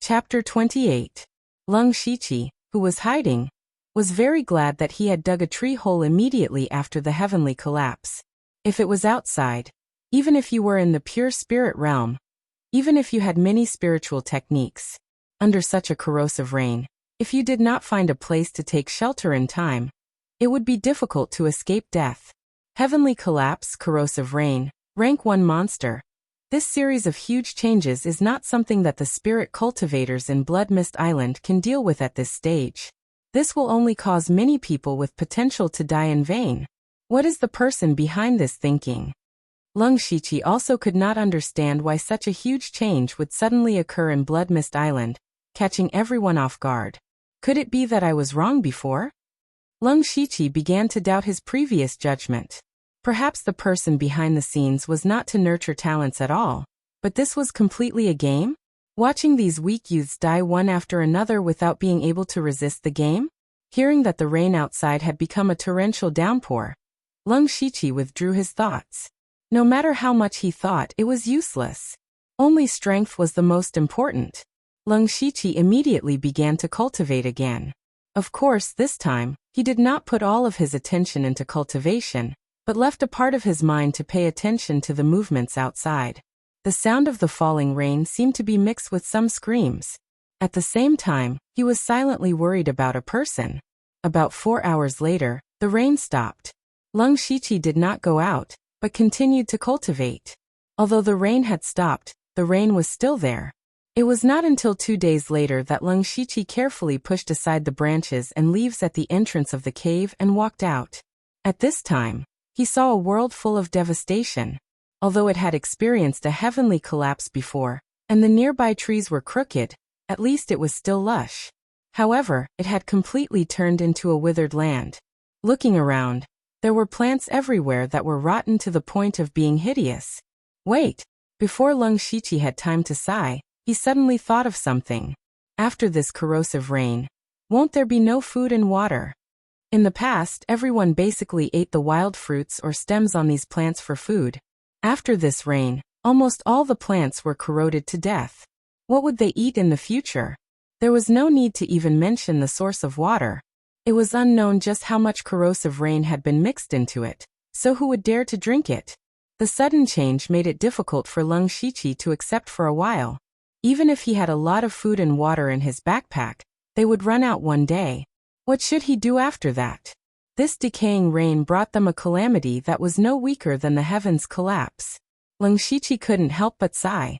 Chapter 28. Leng Shiqi, who was hiding, was very glad that he had dug a tree hole immediately after the heavenly collapse. If it was outside, even if you were in the pure spirit realm, even if you had many spiritual techniques, under such a corrosive rain, if you did not find a place to take shelter in time, it would be difficult to escape death. Heavenly collapse, corrosive rain, rank 1 monster. This series of huge changes is not something that the spirit cultivators in Blood Mist Island can deal with at this stage. This will only cause many people with potential to die in vain. What is the person behind this thinking? Leng Shiqi also could not understand why such a huge change would suddenly occur in Blood Mist Island, catching everyone off guard. Could it be that I was wrong before? Leng Shiqi began to doubt his previous judgment. Perhaps the person behind the scenes was not to nurture talents at all, but this was completely a game? Watching these weak youths die one after another without being able to resist the game? Hearing that the rain outside had become a torrential downpour, Leng Shiqi withdrew his thoughts. No matter how much he thought, it was useless. Only strength was the most important. Leng Shiqi immediately began to cultivate again. Of course, this time, he did not put all of his attention into cultivation, but left a part of his mind to pay attention to the movements outside. The sound of the falling rain seemed to be mixed with some screams. At the same time, he was silently worried about a person. About 4 hours later, the rain stopped. Leng Shiqi did not go out, but continued to cultivate. Although the rain had stopped, the rain was still there. It was not until 2 days later that Leng Shiqi carefully pushed aside the branches and leaves at the entrance of the cave and walked out. At this time, he saw a world full of devastation. Although it had experienced a heavenly collapse before, and the nearby trees were crooked, at least it was still lush. However, it had completely turned into a withered land. Looking around, there were plants everywhere that were rotten to the point of being hideous. Wait! Before Leng Shiqi had time to sigh, he suddenly thought of something. After this corrosive rain, won't there be no food and water? In the past, everyone basically ate the wild fruits or stems on these plants for food. After this rain, almost all the plants were corroded to death. What would they eat in the future? There was no need to even mention the source of water. It was unknown just how much corrosive rain had been mixed into it, so who would dare to drink it? The sudden change made it difficult for Leng Shiqi to accept for a while. Even if he had a lot of food and water in his backpack, they would run out one day. What should he do after that? This decaying rain brought them a calamity that was no weaker than the heavens' collapse. Leng Shiqi couldn't help but sigh.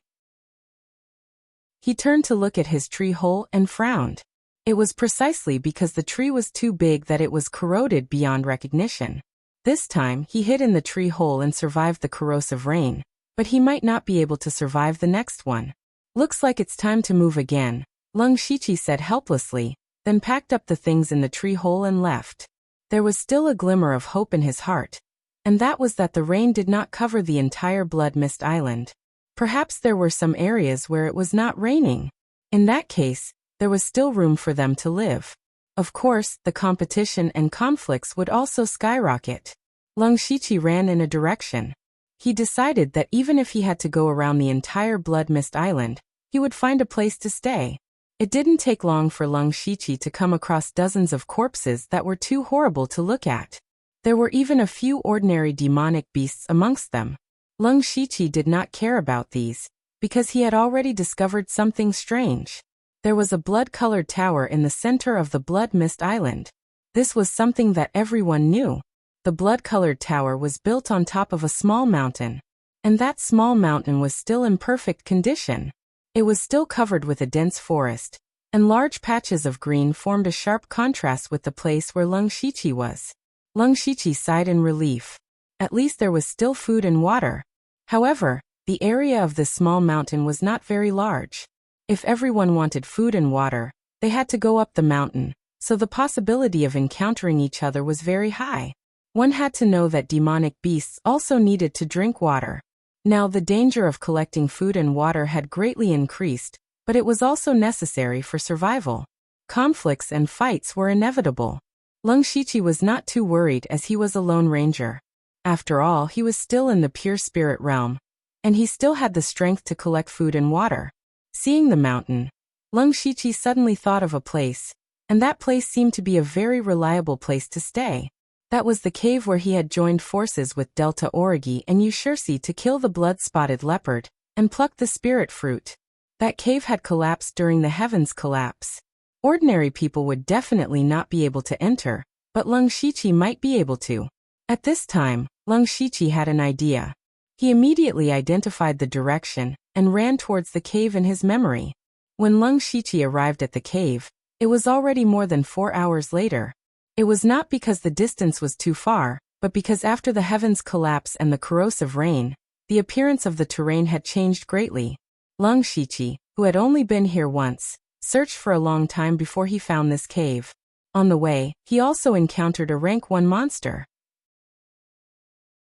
He turned to look at his tree hole and frowned. It was precisely because the tree was too big that it was corroded beyond recognition. This time, he hid in the tree hole and survived the corrosive rain, but he might not be able to survive the next one. Looks like it's time to move again, Leng Shiqi said helplessly, then packed up the things in the tree hole and left. There was still a glimmer of hope in his heart, and that was that the rain did not cover the entire Blood Mist Island. Perhaps there were some areas where it was not raining. In that case, there was still room for them to live. Of course, the competition and conflicts would also skyrocket. Leng Shiqi ran in a direction. He decided that even if he had to go around the entire Blood Mist Island, he would find a place to stay. It didn't take long for Leng Shiqi to come across dozens of corpses that were too horrible to look at. There were even a few ordinary demonic beasts amongst them. Leng Shiqi did not care about these, because he had already discovered something strange. There was a blood-colored tower in the center of the Blood Mist Island. This was something that everyone knew. The blood-colored tower was built on top of a small mountain, and that small mountain was still in perfect condition. It was still covered with a dense forest, and large patches of green formed a sharp contrast with the place where Leng Shiqi was. Leng Shiqi sighed in relief. At least there was still food and water. However, the area of this small mountain was not very large. If everyone wanted food and water, they had to go up the mountain, so the possibility of encountering each other was very high. One had to know that demonic beasts also needed to drink water. Now the danger of collecting food and water had greatly increased, but it was also necessary for survival. Conflicts and fights were inevitable. Leng Shiqi was not too worried as he was a lone ranger. After all, he was still in the pure spirit realm, and he still had the strength to collect food and water. Seeing the mountain, Lung Shiqi suddenly thought of a place, and that place seemed to be a very reliable place to stay. That was the cave where he had joined forces with Delta Origi and Ushirsi to kill the blood-spotted leopard and pluck the spirit fruit. That cave had collapsed during the heavens collapse. Ordinary people would definitely not be able to enter, but Lung Shiqi might be able to. At this time, Lung Shiqi had an idea. He immediately identified the direction and ran towards the cave in his memory. When Lung Shiqi arrived at the cave, it was already more than 4 hours later. It was not because the distance was too far, but because after the heavens collapse and the corrosive rain, the appearance of the terrain had changed greatly. Lung Shiqi, who had only been here once, searched for a long time before he found this cave. On the way, he also encountered a rank 1 monster.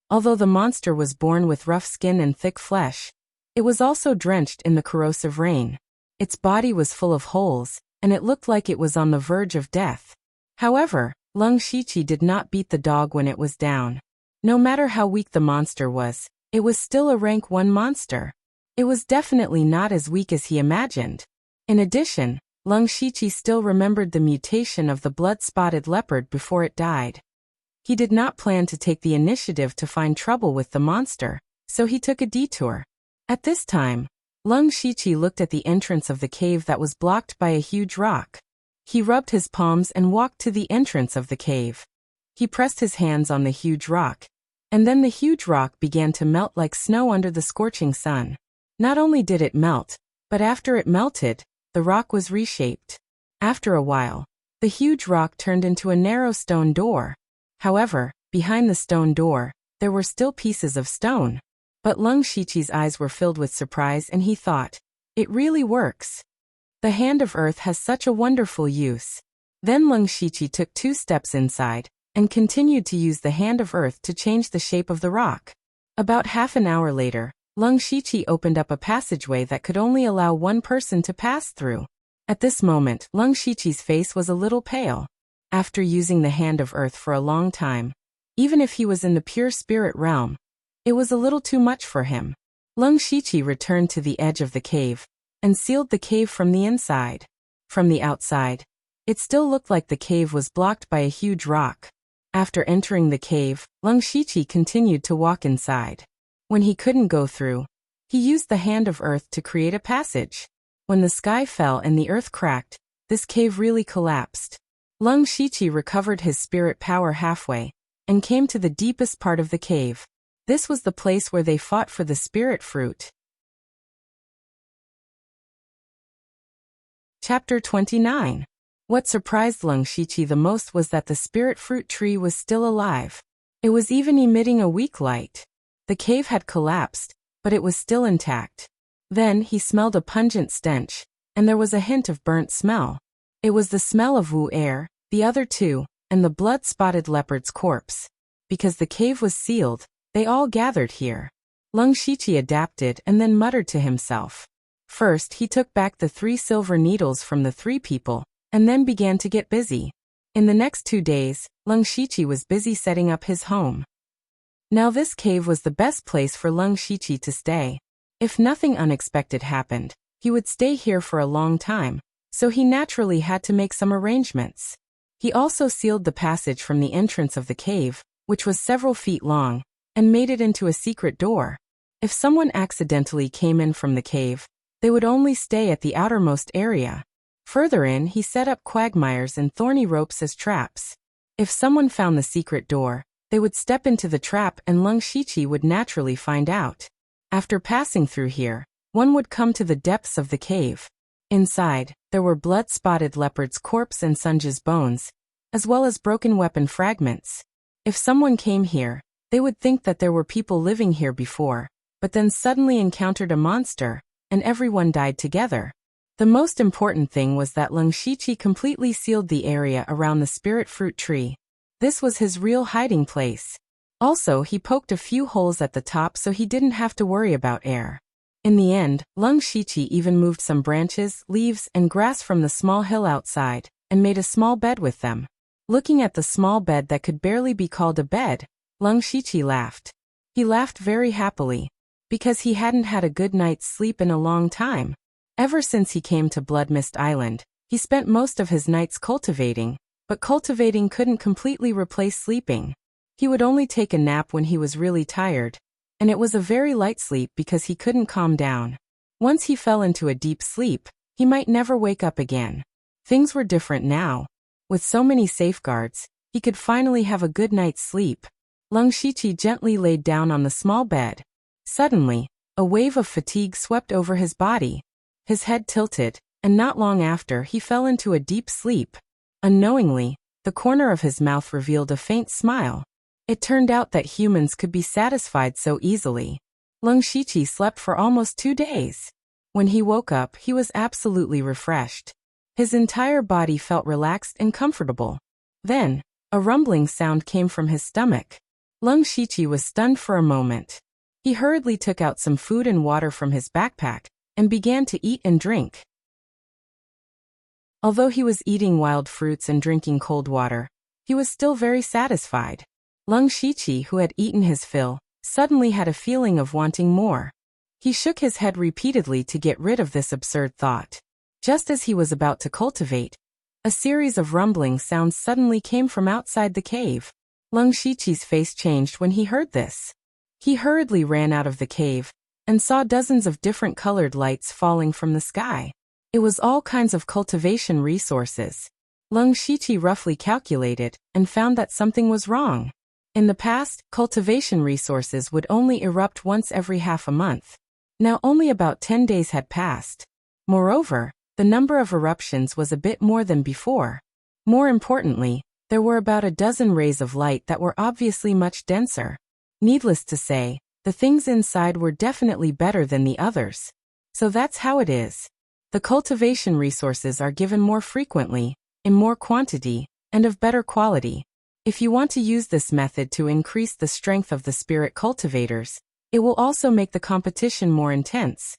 Although the monster was born with rough skin and thick flesh, it was also drenched in the corrosive rain. Its body was full of holes, and it looked like it was on the verge of death. However, Lung Shiqi did not beat the dog when it was down. No matter how weak the monster was, it was still a rank 1 monster. It was definitely not as weak as he imagined. In addition, Lung Shiqi still remembered the mutation of the blood-spotted leopard before it died. He did not plan to take the initiative to find trouble with the monster, so he took a detour. At this time, Lung Shiqi looked at the entrance of the cave that was blocked by a huge rock. He rubbed his palms and walked to the entrance of the cave. He pressed his hands on the huge rock, and then the huge rock began to melt like snow under the scorching sun. Not only did it melt, but after it melted, the rock was reshaped. After a while, the huge rock turned into a narrow stone door. However, behind the stone door, there were still pieces of stone. But Lung Shiqi's eyes were filled with surprise and he thought, "It really works. The Hand of Earth has such a wonderful use." Then Lung Shiqi took 2 steps inside, and continued to use the Hand of Earth to change the shape of the rock. About half an hour later, Lung Shiqi opened up a passageway that could only allow 1 person to pass through. At this moment, Lung Shiqi's face was a little pale. After using the Hand of Earth for a long time, even if he was in the pure spirit realm, it was a little too much for him. Lung Shiqi returned to the edge of the cave, and sealed the cave from the inside. From the outside, it still looked like the cave was blocked by a huge rock. After entering the cave, Lung Shiqi continued to walk inside. When he couldn't go through, he used the Hand of Earth to create a passage. When the sky fell and the earth cracked, this cave really collapsed. Lung Shiqi recovered his spirit power halfway, and came to the deepest part of the cave. This was the place where they fought for the spirit fruit. Chapter 29. What surprised Lung Shiqi the most was that the spirit fruit tree was still alive. It was even emitting a weak light. The cave had collapsed, but it was still intact. Then he smelled a pungent stench, and there was a hint of burnt smell. It was the smell of Wu air, the other 2, and the blood-spotted leopard's corpse. Because the cave was sealed, they all gathered here. Lung Shiqi adapted and then muttered to himself. First, he took back the 3 silver needles from the 3 people, and then began to get busy. In the next 2 days, Lung Shiqi was busy setting up his home. Now this cave was the best place for Lung Shiqi to stay. If nothing unexpected happened, he would stay here for a long time, so he naturally had to make some arrangements. He also sealed the passage from the entrance of the cave, which was several feet long, and made it into a secret door. If someone accidentally came in from the cave, they would only stay at the outermost area. Further in, he set up quagmires and thorny ropes as traps. If someone found the secret door, they would step into the trap and Lung Shiqi would naturally find out. After passing through here, one would come to the depths of the cave. Inside, there were blood-spotted leopard's corpse and Sunja's bones, as well as broken weapon fragments. If someone came here, they would think that there were people living here before, but then suddenly encountered a monster, and everyone died together. The most important thing was that Lung Shiqi completely sealed the area around the spirit fruit tree. This was his real hiding place. Also, he poked a few holes at the top so he didn't have to worry about air. In the end, Lung Shiqi even moved some branches, leaves, and grass from the small hill outside, and made a small bed with them. Looking at the small bed that could barely be called a bed, Lung Shiqi laughed. He laughed very happily, because he hadn't had a good night's sleep in a long time. Ever since he came to Blood Mist Island, he spent most of his nights cultivating, but cultivating couldn't completely replace sleeping. He would only take a nap when he was really tired, and it was a very light sleep because he couldn't calm down. Once he fell into a deep sleep, he might never wake up again. Things were different now. With so many safeguards, he could finally have a good night's sleep. Lung Shiqi gently laid down on the small bed. Suddenly, a wave of fatigue swept over his body. His head tilted, and not long after he fell into a deep sleep. Unknowingly, the corner of his mouth revealed a faint smile. It turned out that humans could be satisfied so easily. Lung Shiqi slept for almost 2 days. When he woke up, he was absolutely refreshed. His entire body felt relaxed and comfortable. Then, a rumbling sound came from his stomach. Lung Shiqi was stunned for a moment. He hurriedly took out some food and water from his backpack and began to eat and drink. Although he was eating wild fruits and drinking cold water, he was still very satisfied. Lung Shiqi, who had eaten his fill, suddenly had a feeling of wanting more. He shook his head repeatedly to get rid of this absurd thought. Just as he was about to cultivate, a series of rumbling sounds suddenly came from outside the cave. Lung Shiqi's face changed when he heard this. He hurriedly ran out of the cave and saw dozens of different colored lights falling from the sky. It was all kinds of cultivation resources. Lung Shiqi roughly calculated and found that something was wrong. In the past, cultivation resources would only erupt once every half a month. Now only about 10 days had passed. Moreover, the number of eruptions was a bit more than before. More importantly, there were about a dozen rays of light that were obviously much denser. Needless to say, the things inside were definitely better than the others. So that's how it is. The cultivation resources are given more frequently, in more quantity, and of better quality. If you want to use this method to increase the strength of the spirit cultivators, it will also make the competition more intense.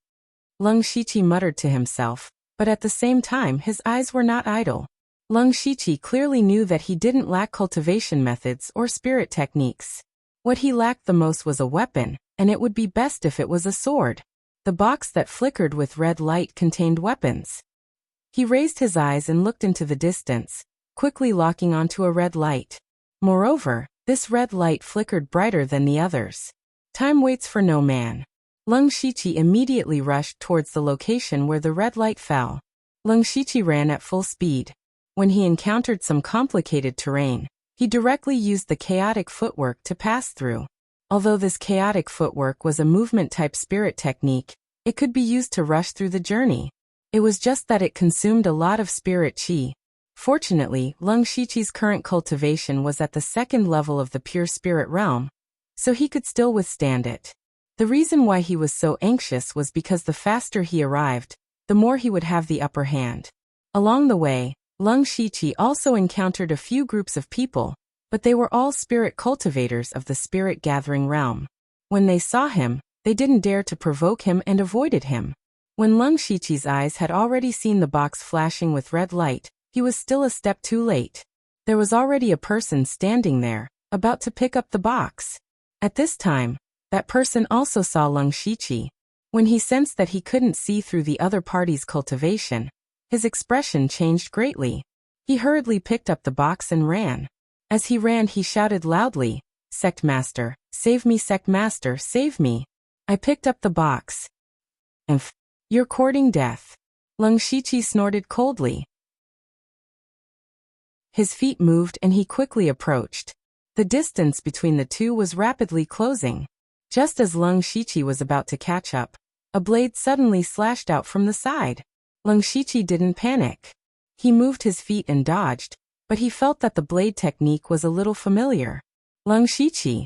Lung Shiqi muttered to himself, but at the same time his eyes were not idle. Lung Shiqi clearly knew that he didn't lack cultivation methods or spirit techniques. What he lacked the most was a weapon, and it would be best if it was a sword. The box that flickered with red light contained weapons. He raised his eyes and looked into the distance, quickly locking onto a red light. Moreover, this red light flickered brighter than the others. Time waits for no man. Lung Shiqi immediately rushed towards the location where the red light fell. Lung Shiqi ran at full speed. When he encountered some complicated terrain, he directly used the chaotic footwork to pass through. Although this chaotic footwork was a movement-type spirit technique, it could be used to rush through the journey. It was just that it consumed a lot of spirit chi. Fortunately, Lung Shiqi's current cultivation was at the 2nd level of the pure spirit realm, so he could still withstand it. The reason why he was so anxious was because the faster he arrived, the more he would have the upper hand. Along the way, Lung Shiqi also encountered a few groups of people, but they were all spirit cultivators of the spirit gathering realm. When they saw him, they didn't dare to provoke him and avoided him. When Lung Shiqi's eyes had already seen the box flashing with red light, he was still a step too late. There was already a person standing there, about to pick up the box. At this time, that person also saw Lung Shiqi. When he sensed that he couldn't see through the other party's cultivation, his expression changed greatly. He hurriedly picked up the box and ran. As he ran, he shouted loudly, "Sect Master, save me, Sect Master, save me. I picked up the box. You're courting death." Lung Shiqi snorted coldly. His feet moved and he quickly approached. The distance between the two was rapidly closing. Just as Lung Shiqi was about to catch up, a blade suddenly slashed out from the side. Lung Shiqi didn't panic. He moved his feet and dodged, but he felt that the blade technique was a little familiar. "Lung Shiqi."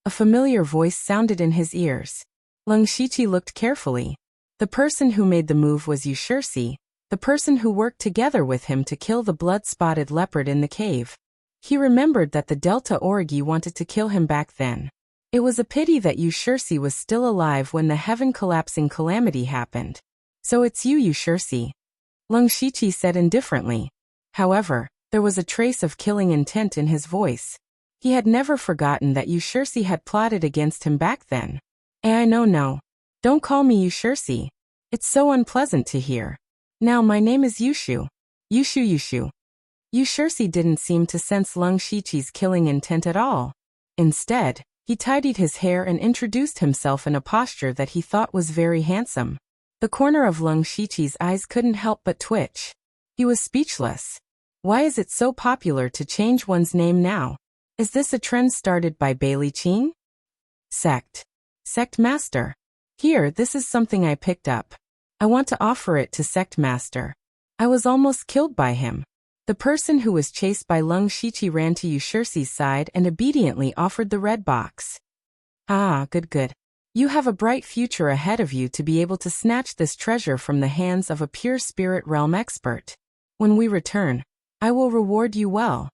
A familiar voice sounded in his ears. Lung Shiqi looked carefully. The person who made the move was Wuxia, the person who worked together with him to kill the blood-spotted leopard in the cave. He remembered that the Delta Origi wanted to kill him back then. It was a pity that Wuxia was still alive when the heaven-collapsing calamity happened. "So it's you, Wuxia," Lung Shiqi said indifferently. However, there was a trace of killing intent in his voice. He had never forgotten that Wuxia had plotted against him back then. No. Don't call me Wuxia. It's so unpleasant to hear. Now my name is Yushu. Yushu. Yushursi didn't seem to sense Lung Shiqi's killing intent at all. Instead, he tidied his hair and introduced himself in a posture that he thought was very handsome. The corner of Lung Shiqi's eyes couldn't help but twitch. He was speechless. Why is it so popular to change one's name now? Is this a trend started by Bailey Qing? Sect Master. Here, this is something I picked up. I want to offer it to Sect Master. I was almost killed by him. The person who was chased by Lung Shiqi ran to Yushursi's side and obediently offered the red box. Ah, good. You have a bright future ahead of you to be able to snatch this treasure from the hands of a pure spirit realm expert. When we return, I will reward you well.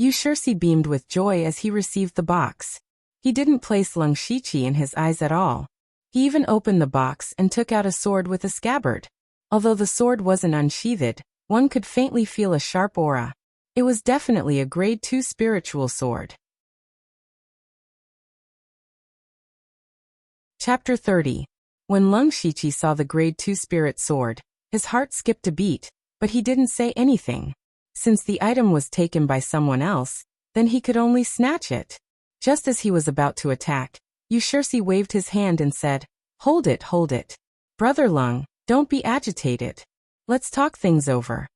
Yushursi beamed with joy as he received the box. He didn't place Lung Shiqi in his eyes at all. He even opened the box and took out a sword with a scabbard. Although the sword wasn't unsheathed, one could faintly feel a sharp aura. It was definitely a grade 2 spiritual sword. Chapter 30. When Lung Shiqi saw the grade 2 spirit sword, his heart skipped a beat, but he didn't say anything. Since the item was taken by someone else, then he could only snatch it. Just as he was about to attack, Yushursi waved his hand and said, Hold it. Brother Lung, don't be agitated. Let's talk things over.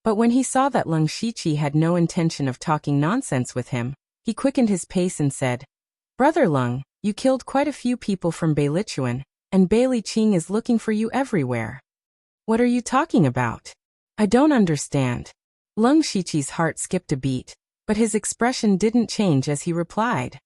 But when he saw that Lung Shiqi had no intention of talking nonsense with him, he quickened his pace and said, Brother Lung, you killed quite a few people from Beilichuan, and Bailey Qing is looking for you everywhere. What are you talking about? I don't understand. Lung Shiqi's heart skipped a beat, but his expression didn't change as he replied.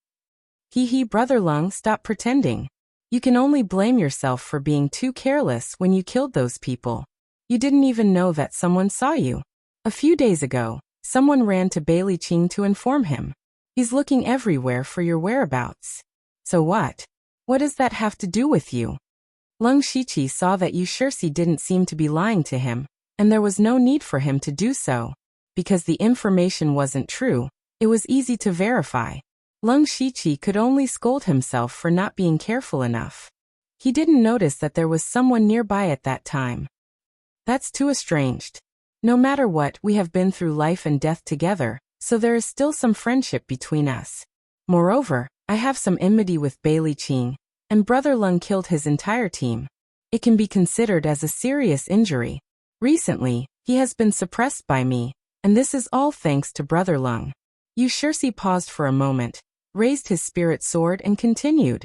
Brother Lung, stop pretending. You can only blame yourself for being too careless when you killed those people. You didn't even know that someone saw you. A few days ago, someone ran to Bailey Qing to inform him. He's looking everywhere for your whereabouts. So what? What does that have to do with you? Lung Shiqi saw that Yushursi didn't seem to be lying to him, and there was no need for him to do so. Because the information wasn't true, it was easy to verify. Lung Shiqi could only scold himself for not being careful enough. He didn't notice that there was someone nearby at that time. That's too estranged. No matter what, we have been through life and death together, so there is still some friendship between us. Moreover, I have some enmity with Bailey Qing, and Brother Lung killed his entire team. It can be considered as a serious injury. Recently, he has been suppressed by me, and this is all thanks to Brother Lung. Yushursi paused for a moment, raised his spirit sword and continued.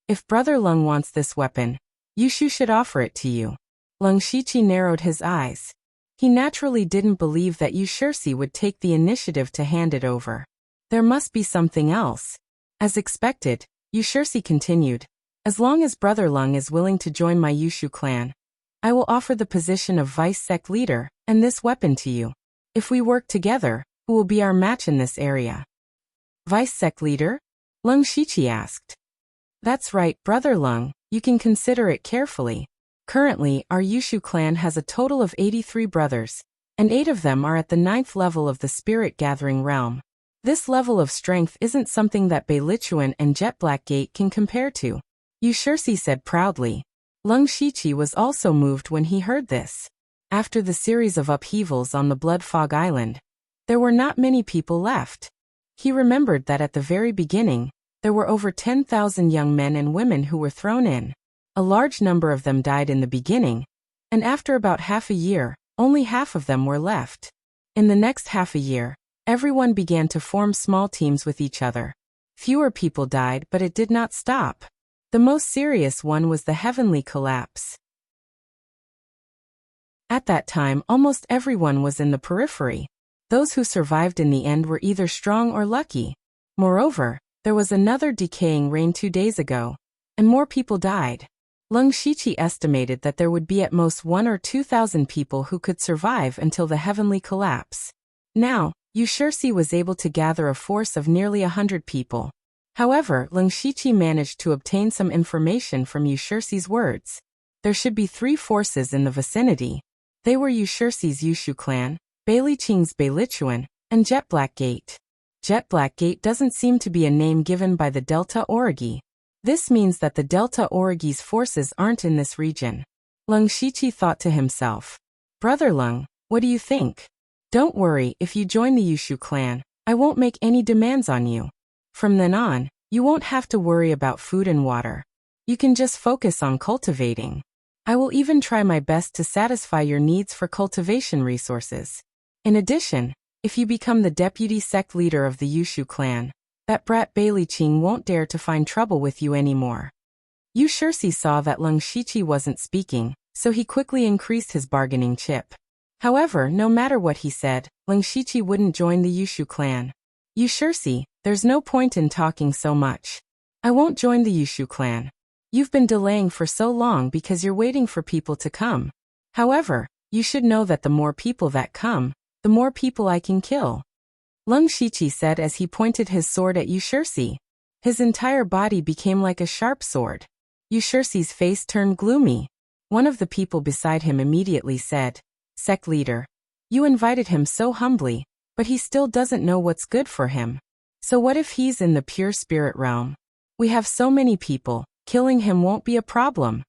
If Brother Lung wants this weapon, Yushu should offer it to you. Lung Shiqi narrowed his eyes. He naturally didn't believe that Yushursi would take the initiative to hand it over. There must be something else. As expected, Yushursi continued, As long as Brother Lung is willing to join my Yushu clan, I will offer the position of vice sect leader and this weapon to you. If we work together, who will be our match in this area? Vice sect leader? Lung Shiqi asked. That's right, Brother Lung, you can consider it carefully. Currently, our Yushu clan has a total of 83 brothers, and 8 of them are at the 9th level of the spirit gathering realm. This level of strength isn't something that Beilichuan and Jet Black Gate can compare to. Yushursi said proudly. Lung Shiqi was also moved when he heard this. After the series of upheavals on the Blood Fog Island, there were not many people left. He remembered that at the very beginning, there were over 10,000 young men and women who were thrown in. A large number of them died in the beginning, and after about half a year, only half of them were left. In the next half a year, everyone began to form small teams with each other. Fewer people died, but it did not stop. The most serious one was the heavenly collapse. At that time, almost everyone was in the periphery. Those who survived in the end were either strong or lucky. Moreover, there was another decaying rain 2 days ago, and more people died. Lung Shiqi estimated that there would be at most 1,000 or 2,000 people who could survive until the heavenly collapse. Now, Yushursi was able to gather a force of nearly 100 people. However, Lung Shiqi managed to obtain some information from Yushursi's words. There should be 3 forces in the vicinity. They were Yushursi's Yushu clan, Bailey Qing's Beilichuan, and Jet Black Gate. Jet Black Gate doesn't seem to be a name given by the Delta Origi. This means that the Delta Origi's forces aren't in this region. Lung Shiqi thought to himself. Brother Lung, what do you think? Don't worry, if you join the Yushu clan, I won't make any demands on you. From then on, you won't have to worry about food and water. You can just focus on cultivating. I will even try my best to satisfy your needs for cultivation resources. In addition, if you become the deputy sect leader of the Yushu clan, that brat Bailey Qing won't dare to find trouble with you anymore. Yu Shirsi saw that Lung Shiqi wasn't speaking, so he quickly increased his bargaining chip. However, no matter what he said, Lung Shiqi wouldn't join the Yushu clan. Yu Shirsi, there's no point in talking so much. I won't join the Yushu clan. You've been delaying for so long because you're waiting for people to come. However, you should know that the more people that come, the more people I can kill. Lung Shiqi said as he pointed his sword at Yu Shirsi. His entire body became like a sharp sword. Yu Shirsi's face turned gloomy. One of the people beside him immediately said, Sect leader, you invited him so humbly, but he still doesn't know what's good for him. So what if he's in the pure spirit realm? We have so many people, killing him won't be a problem.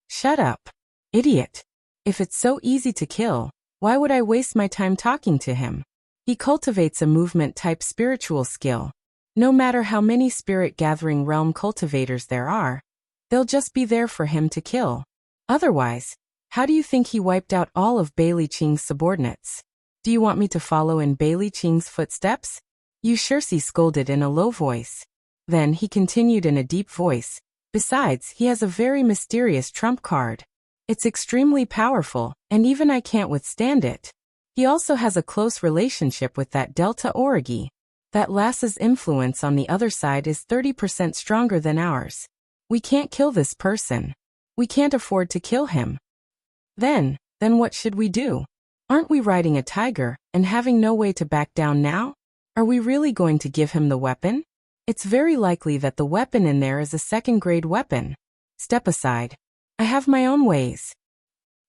Shut up. Idiot. If it's so easy to kill, why would I waste my time talking to him? He cultivates a movement-type spiritual skill. No matter how many spirit-gathering realm cultivators there are, they'll just be there for him to kill. Otherwise, how do you think he wiped out all of Bailey Qing's subordinates? Do you want me to follow in Bailey Qing's footsteps? Yu Shirsi scolded in a low voice. Then he continued in a deep voice. Besides, he has a very mysterious trump card. It's extremely powerful, and even I can't withstand it. He also has a close relationship with that Delta Origi. That lass's influence on the other side is 30% stronger than ours. We can't kill this person. We can't afford to kill him. Then what should we do? Aren't we riding a tiger and having no way to back down now? Are we really going to give him the weapon? It's very likely that the weapon in there is a second-grade weapon. Step aside. I have my own ways.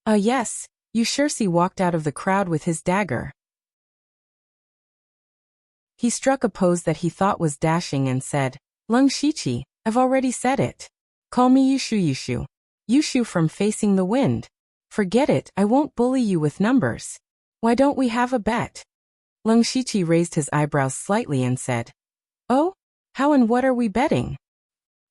Yes. Yu Shirsi walked out of the crowd with his dagger. He struck a pose that he thought was dashing and said, Lung Shiqi, I've already said it. Call me Yushu. Yushu from Facing the Wind. Forget it, I won't bully you with numbers. Why don't we have a bet? Lung Shiqi raised his eyebrows slightly and said, Oh? How and what are we betting?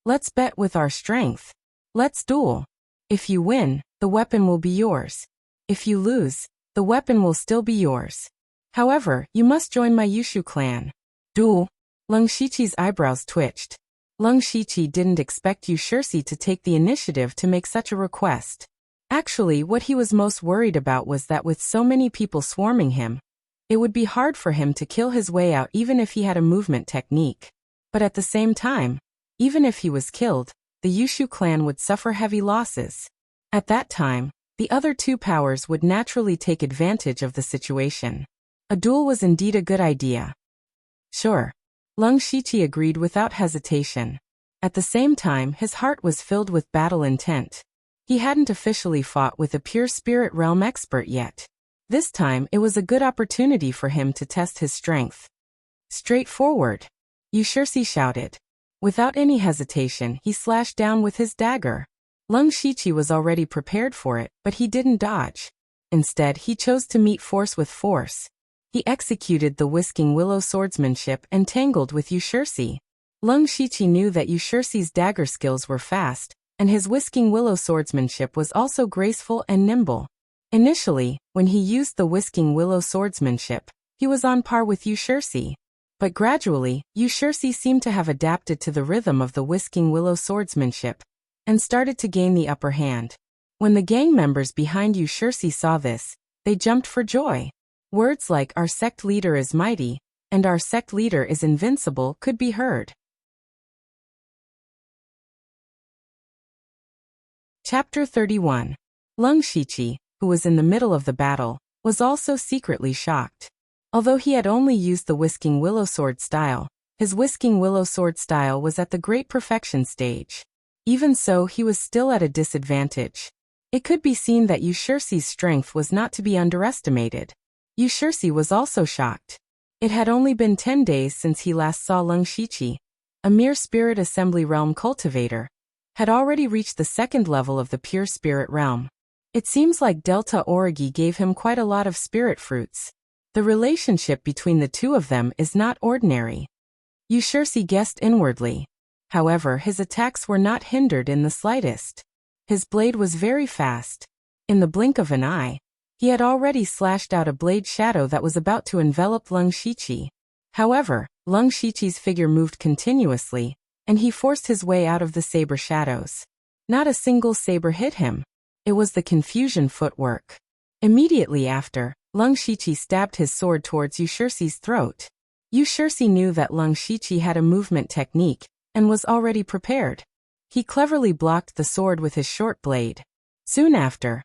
Let's bet with our strength. Let's duel. If you win, the weapon will be yours. If you lose, the weapon will still be yours. However, you must join my Yushu clan. Duel. Lung Shiqi's eyebrows twitched. Lung Shiqi didn't expect Yu Shirsi to take the initiative to make such a request. Actually, what he was most worried about was that with so many people swarming him, it would be hard for him to kill his way out even if he had a movement technique. But at the same time, even if he was killed, the Yushu clan would suffer heavy losses. At that time, the other two powers would naturally take advantage of the situation. A duel was indeed a good idea. Sure. Lung Shiqi agreed without hesitation. At the same time, his heart was filled with battle intent. He hadn't officially fought with a pure spirit realm expert yet. This time, it was a good opportunity for him to test his strength. Straightforward. Yu Shirsi shouted. Without any hesitation, he slashed down with his dagger. Lung Shiqi was already prepared for it, but he didn't dodge. Instead, he chose to meet force with force. He executed the Whisking Willow Swordsmanship and tangled with Yu Shirsi. Lung Shiqi knew that Yu Shirsi's dagger skills were fast, and his Whisking Willow Swordsmanship was also graceful and nimble. Initially, when he used the Whisking Willow Swordsmanship, he was on par with Yu Shirsi. But gradually, Yu Shirsi seemed to have adapted to the rhythm of the Whisking Willow Swordsmanship and started to gain the upper hand. When the gang members behind Yu Shirsi saw this, they jumped for joy. Words like "our sect leader is mighty" and "our sect leader is invincible" could be heard. Chapter 31. Lung Shiqi, who was in the middle of the battle, was also secretly shocked. Although he had only used the Whisking Willow Sword style, his Whisking Willow Sword style was at the great perfection stage. Even so, he was still at a disadvantage. It could be seen that Yu Shirsi's strength was not to be underestimated. Yu Shirsi was also shocked. It had only been 10 days since he last saw Lung Shiqi, a mere spirit assembly realm cultivator, had already reached the second level of the pure spirit realm. It seems like Delta Origi gave him quite a lot of spirit fruits. The relationship between the two of them is not ordinary. Yushursi guessed inwardly. However, his attacks were not hindered in the slightest. His blade was very fast. In the blink of an eye, he had already slashed out a blade shadow that was about to envelop Lung Shiqi. However, Lung Shiqi's figure moved continuously, and he forced his way out of the saber shadows. Not a single saber hit him. It was the confusion footwork. Immediately after, Lung Shiqi stabbed his sword towards Yushursi's throat. Yushursi knew that Lung Shiqi had a movement technique, and was already prepared. He cleverly blocked the sword with his short blade. Soon after,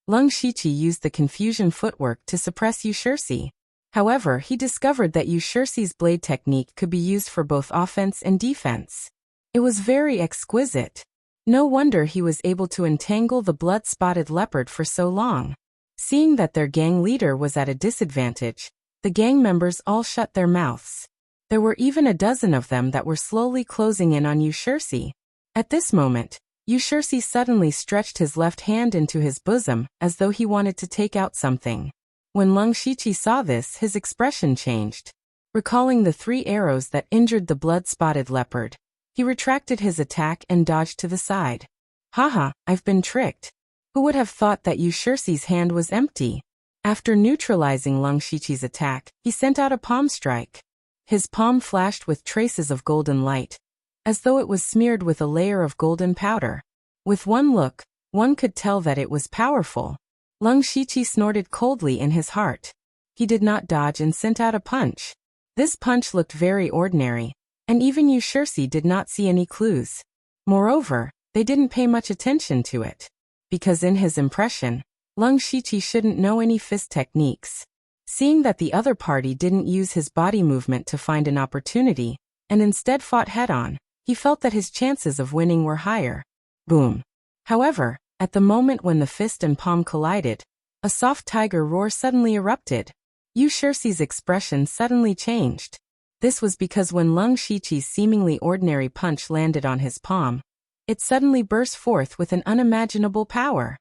Lung Shiqi used the confusion footwork to suppress Yushursi. However, he discovered that Yushursi's blade technique could be used for both offense and defense. It was very exquisite. No wonder he was able to entangle the blood-spotted leopard for so long. Seeing that their gang leader was at a disadvantage, the gang members all shut their mouths. There were even a dozen of them that were slowly closing in on Yushursi. At this moment, Yushursi suddenly stretched his left hand into his bosom, as though he wanted to take out something. When Lung Shiqi saw this, his expression changed. Recalling the 3 arrows that injured the blood-spotted leopard, he retracted his attack and dodged to the side. Haha, I've been tricked. Who would have thought that Yushursi's hand was empty? After neutralizing Lung Shiqi's attack, he sent out a palm strike. His palm flashed with traces of golden light, as though it was smeared with a layer of golden powder. With one look, one could tell that it was powerful. Lung Shiqi snorted coldly in his heart. He did not dodge and sent out a punch. This punch looked very ordinary, and even Yushursi did not see any clues. Moreover, they didn't pay much attention to it. Because in his impression, Lung Shiqi shouldn't know any fist techniques. Seeing that the other party didn't use his body movement to find an opportunity, and instead fought head-on, he felt that his chances of winning were higher. Boom. However, at the moment when the fist and palm collided, a soft tiger roar suddenly erupted. Yushursi's expression suddenly changed. This was because when Lung Shiqi's seemingly ordinary punch landed on his palm, it suddenly burst forth with an unimaginable power.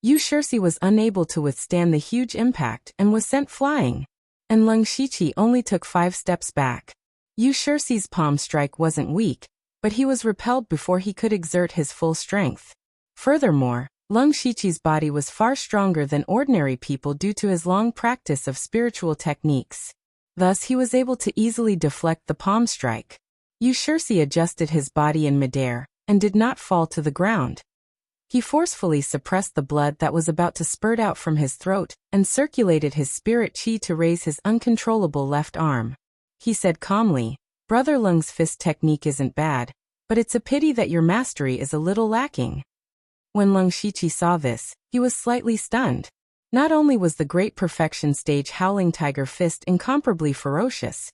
Yushursi was unable to withstand the huge impact and was sent flying, and Lung Shiqi only took 5 steps back. Yushursi's palm strike wasn't weak, but he was repelled before he could exert his full strength. Furthermore, Lung Shiqi's body was far stronger than ordinary people due to his long practice of spiritual techniques. Thus he was able to easily deflect the palm strike. Yushursi adjusted his body in midair, and did not fall to the ground. He forcefully suppressed the blood that was about to spurt out from his throat, and circulated his spirit chi to raise his uncontrollable left arm. He said calmly, "Brother Lung's fist technique isn't bad, but it's a pity that your mastery is a little lacking." When Lung Shiqi saw this, he was slightly stunned. Not only was the Great Perfection Stage Howling Tiger Fist incomparably ferocious,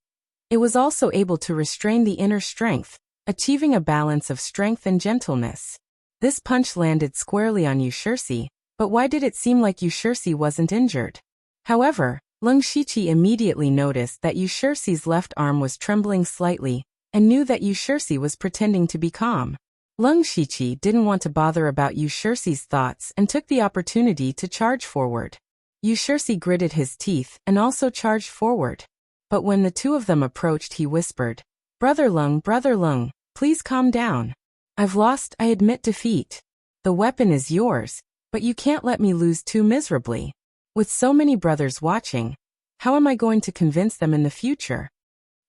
it was also able to restrain the inner strength, achieving a balance of strength and gentleness. This punch landed squarely on Yushursi, but why did it seem like Yushursi wasn't injured? However, Lung Shiqi immediately noticed that Yushursi's left arm was trembling slightly, and knew that Yushursi was pretending to be calm. Lung Shiqi didn't want to bother about Yushursi's thoughts and took the opportunity to charge forward. Yushursi gritted his teeth and also charged forward. But when the two of them approached, he whispered, Brother Lung, please calm down. I've lost, I admit defeat. The weapon is yours, but you can't let me lose too miserably. With so many brothers watching, how am I going to convince them in the future?"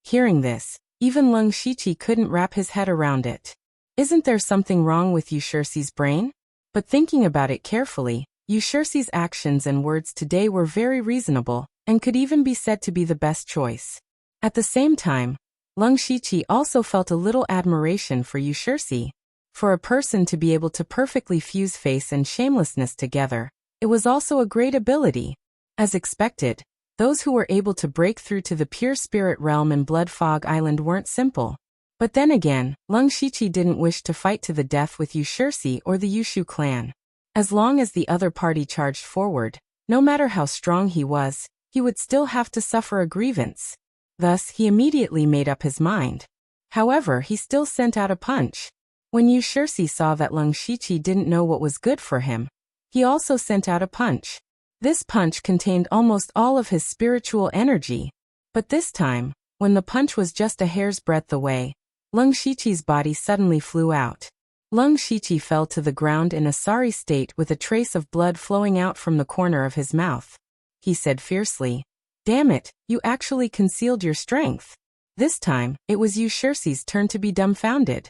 Hearing this, even Lung Shiqi couldn't wrap his head around it. Isn't there something wrong with Yushursi's brain? But thinking about it carefully, Yushursi's actions and words today were very reasonable, and could even be said to be the best choice. At the same time, Lung Shiqi also felt a little admiration for Yushursi. For a person to be able to perfectly fuse face and shamelessness together, it was also a great ability. As expected, those who were able to break through to the pure spirit realm in Blood Fog Island weren't simple. But then again, Lung Shiqi didn't wish to fight to the death with Yushursi or the Yushu clan. As long as the other party charged forward, no matter how strong he was, he would still have to suffer a grievance. Thus, he immediately made up his mind. However, he still sent out a punch. When Yu Shirsi saw that Leng Shiqi didn't know what was good for him, he also sent out a punch. This punch contained almost all of his spiritual energy, but this time, when the punch was just a hair's breadth away, Leng Shiqi's body suddenly flew out. Leng Shiqi fell to the ground in a sorry state with a trace of blood flowing out from the corner of his mouth. He said fiercely, "Damn it, you actually concealed your strength." This time, it was Yu Shirsi's turn to be dumbfounded.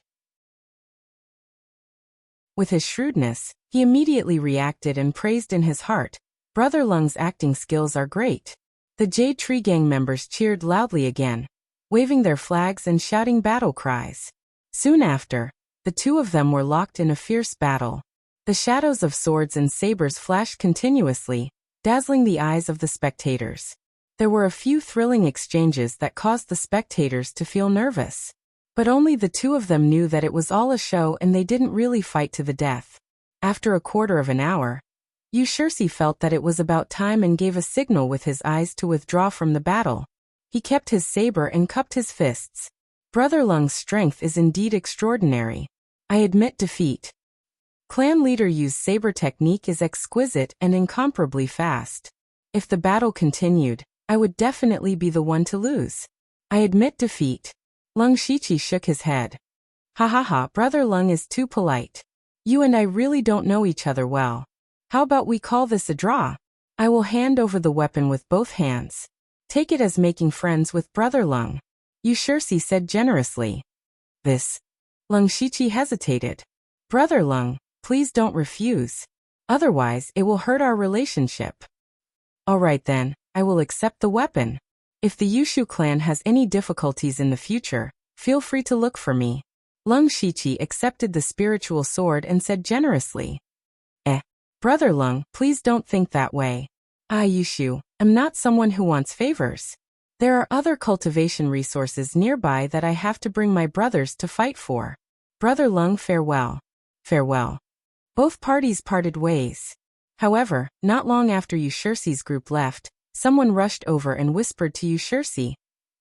With his shrewdness, he immediately reacted and praised in his heart, "Brother Leng's acting skills are great." The Jade Tree Gang members cheered loudly again, waving their flags and shouting battle cries. Soon after, the two of them were locked in a fierce battle. The shadows of swords and sabers flashed continuously, dazzling the eyes of the spectators. There were a few thrilling exchanges that caused the spectators to feel nervous. But only the two of them knew that it was all a show and they didn't really fight to the death. After a quarter of an hour, Yu Shirsi felt that it was about time and gave a signal with his eyes to withdraw from the battle. He kept his saber and cupped his fists. Brother Leng's strength is indeed extraordinary. I admit defeat. Clan leader Yu's saber technique is exquisite and incomparably fast. If the battle continued, I would definitely be the one to lose. I admit defeat. Leng Shiqi shook his head. Ha ha ha, Brother Leng is too polite. You and I really don't know each other well. How about we call this a draw? I will hand over the weapon with both hands. Take it as making friends with Brother Leng. Yu Shirsi said generously. This. Leng Shiqi hesitated. Brother Leng, please don't refuse. Otherwise, it will hurt our relationship. All right then, I will accept the weapon. If the Yushu clan has any difficulties in the future, feel free to look for me. Leng Shiqi accepted the spiritual sword and said generously. Brother Leng, please don't think that way. I, Yushu, am not someone who wants favors. There are other cultivation resources nearby that I have to bring my brothers to fight for. Brother Leng, farewell. Farewell. Both parties parted ways. However, not long after Yu Shirsi's group left, someone rushed over and whispered to Yu Shirsi.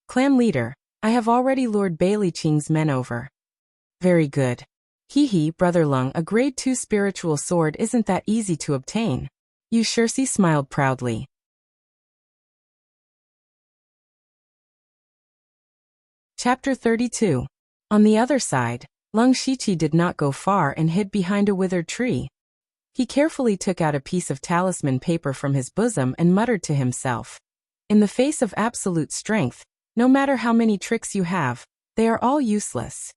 Clan leader, I have already lured Bailey Qing's men over. Very good. Hee, Brother Leng, a grade 2 spiritual sword isn't that easy to obtain. Yu Shirsi smiled proudly. Chapter 32. On the other side, Leng Shiqi did not go far and hid behind a withered tree. He carefully took out a piece of talisman paper from his bosom and muttered to himself. In the face of absolute strength, no matter how many tricks you have, they are all useless.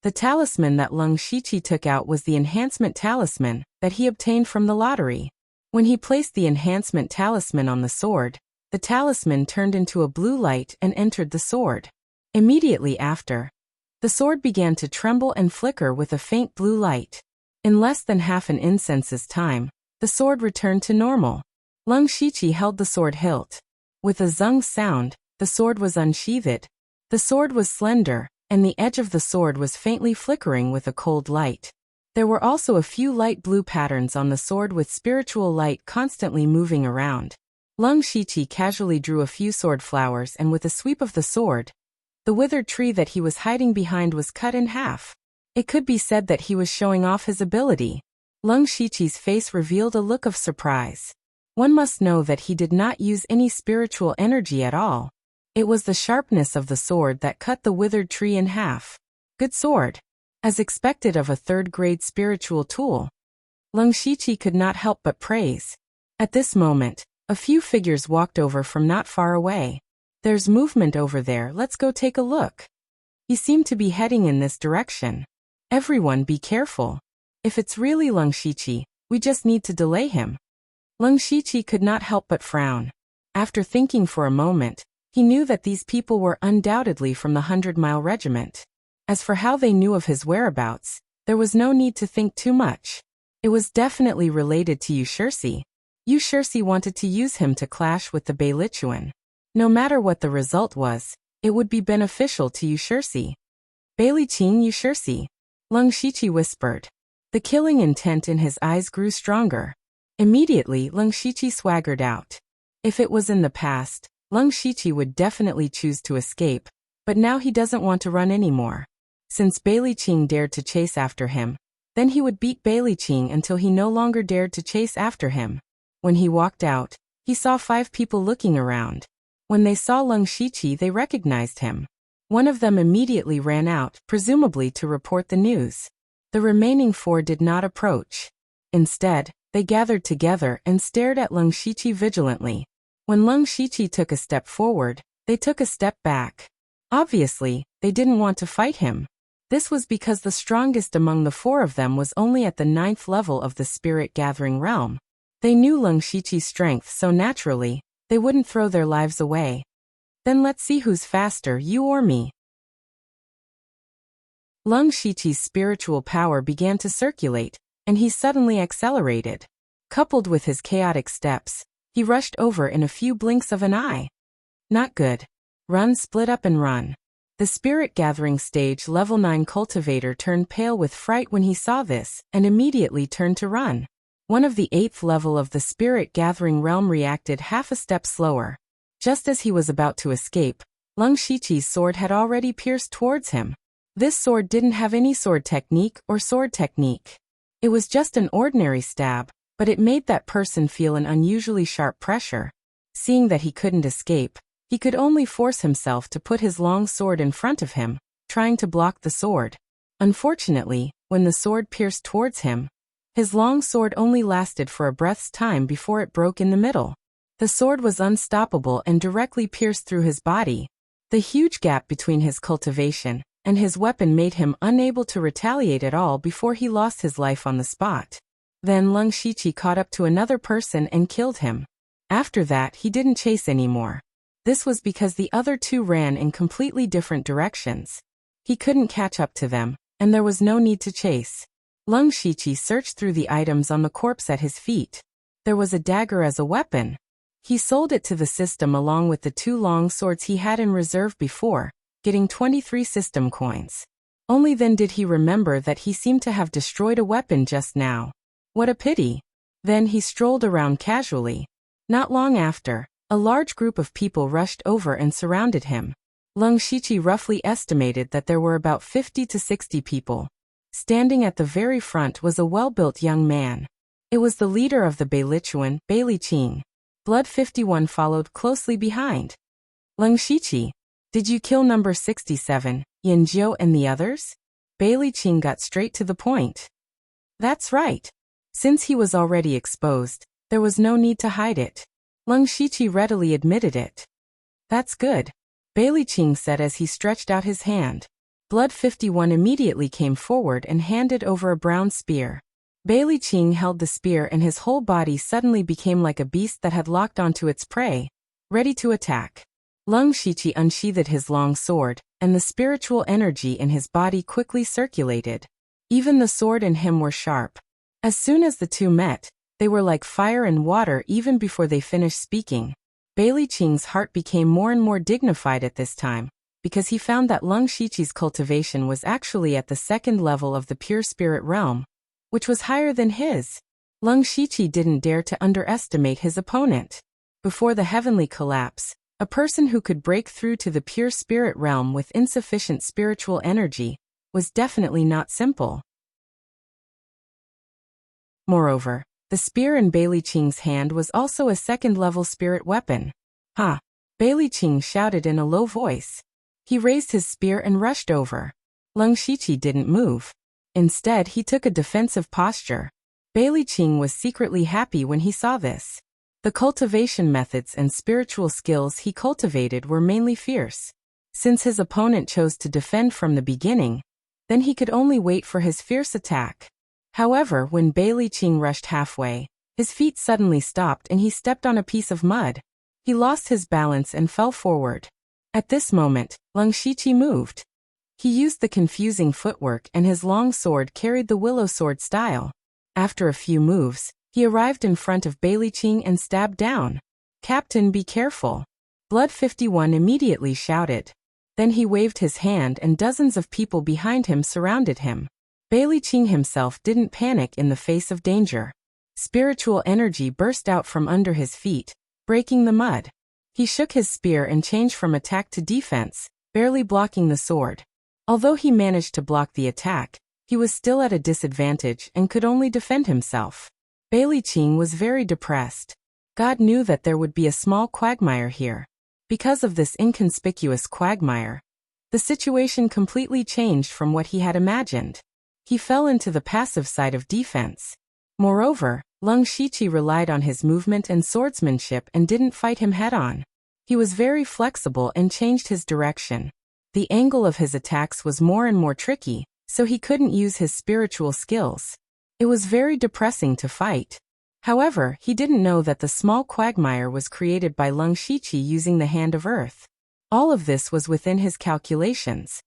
The talisman that Leng Shiqi took out was the enhancement talisman that he obtained from the lottery. When he placed the enhancement talisman on the sword, the talisman turned into a blue light and entered the sword. Immediately after, the sword began to tremble and flicker with a faint blue light. In less than half an instance's time, the sword returned to normal. Leng Shiqi held the sword hilt. With a zung sound, the sword was unsheathed. The sword was slender, and the edge of the sword was faintly flickering with a cold light. There were also a few light blue patterns on the sword with spiritual light constantly moving around. Leng Shiqi casually drew a few sword flowers and with a sweep of the sword, the withered tree that he was hiding behind was cut in half. It could be said that he was showing off his ability. Leng Shiqi's face revealed a look of surprise. One must know that he did not use any spiritual energy at all. It was the sharpness of the sword that cut the withered tree in half. Good sword. As expected of a third-grade spiritual tool. Leng Shiqi could not help but praise. At this moment, a few figures walked over from not far away. There's movement over there, let's go take a look. He seemed to be heading in this direction. Everyone be careful. If it's really Leng Shiqi, we just need to delay him. Leng Shiqi could not help but frown. After thinking for a moment, he knew that these people were undoubtedly from the 100-Mile Regiment. As for how they knew of his whereabouts, there was no need to think too much. It was definitely related to Yu Shirsi. Yu Shirsi wanted to use him to clash with the Beilichuan. No matter what the result was, it would be beneficial to Yu Shirsi. Bailey Qing Yu Shirsi. Leng Shiqi whispered. The killing intent in his eyes grew stronger. Immediately, Leng Shiqi swaggered out. If it was in the past, Leng Shiqi would definitely choose to escape, but now he doesn't want to run anymore. Since Bailey Qing dared to chase after him, then he would beat Bailey Qing until he no longer dared to chase after him. When he walked out, he saw 5 people looking around. When they saw Leng Shiqi, they recognized him. One of them immediately ran out, presumably to report the news. The remaining 4 did not approach. Instead, they gathered together and stared at Leng Shiqi vigilantly. When Leng Shiqi took a step forward, they took a step back. Obviously, they didn't want to fight him. This was because the strongest among the 4 of them was only at the 9th level of the spirit gathering realm. They knew Leng Shiqi's strength, so naturally, they wouldn't throw their lives away. Then let's see who's faster, you or me. Leng Shiqi's spiritual power began to circulate, and he suddenly accelerated. Coupled with his chaotic steps, he rushed over in a few blinks of an eye. Not good. Run, split up and run. The spirit gathering stage level 9 cultivator turned pale with fright when he saw this, and immediately turned to run. One of the 8th level of the spirit gathering realm reacted half a step slower. Just as he was about to escape, Leng Shiqi's sword had already pierced towards him. This sword didn't have any sword technique or sword technique. It was just an ordinary stab, but it made that person feel an unusually sharp pressure. Seeing that he couldn't escape, he could only force himself to put his long sword in front of him, trying to block the sword. Unfortunately, when the sword pierced towards him, his long sword only lasted for a breath's time before it broke in the middle. The sword was unstoppable and directly pierced through his body. The huge gap between his cultivation and his weapon made him unable to retaliate at all before he lost his life on the spot. Then Leng Shiqi caught up to another person and killed him. After that, he didn't chase anymore. This was because the other 2 ran in completely different directions. He couldn't catch up to them, and there was no need to chase. Leng Shiqi searched through the items on the corpse at his feet. There was a dagger as a weapon. He sold it to the system along with the 2 long swords he had in reserve before, getting 23 system coins. Only then did he remember that he seemed to have destroyed a weapon just now. What a pity. Then he strolled around casually. Not long after, a large group of people rushed over and surrounded him. Leng Shiqi roughly estimated that there were about 50 to 60 people. Standing at the very front was a well-built young man. It was the leader of the Beilichuan, Bailey Qing. Blood 51 followed closely behind. Leng Shiqi, did you kill number 67, Yin Jiu and the others? Bailey Qing got straight to the point. That's right. Since he was already exposed, there was no need to hide it. Leng Shiqi readily admitted it. That's good, Bailey Qing said as he stretched out his hand. Blood 51 immediately came forward and handed over a brown spear. Bailey Qing held the spear and his whole body suddenly became like a beast that had locked onto its prey, ready to attack. Leng Shiqi unsheathed his long sword, and the spiritual energy in his body quickly circulated. Even the sword and him were sharp. As soon as the 2 met, they were like fire and water even before they finished speaking. Bailey Qing's heart became more and more dignified at this time, because he found that Leng Shiqi's cultivation was actually at the 2nd level of the pure spirit realm, which was higher than his. Leng Shiqi didn't dare to underestimate his opponent. Before the heavenly collapse, a person who could break through to the pure spirit realm with insufficient spiritual energy was definitely not simple. Moreover, the spear in Bailey Qing's hand was also a 2nd-level spirit weapon. Ha! Bailey Qing shouted in a low voice. He raised his spear and rushed over. Leng Shiqi didn't move. Instead, he took a defensive posture. Bailey Qing was secretly happy when he saw this. The cultivation methods and spiritual skills he cultivated were mainly fierce. Since his opponent chose to defend from the beginning, then he could only wait for his fierce attack. However, when Bailey Qing rushed halfway, his feet suddenly stopped and he stepped on a piece of mud. He lost his balance and fell forward. At this moment, Leng Shiqi moved. He used the confusing footwork and his long sword carried the willow sword style. After a few moves, he arrived in front of Bailey Qing and stabbed down. "Captain, be careful!" Blood 51 immediately shouted. Then he waved his hand and dozens of people behind him surrounded him. Bailey Qing himself didn't panic in the face of danger. Spiritual energy burst out from under his feet, breaking the mud. He shook his spear and changed from attack to defense, barely blocking the sword. Although he managed to block the attack, he was still at a disadvantage and could only defend himself. Bailey Qing was very depressed. God knew that there would be a small quagmire here. Because of this inconspicuous quagmire, the situation completely changed from what he had imagined. He fell into the passive side of defense. Moreover, Lung Shiqi relied on his movement and swordsmanship and didn't fight him head-on. He was very flexible and changed his direction. The angle of his attacks was more and more tricky, so he couldn't use his spiritual skills. It was very depressing to fight. However, he didn't know that the small quagmire was created by Lung Shiqi using the Hand of Earth. All of this was within his calculations.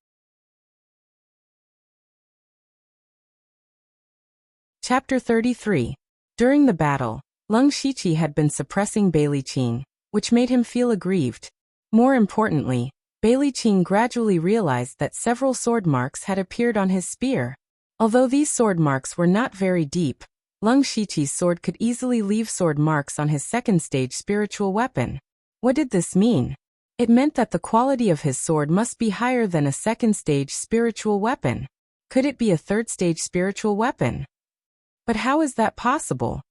Chapter 33. During the battle, Lung Shiqi had been suppressing Bailey Qing, which made him feel aggrieved. More importantly, Bailey Qing gradually realized that several sword marks had appeared on his spear. Although these sword marks were not very deep, Lung Shiqi's sword could easily leave sword marks on his second-stage spiritual weapon. What did this mean? It meant that the quality of his sword must be higher than a second-stage spiritual weapon. Could it be a third-stage spiritual weapon? But how is that possible?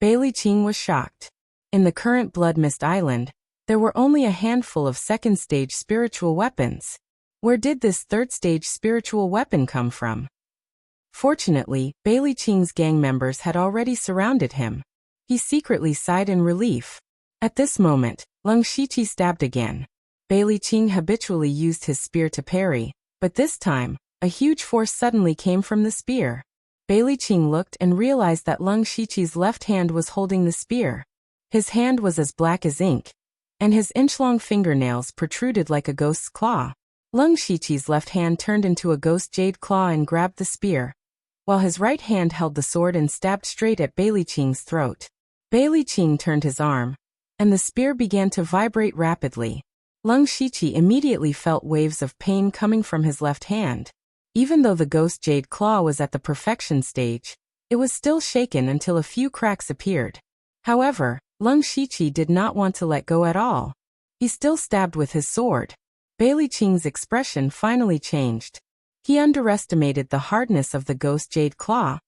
Bailey Qing was shocked. In the current Blood Mist Island, there were only a handful of second-stage spiritual weapons. Where did this third-stage spiritual weapon come from? Fortunately, Bailey Qing's gang members had already surrounded him. He secretly sighed in relief. At this moment, Lung Shiqi stabbed again. Bailey Qing habitually used his spear to parry, but this time, a huge force suddenly came from the spear. Bailey Qing looked and realized that Lung Shiqi's left hand was holding the spear. His hand was as black as ink, and his inch-long fingernails protruded like a ghost's claw. Lung Shiqi's left hand turned into a ghost jade claw and grabbed the spear, while his right hand held the sword and stabbed straight at Bailey Qing's throat. Bailey Qing turned his arm, and the spear began to vibrate rapidly. Lung Shiqi immediately felt waves of pain coming from his left hand. Even though the ghost jade claw was at the perfection stage, it was still shaken until a few cracks appeared. However, Lung Shiqi did not want to let go at all. He still stabbed with his sword. Bailey Qing's expression finally changed. He underestimated the hardness of the ghost jade claw,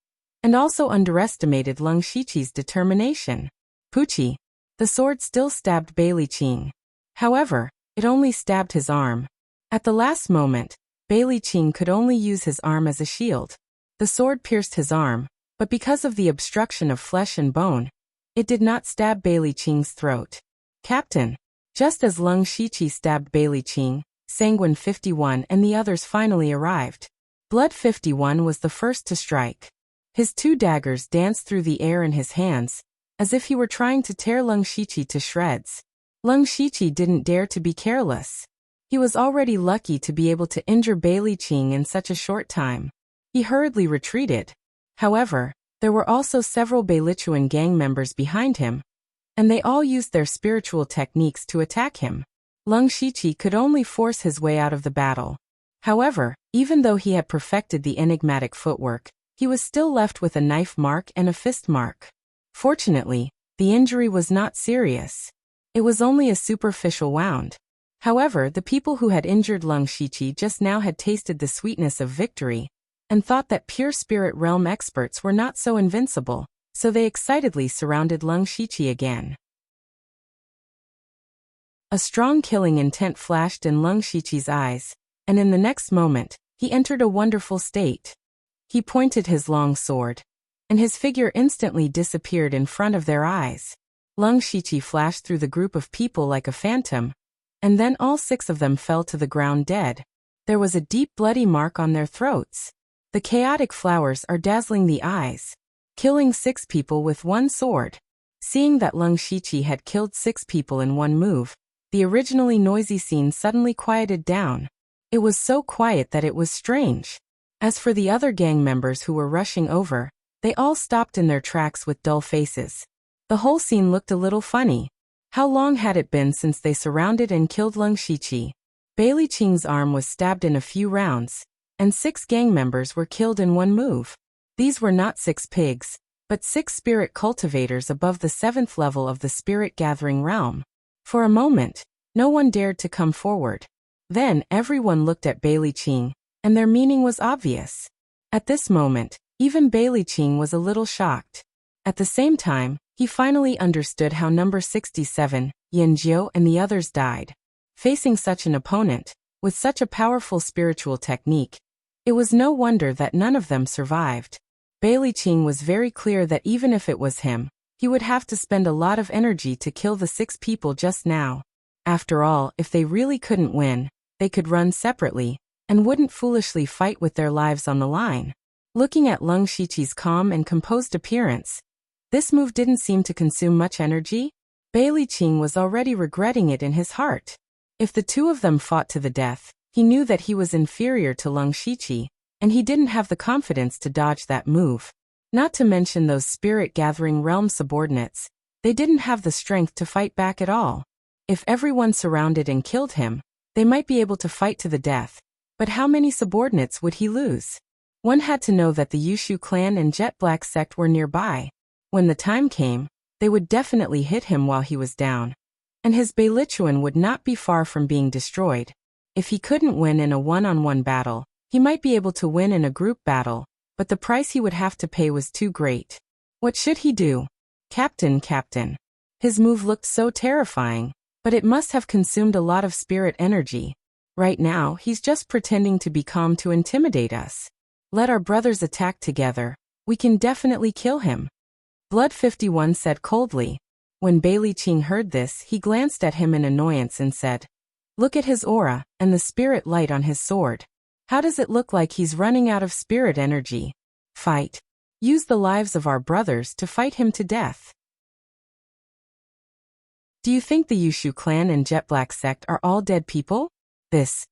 and also underestimated Lung Shiqi's determination. Puchi. The sword still stabbed Bailey Qing. However, it only stabbed his arm. At the last moment, Bailey Qing could only use his arm as a shield. The sword pierced his arm, but because of the obstruction of flesh and bone, it did not stab Bailey Qing's throat. Captain. Just as Lung Shiqi stabbed Bailey Qing, Sanguine 51 and the others finally arrived. Blood 51 was the first to strike. His two daggers danced through the air in his hands, as if he were trying to tear Lung Shiqi to shreds. Lung Shiqi didn't dare to be careless. He was already lucky to be able to injure Bailey Qing in such a short time. He hurriedly retreated. However, there were also several Beilichuan gang members behind him, and they all used their spiritual techniques to attack him. Lung Shiqi could only force his way out of the battle. However, even though he had perfected the enigmatic footwork, he was still left with a knife mark and a fist mark. Fortunately, the injury was not serious. It was only a superficial wound. However, the people who had injured Lung Shiqi just now had tasted the sweetness of victory, and thought that pure spirit realm experts were not so invincible, so they excitedly surrounded Lung Shiqi again. A strong killing intent flashed in Lung Shiqi's eyes, and in the next moment, he entered a wonderful state. He pointed his long sword, and his figure instantly disappeared in front of their eyes. Lung Shiqi flashed through the group of people like a phantom, and then all 6 of them fell to the ground dead. There was a deep bloody mark on their throats. The chaotic flowers are dazzling the eyes. Killing 6 people with one sword. Seeing that Lung Shiqi had killed 6 people in one move, the originally noisy scene suddenly quieted down. It was so quiet that it was strange. As for the other gang members who were rushing over, they all stopped in their tracks with dull faces. The whole scene looked a little funny. How long had it been since they surrounded and killed Lung Shiqi? Bailey Qing's arm was stabbed in a few rounds, and 6 gang members were killed in one move. These were not 6 pigs, but 6 spirit cultivators above the 7th level of the spirit gathering realm. For a moment, no one dared to come forward. Then everyone looked at Bailey Qing, and their meaning was obvious. At this moment, even Bailey Qing was a little shocked. At the same time, he finally understood how number 67, Yin Jiu and the others died. Facing such an opponent, with such a powerful spiritual technique, it was no wonder that none of them survived. Bailey Qing was very clear that even if it was him, he would have to spend a lot of energy to kill the 6 people just now. After all, if they really couldn't win, they could run separately, and wouldn't foolishly fight with their lives on the line. Looking at Leng Shiqi's calm and composed appearance, this move didn't seem to consume much energy. Bailey Qing was already regretting it in his heart. If the two of them fought to the death, he knew that he was inferior to Leng Shiqi, and he didn't have the confidence to dodge that move. Not to mention those spirit-gathering realm subordinates, they didn't have the strength to fight back at all. If everyone surrounded and killed him, they might be able to fight to the death, but how many subordinates would he lose? One had to know that the Yushu clan and Jet Black sect were nearby. When the time came, they would definitely hit him while he was down. And his Beilichuan would not be far from being destroyed. If he couldn't win in a one-on-one battle, he might be able to win in a group battle, but the price he would have to pay was too great. What should he do? Captain. His move looked so terrifying, but it must have consumed a lot of spirit energy. Right now, he's just pretending to be calm to intimidate us. Let our brothers attack together. We can definitely kill him. Blood 51 said coldly. When Bailey Qing heard this, he glanced at him in annoyance and said, "Look at his aura, and the spirit light on his sword. How does it look like he's running out of spirit energy? Fight. Use the lives of our brothers to fight him to death." Do you think the Yushu clan and Jet Black sect are all dead people? This.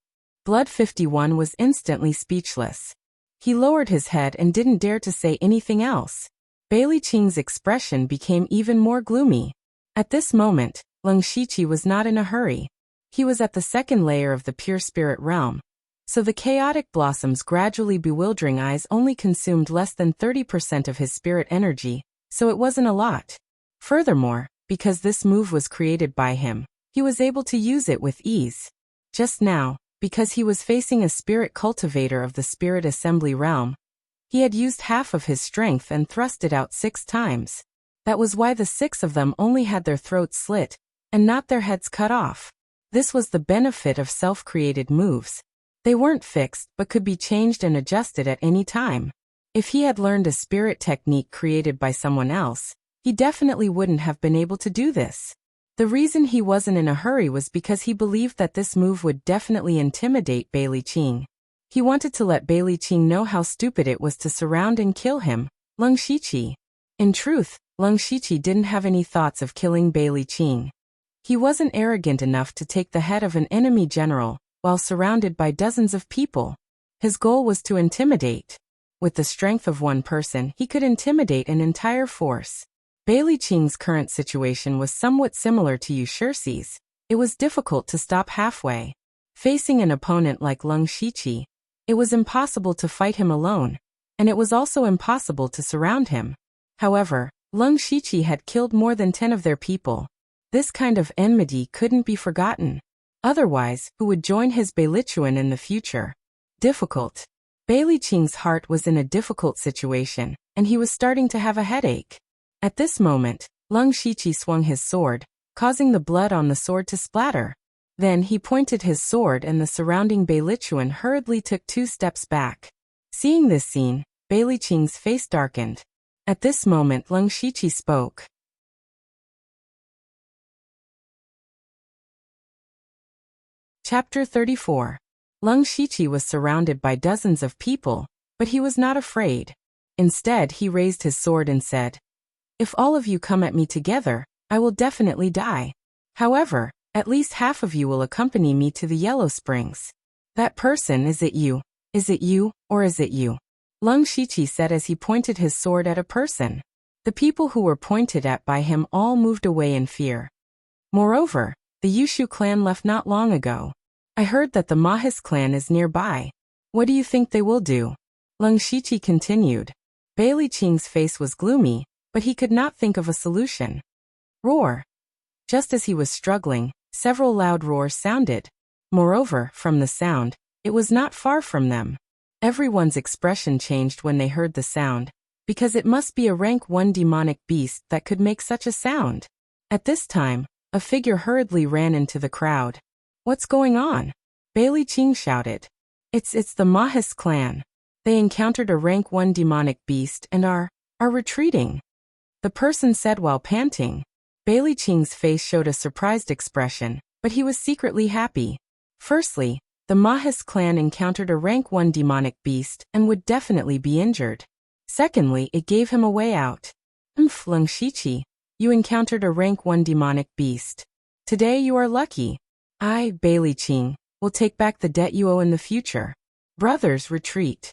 Blood 51 was instantly speechless. He lowered his head and didn't dare to say anything else. Bailey Qing's expression became even more gloomy. At this moment, Leng Shiqi was not in a hurry. He was at the second layer of the pure spirit realm, so the chaotic blossom's gradually bewildering eyes only consumed less than 30% of his spirit energy, so it wasn't a lot. Furthermore, because this move was created by him, he was able to use it with ease. Just now, because he was facing a spirit cultivator of the spirit assembly realm, he had used half of his strength and thrust it out 6 times. That was why the 6 of them only had their throats slit, and not their heads cut off. This was the benefit of self-created moves. They weren't fixed but could be changed and adjusted at any time. If he had learned a spirit technique created by someone else, he definitely wouldn't have been able to do this. The reason he wasn't in a hurry was because he believed that this move would definitely intimidate Bailey Qing. He wanted to let Bailey Qing know how stupid it was to surround and kill him, Leng Shiqi. In truth, Leng Shiqi didn't have any thoughts of killing Bailey Qing. He wasn't arrogant enough to take the head of an enemy general, while surrounded by dozens of people. His goal was to intimidate. With the strength of one person, he could intimidate an entire force. Bailey Qing's current situation was somewhat similar to Yushursi's. It was difficult to stop halfway. Facing an opponent like Leng Shiqi, it was impossible to fight him alone, and it was also impossible to surround him. However, Leng Shiqi had killed more than 10 of their people. This kind of enmity couldn't be forgotten. Otherwise, who would join his Beilichuan in the future? Difficult. Bailey Qing's heart was in a difficult situation, and he was starting to have a headache. At this moment, Leng Shiqi swung his sword, causing the blood on the sword to splatter. Then he pointed his sword and the surrounding Beilichuan hurriedly took 2 steps back. Seeing this scene, Bailey Qing's face darkened. At this moment Leng Shiqi spoke. Chapter 34. Leng Shiqi was surrounded by dozens of people, but he was not afraid. Instead, he raised his sword and said, "If all of you come at me together, I will definitely die. However, at least half of you will accompany me to the Yellow Springs." "That person, is it you? Is it you, or is it you?" Leng Shiqi said as he pointed his sword at a person. The people who were pointed at by him all moved away in fear. Moreover, the Yushu clan left not long ago. I heard that the Mahis clan is nearby. What do you think they will do? Leng Shiqi continued. Bailey Qing's face was gloomy, but he could not think of a solution. Roar. Just as he was struggling, several loud roars sounded. Moreover, from the sound, It was not far from them. Everyone's expression changed when they heard the sound, because it must be a rank 1 demonic beast that could make such a sound. At this time, a figure hurriedly ran into the crowd. "What's going on?" Bailey Qing shouted. It's the Mahis clan. They encountered a rank 1 demonic beast and are retreating," the person said while panting. Bailey Qing's face showed a surprised expression, but he was secretly happy. Firstly, the Mahis clan encountered a rank 1 demonic beast and would definitely be injured. Secondly, it gave him a way out. Lung Shiqi, you encountered a rank 1 demonic beast. Today you are lucky. I, Bailey Qing, will take back the debt you owe in the future. Brothers, retreat.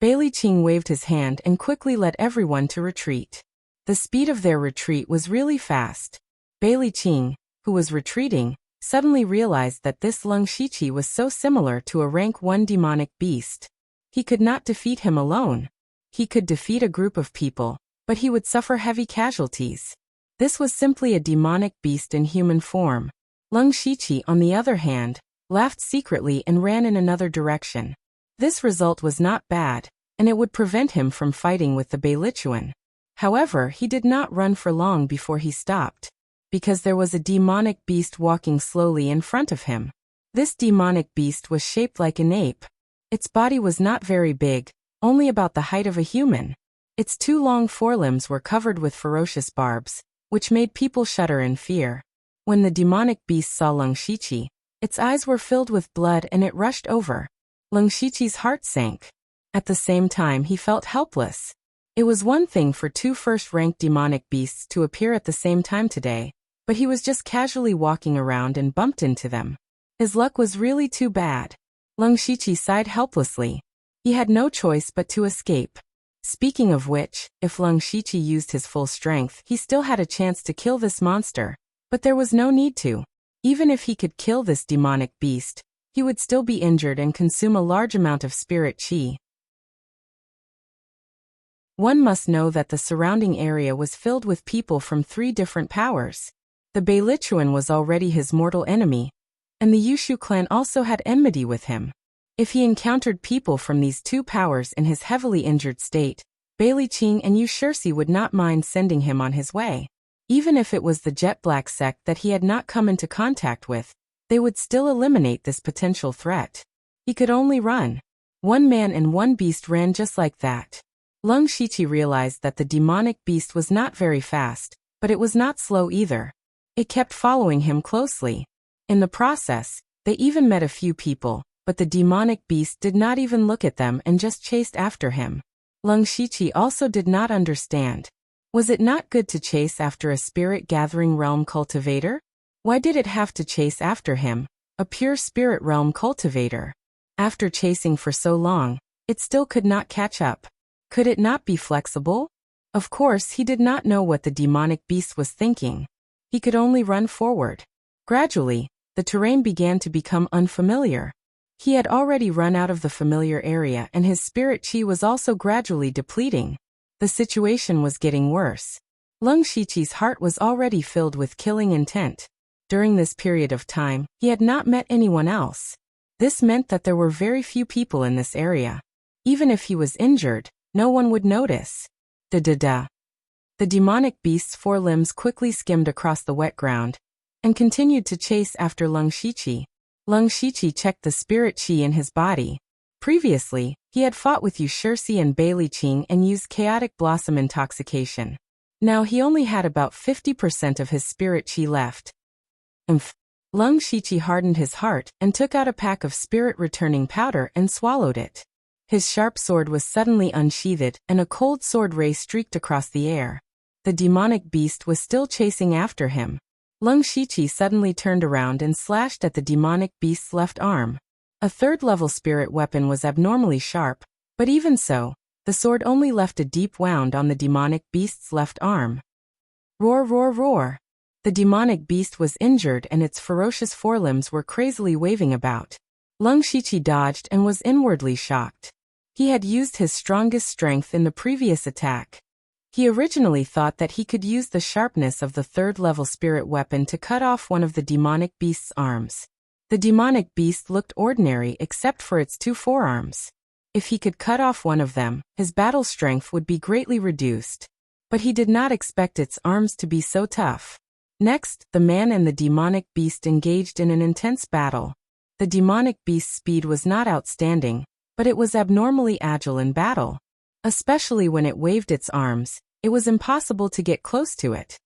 Bailey Qing waved his hand and quickly led everyone to retreat. The speed of their retreat was really fast. Bailey Qing, who was retreating, suddenly realized that this Lung Shiqi was so similar to a rank 1 demonic beast. He could not defeat him alone. He could defeat a group of people, but he would suffer heavy casualties. This was simply a demonic beast in human form. Lung Shiqi, on the other hand, laughed secretly and ran in another direction. This result was not bad, and it would prevent him from fighting with the Beilichuan. However, he did not run for long before he stopped, because there was a demonic beast walking slowly in front of him. This demonic beast was shaped like an ape. Its body was not very big, only about the height of a human. Its 2 long forelimbs were covered with ferocious barbs, which made people shudder in fear. When the demonic beast saw Lung Shiqi, its eyes were filled with blood and it rushed over. Lung Shiqi's heart sank. At the same time, he felt helpless. It was one thing for 2 first-ranked demonic beasts to appear at the same time today, but he was just casually walking around and bumped into them. His luck was really too bad. Lung Shiqi sighed helplessly. He had no choice but to escape. Speaking of which, if Lung Shiqi used his full strength, he still had a chance to kill this monster, but there was no need to. Even if he could kill this demonic beast, he would still be injured and consume a large amount of spirit qi. One must know that the surrounding area was filled with people from 3 different powers. The Beilichuan was already his mortal enemy, and the Yushu clan also had enmity with him. If he encountered people from these 2 powers in his heavily injured state, Bailey Qing and Yushursi would not mind sending him on his way. Even if it was the Jet Black sect that he had not come into contact with, they would still eliminate this potential threat. He could only run. 1 man and 1 beast ran just like that. Lung Shiqi realized that the demonic beast was not very fast, but it was not slow either. It kept following him closely. In the process, they even met a few people, but the demonic beast did not even look at them and just chased after him. Lung Shiqi also did not understand. Was it not good to chase after a spirit-gathering realm cultivator? Why did it have to chase after him, a pure spirit realm cultivator? After chasing for so long, it still could not catch up. Could it not be flexible? Of course, he did not know what the demonic beast was thinking. He could only run forward. Gradually, the terrain began to become unfamiliar. He had already run out of the familiar area and his spirit qi was also gradually depleting. The situation was getting worse. Lung Shiqi's heart was already filled with killing intent. During this period of time, he had not met anyone else. This meant that there were very few people in this area. Even if he was injured, no one would notice. Da-da-da. The demonic beast's 4 limbs quickly skimmed across the wet ground and continued to chase after Lung Shiqi. Lung Shiqi checked the spirit qi in his body. Previously, he had fought with Yushursi and Bailey Qing and used chaotic blossom intoxication. Now he only had about 50% of his spirit qi left. Lung Shiqi hardened his heart and took out a pack of spirit-returning powder and swallowed it. His sharp sword was suddenly unsheathed and a cold sword ray streaked across the air. The demonic beast was still chasing after him. Lung Shiqi suddenly turned around and slashed at the demonic beast's left arm. A 3rd-level spirit weapon was abnormally sharp, but even so, the sword only left a deep wound on the demonic beast's left arm. Roar, roar, roar. The demonic beast was injured and its ferocious forelimbs were crazily waving about. Lung Shiqi dodged and was inwardly shocked. He had used his strongest strength in the previous attack. He originally thought that he could use the sharpness of the 3rd-level spirit weapon to cut off one of the demonic beast's arms. The demonic beast looked ordinary except for its 2 forearms. If he could cut off one of them, his battle strength would be greatly reduced. But he did not expect its arms to be so tough. Next, the man and the demonic beast engaged in an intense battle. The demonic beast's speed was not outstanding, but it was abnormally agile in battle. Especially when it waved its arms, it was impossible to get close to it.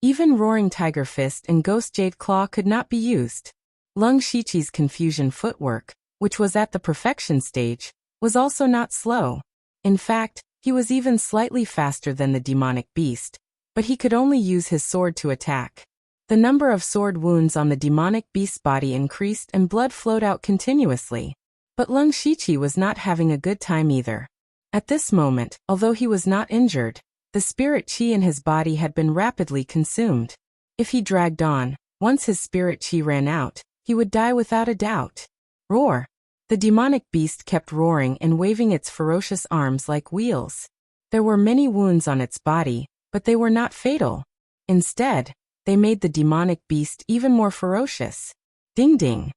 Even Roaring Tiger Fist and Ghost Jade Claw could not be used. Lung Shiqi's confusion footwork, which was at the perfection stage, was also not slow. In fact, he was even slightly faster than the demonic beast, but he could only use his sword to attack. The number of sword wounds on the demonic beast's body increased and blood flowed out continuously. But Lung Shiqi was not having a good time either. At this moment, although he was not injured, the spirit chi in his body had been rapidly consumed. If he dragged on, once his spirit chi ran out, he would die without a doubt. Roar! The demonic beast kept roaring and waving its ferocious arms like wheels. There were many wounds on its body, but they were not fatal. Instead, they made the demonic beast even more ferocious. Ding ding!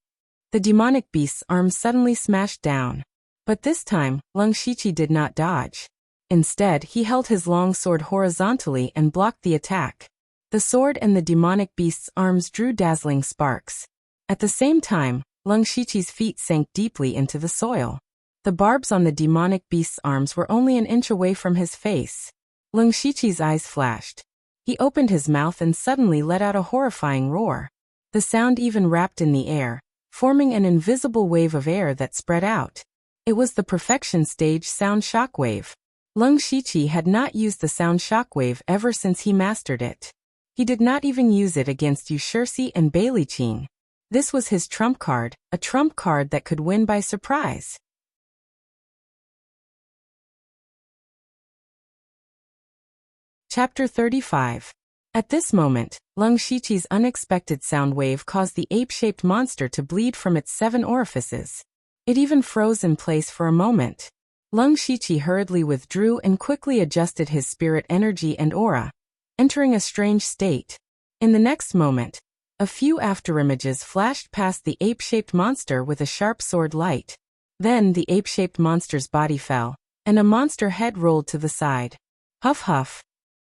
The demonic beast's arms suddenly smashed down. But this time, Lung Shiqi did not dodge. Instead, he held his long sword horizontally and blocked the attack. The sword and the demonic beast's arms drew dazzling sparks. At the same time, Lung Shiqi's feet sank deeply into the soil. The barbs on the demonic beast's arms were only an inch away from his face. Lung Shiqi's eyes flashed. He opened his mouth and suddenly let out a horrifying roar. The sound even wrapped in the air, forming an invisible wave of air that spread out. It was the perfection stage sound shockwave. Lung Shiqi had not used the sound shockwave ever since he mastered it. He did not even use it against Yushirsi and Bailey Qing. This was his trump card, a trump card that could win by surprise. Chapter 35. At this moment, Lung Shiqi's unexpected sound wave caused the ape-shaped monster to bleed from its 7 orifices. It even froze in place for a moment. Lung Shiqi hurriedly withdrew and quickly adjusted his spirit energy and aura, entering a strange state. In the next moment, a few afterimages flashed past the ape-shaped monster with a sharp sword light. Then the ape-shaped monster's body fell, and a monster head rolled to the side. Huff huff.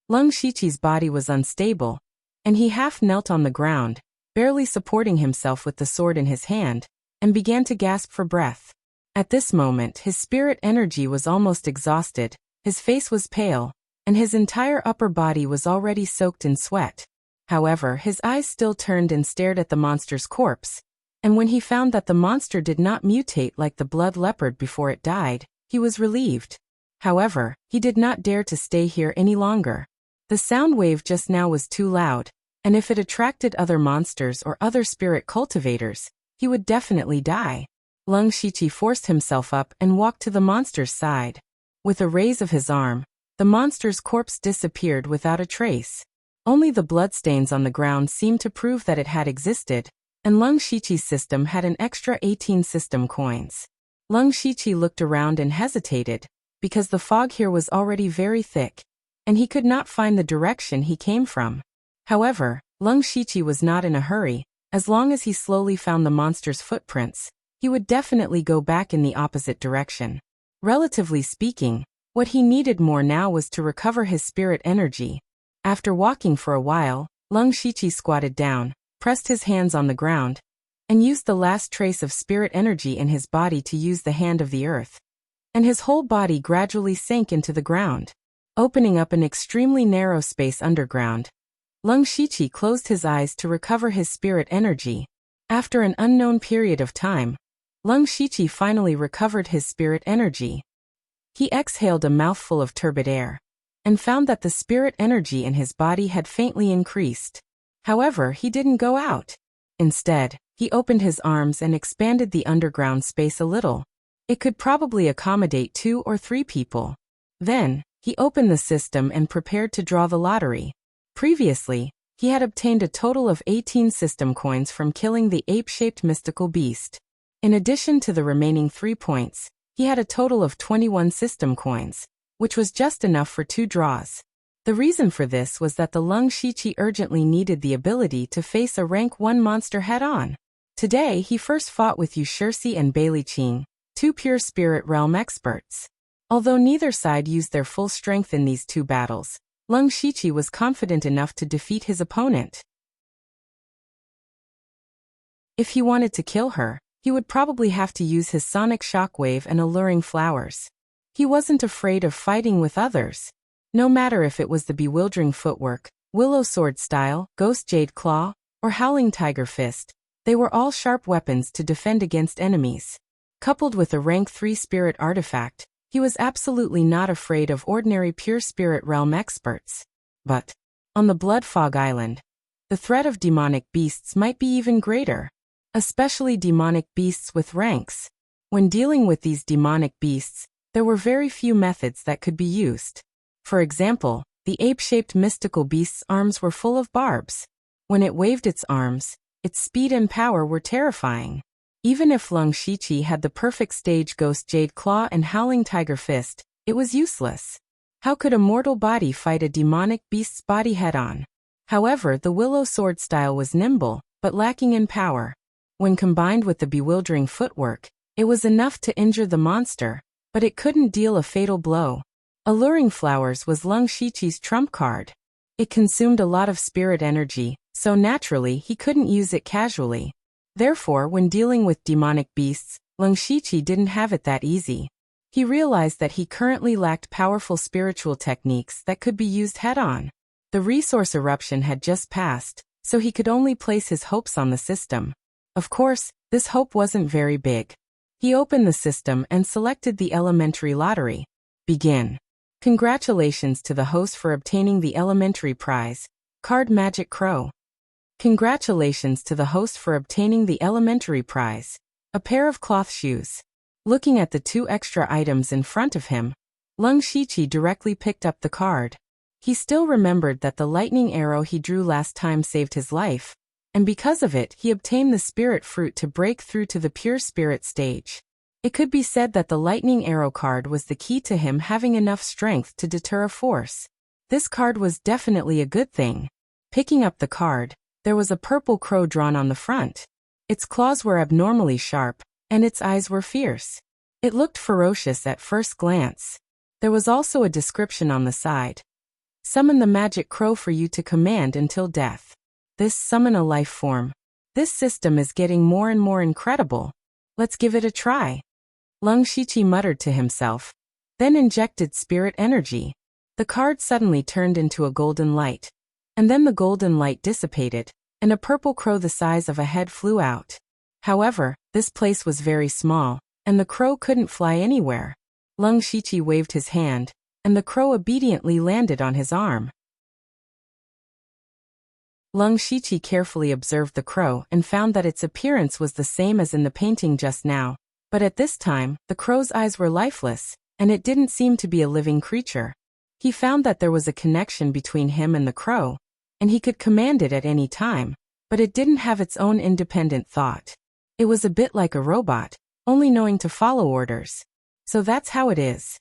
Lung Shiqi's body was unstable, and he half knelt on the ground, barely supporting himself with the sword in his hand, and began to gasp for breath. At this moment his spirit energy was almost exhausted, his face was pale, and his entire upper body was already soaked in sweat. However, his eyes still turned and stared at the monster's corpse, and when he found that the monster did not mutate like the blood leopard before it died, he was relieved. However, he did not dare to stay here any longer. The sound wave just now was too loud, and if it attracted other monsters or other spirit cultivators, he would definitely die. Lung Shiqi forced himself up and walked to the monster's side. With a raise of his arm, the monster's corpse disappeared without a trace. Only the bloodstains on the ground seemed to prove that it had existed, and Lung Shiqi's system had an extra 18 system coins. Lung Shiqi looked around and hesitated, because the fog here was already very thick, and he could not find the direction he came from. However, Lung Shiqi was not in a hurry. As long as he slowly found the monster's footprints, he would definitely go back in the opposite direction. Relatively speaking, what he needed more now was to recover his spirit energy. After walking for a while, Lung Shiqi squatted down, pressed his hands on the ground, and used the last trace of spirit energy in his body to use the hand of the earth. And his whole body gradually sank into the ground, opening up an extremely narrow space underground. Lung Shiqi closed his eyes to recover his spirit energy. After an unknown period of time, Lung Shiqi finally recovered his spirit energy. He exhaled a mouthful of turbid air, and found that the spirit energy in his body had faintly increased. However, he didn't go out. Instead, he opened his arms and expanded the underground space a little. It could probably accommodate 2 or 3 people. Then, he opened the system and prepared to draw the lottery. Previously, he had obtained a total of 18 system coins from killing the ape-shaped mystical beast. In addition to the remaining 3 points, he had a total of 21 system coins, which was just enough for 2 draws. The reason for this was that the Lung Shiqi urgently needed the ability to face a rank 1 monster head-on. Today, he first fought with Yushirsi and Bailey Qing, 2 pure spirit realm experts. Although neither side used their full strength in these 2 battles, Lung Shiqi was confident enough to defeat his opponent. If he wanted to kill her, he would probably have to use his sonic shockwave and alluring flowers. He wasn't afraid of fighting with others. No matter if it was the bewildering footwork, willow sword style, ghost jade claw, or howling tiger fist, they were all sharp weapons to defend against enemies. Coupled with a rank 3 spirit artifact, he was absolutely not afraid of ordinary pure spirit realm experts. But, on the Blood Fog Island, the threat of demonic beasts might be even greater. Especially demonic beasts with ranks. When dealing with these demonic beasts, there were very few methods that could be used. For example, the ape-shaped mystical beast's arms were full of barbs. When it waved its arms, its speed and power were terrifying. Even if Lung Shiqi had the perfect stage ghost jade claw and howling tiger fist, it was useless. How could a mortal body fight a demonic beast's body head-on? However, the willow sword style was nimble, but lacking in power. When combined with the bewildering footwork, it was enough to injure the monster, but it couldn't deal a fatal blow. Alluring flowers was Lung Shiqi's trump card. It consumed a lot of spirit energy, so naturally he couldn't use it casually. Therefore, when dealing with demonic beasts, Lung Shiqi didn't have it that easy. He realized that he currently lacked powerful spiritual techniques that could be used head-on. The resource eruption had just passed, so he could only place his hopes on the system. Of course, this hope wasn't very big. He opened the system and selected the elementary lottery. Begin. Congratulations to the host for obtaining the elementary prize, Card Magic Crow. Congratulations to the host for obtaining the elementary prize, a pair of cloth shoes. Looking at the 2 extra items in front of him, Lung Shiqi directly picked up the card. He still remembered that the lightning arrow he drew last time saved his life, and because of it he obtained the spirit fruit to break through to the pure spirit stage. It could be said that the lightning arrow card was the key to him having enough strength to deter a force. This card was definitely a good thing. Picking up the card, there was a purple crow drawn on the front. Its claws were abnormally sharp, and its eyes were fierce. It looked ferocious at first glance. There was also a description on the side. Summon the magic crow for you to command until death. This summon a life form. This system is getting more and more incredible. Let's give it a try. Lung Shiqi muttered to himself, then injected spirit energy. The card suddenly turned into a golden light. And then the golden light dissipated, and a purple crow the size of a head flew out. However, this place was very small, and the crow couldn't fly anywhere. Lung Shiqi waved his hand, and the crow obediently landed on his arm. Lung Shiqi carefully observed the crow and found that its appearance was the same as in the painting just now, but at this time, the crow's eyes were lifeless, and it didn't seem to be a living creature. He found that there was a connection between him and the crow, and he could command it at any time, but it didn't have its own independent thought. It was a bit like a robot, only knowing to follow orders. So that's how it is.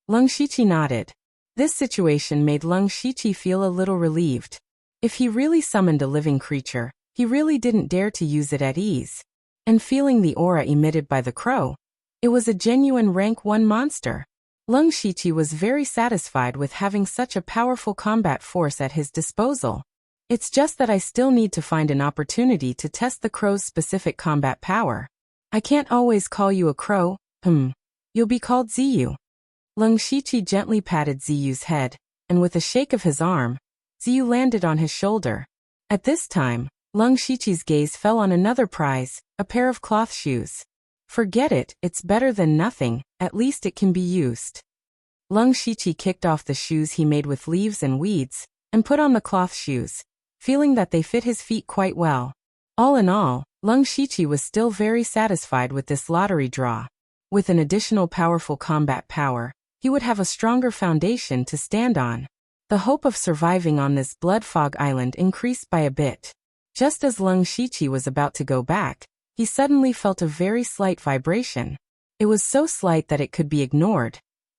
Lung Shiqi nodded. This situation made Lung Shiqi feel a little relieved. If he really summoned a living creature, he really didn't dare to use it at ease. And feeling the aura emitted by the crow, it was a genuine rank 1 monster. Lung Shiqi was very satisfied with having such a powerful combat force at his disposal. It's just that I still need to find an opportunity to test the crow's specific combat power. I can't always call you a crow, You'll be called Ziyu. Lung Shiqi gently patted Ziyu's head, and with a shake of his arm, Ziyu landed on his shoulder. At this time, Lung Shiqi's gaze fell on another prize, a pair of cloth shoes. Forget it, it's better than nothing, at least it can be used. Lung Shiqi kicked off the shoes he made with leaves and weeds, and put on the cloth shoes, feeling that they fit his feet quite well. All in all, Lung Shiqi was still very satisfied with this lottery draw. With an additional powerful combat power, he would have a stronger foundation to stand on. The hope of surviving on this Blood Fog Island increased by a bit. Just as Lung Shiqi was about to go back, he suddenly felt a very slight vibration. It was so slight that it could be ignored,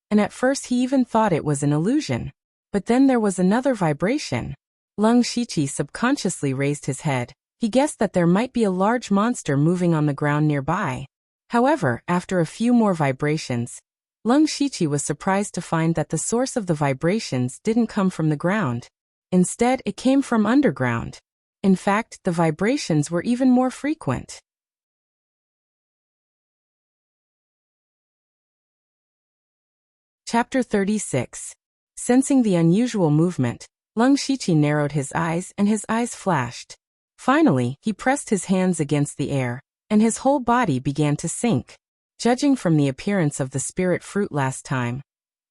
and at first he even thought it was an illusion. But then there was another vibration. Lung Shiqi subconsciously raised his head. He guessed that there might be a large monster moving on the ground nearby. However, after a few more vibrations, Lung Shiqi was surprised to find that the source of the vibrations didn't come from the ground. Instead, it came from underground. In fact, the vibrations were even more frequent. Chapter 36. Sensing the unusual movement, Lung Shiqi narrowed his eyes and his eyes flashed. Finally, he pressed his hands against the air, and his whole body began to sink. Judging from the appearance of the spirit fruit last time,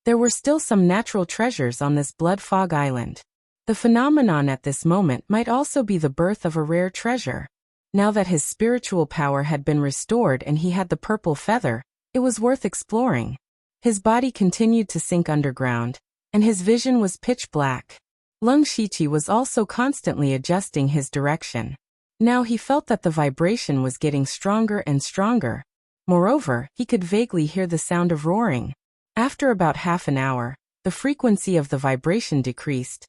there were still some natural treasures on this blood fog island. The phenomenon at this moment might also be the birth of a rare treasure. Now that his spiritual power had been restored and he had the purple feather, it was worth exploring. His body continued to sink underground, and his vision was pitch black. Lung Shiqi was also constantly adjusting his direction. Now he felt that the vibration was getting stronger and stronger. Moreover, he could vaguely hear the sound of roaring. After about half an hour, the frequency of the vibration decreased,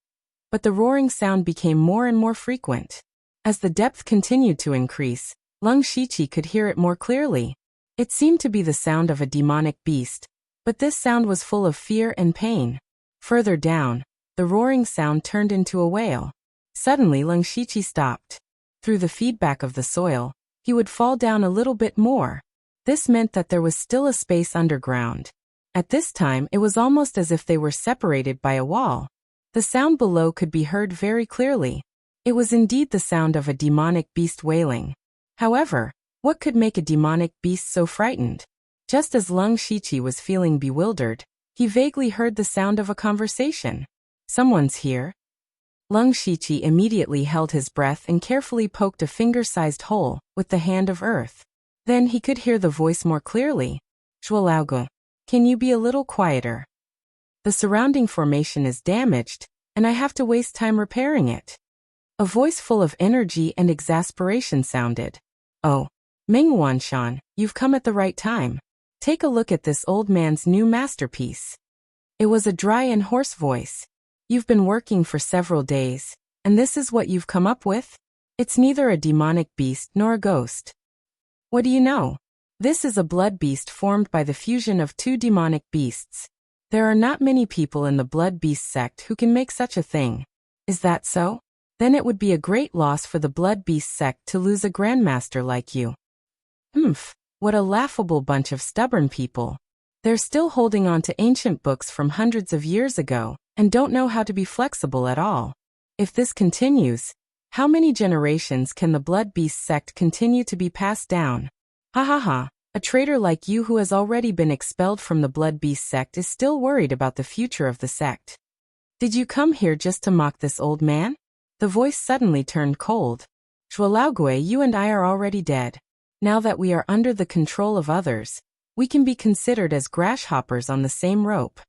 but the roaring sound became more and more frequent. As the depth continued to increase, Lung Shiqi could hear it more clearly. It seemed to be the sound of a demonic beast, but this sound was full of fear and pain. Further down, the roaring sound turned into a wail. Suddenly Lung Shiqi stopped. Through the feedback of the soil, he would fall down a little bit more. This meant that there was still a space underground. At this time it was almost as if they were separated by a wall. The sound below could be heard very clearly. It was indeed the sound of a demonic beast wailing. However, what could make a demonic beast so frightened? Just as Lung Shiqi was feeling bewildered, he vaguely heard the sound of a conversation. "Someone's here." Lung Shiqi immediately held his breath and carefully poked a finger-sized hole with the hand of earth. Then he could hear the voice more clearly. "Zhuolaogu, can you be a little quieter? The surrounding formation is damaged, and I have to waste time repairing it." A voice full of energy and exasperation sounded. "Oh, Ming Wanshan, you've come at the right time. Take a look at this old man's new masterpiece." It was a dry and hoarse voice. "You've been working for several days, and this is what you've come up with? It's neither a demonic beast nor a ghost. What do you know? This is a blood beast formed by the fusion of two demonic beasts. There are not many people in the blood beast sect who can make such a thing. Is that so? Then it would be a great loss for the blood beast sect to lose a grandmaster like you." What a laughable bunch of stubborn people. They're still holding on to ancient books from hundreds of years ago, and don't know how to be flexible at all. If this continues, how many generations can the blood beast sect continue to be passed down? Ha ha ha, a traitor like you who has already been expelled from the blood beast sect is still worried about the future of the sect. Did you come here just to mock this old man? The voice suddenly turned cold. "Zhuolaogu, you and I are already dead. Now that we are under the control of others, we can be considered as grasshoppers on the same rope.